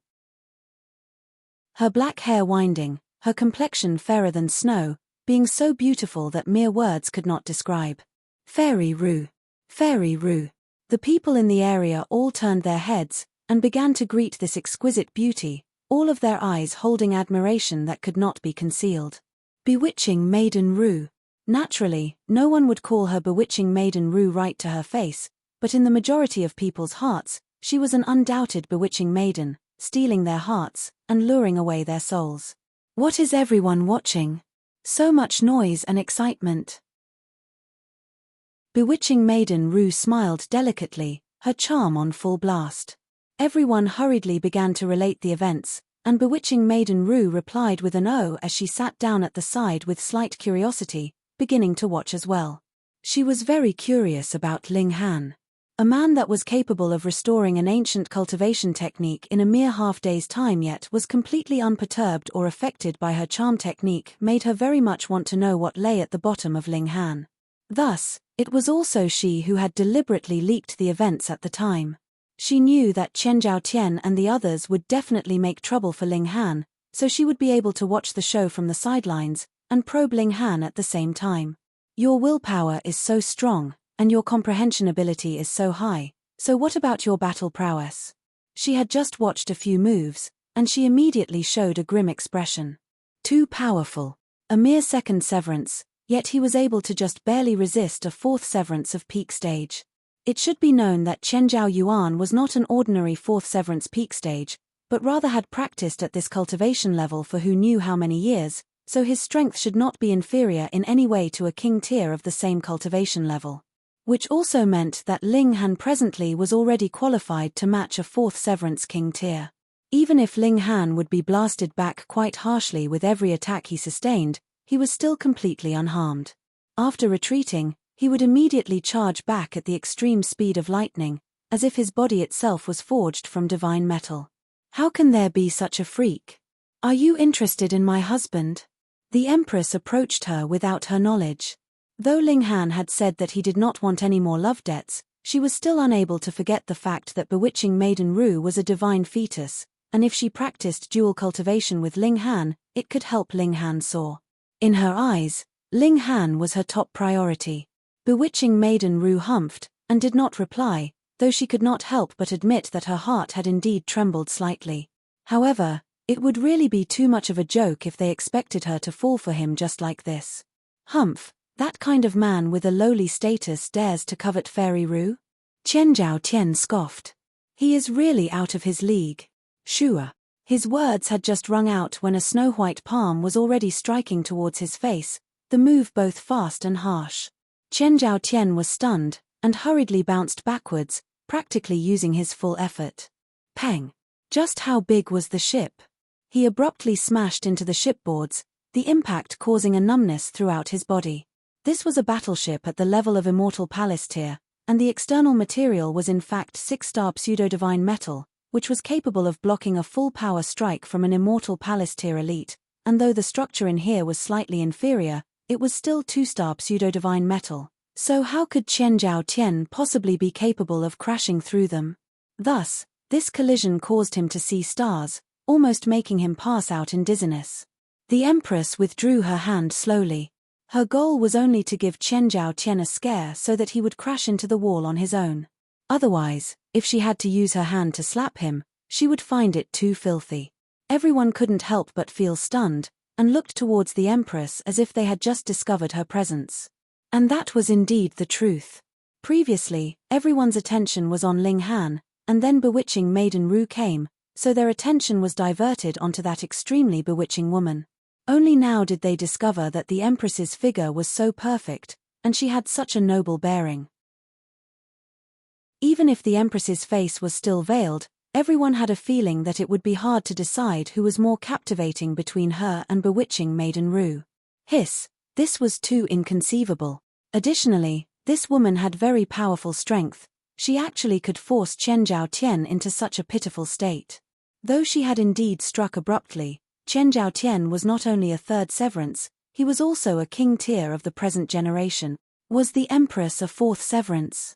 Her black hair winding, her complexion fairer than snow, being so beautiful that mere words could not describe. Fairy Rue. Fairy Rue. The people in the area all turned their heads, and began to greet this exquisite beauty, all of their eyes holding admiration that could not be concealed. Bewitching Maiden Rue. Naturally, no one would call her bewitching Maiden Rue right to her face, but in the majority of people's hearts, she was an undoubted bewitching maiden, stealing their hearts, and luring away their souls. What is everyone watching? So much noise and excitement. Bewitching Maiden Rue smiled delicately, her charm on full blast. Everyone hurriedly began to relate the events, and Bewitching Maiden Rue replied with an "oh" as she sat down at the side with slight curiosity, beginning to watch as well. She was very curious about Ling Han. A man that was capable of restoring an ancient cultivation technique in a mere half-day's time yet was completely unperturbed or affected by her charm technique made her very much want to know what lay at the bottom of Ling Han. Thus, it was also she who had deliberately leaked the events at the time. She knew that Chen Zhaotian and the others would definitely make trouble for Ling Han, so she would be able to watch the show from the sidelines, and probe Ling Han at the same time. Your willpower is so strong, and your comprehension ability is so high, so what about your battle prowess? She had just watched a few moves, and she immediately showed a grim expression. Too powerful. A mere second severance, yet he was able to just barely resist a fourth severance of peak stage. It should be known that Chen Zhao Yuan was not an ordinary fourth severance peak stage, but rather had practiced at this cultivation level for who knew how many years, so his strength should not be inferior in any way to a king tier of the same cultivation level. which also meant that Ling Han presently was already qualified to match a 4th Severance King tier. Even if Ling Han would be blasted back quite harshly with every attack he sustained, he was still completely unharmed. After retreating, he would immediately charge back at the extreme speed of lightning, as if his body itself was forged from divine metal. How can there be such a freak? Are you interested in my husband? The Empress approached her without her knowledge. Though Ling Han had said that he did not want any more love debts, she was still unable to forget the fact that bewitching Maiden Ru was a divine fetus, and if she practiced dual cultivation with Ling Han, it could help Ling Han soar. In her eyes, Ling Han was her top priority. Bewitching Maiden Ru humphed, and did not reply, though she could not help but admit that her heart had indeed trembled slightly. However, it would really be too much of a joke if they expected her to fall for him just like this. Humph, that kind of man with a lowly status dares to covet Fairy Ru? Chen Zhao Tian scoffed. He is really out of his league. Shua. His words had just rung out when a snow-white palm was already striking towards his face, the move both fast and harsh. Chen Zhao Tian was stunned, and hurriedly bounced backwards, practically using his full effort. Peng. Just how big was the ship? He abruptly smashed into the shipboards, the impact causing a numbness throughout his body. This was a battleship at the level of Immortal Palace tier, and the external material was in fact 6-star pseudo-divine metal, which was capable of blocking a full-power strike from an Immortal Palace tier elite, and though the structure in here was slightly inferior, it was still 2-star pseudo-divine metal. So how could Chen Zhao Tian possibly be capable of crashing through them? Thus, this collision caused him to see stars, almost making him pass out in dizziness. The Empress withdrew her hand slowly. Her goal was only to give Chen Zhao Tian a scare so that he would crash into the wall on his own. Otherwise, if she had to use her hand to slap him, she would find it too filthy. Everyone couldn't help but feel stunned, and looked towards the Empress as if they had just discovered her presence. And that was indeed the truth. Previously, everyone's attention was on Ling Han, and then bewitching Maiden Ru came, so their attention was diverted onto that extremely bewitching woman. Only now did they discover that the Empress's figure was so perfect, and she had such a noble bearing. Even if the Empress's face was still veiled, everyone had a feeling that it would be hard to decide who was more captivating between her and bewitching Maiden Ru. Hiss, this was too inconceivable. Additionally, this woman had very powerful strength. She actually could force Chen Zhao Tian into such a pitiful state. Though she had indeed struck abruptly, Chen Zhao Tian was not only a 3rd Severance, he was also a king tier of the present generation. Was the Empress a 4th Severance?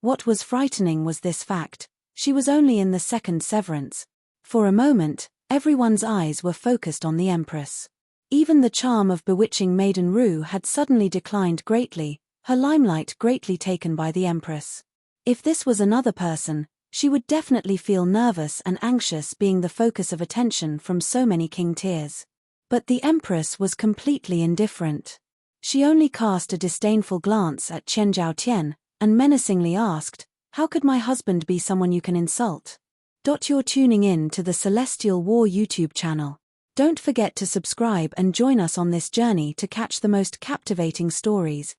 What was frightening was this fact: she was only in the 2nd Severance. For a moment, everyone's eyes were focused on the Empress. Even the charm of bewitching Maiden Ru had suddenly declined greatly, her limelight greatly taken by the Empress. If this was another person, she would definitely feel nervous and anxious being the focus of attention from so many king tiers. But the Empress was completely indifferent. She only cast a disdainful glance at Chen Zhao Tian, and menacingly asked, "How could my husband be someone you can insult?" You're tuning in to the Celestial War YouTube channel. Don't forget to subscribe and join us on this journey to catch the most captivating stories,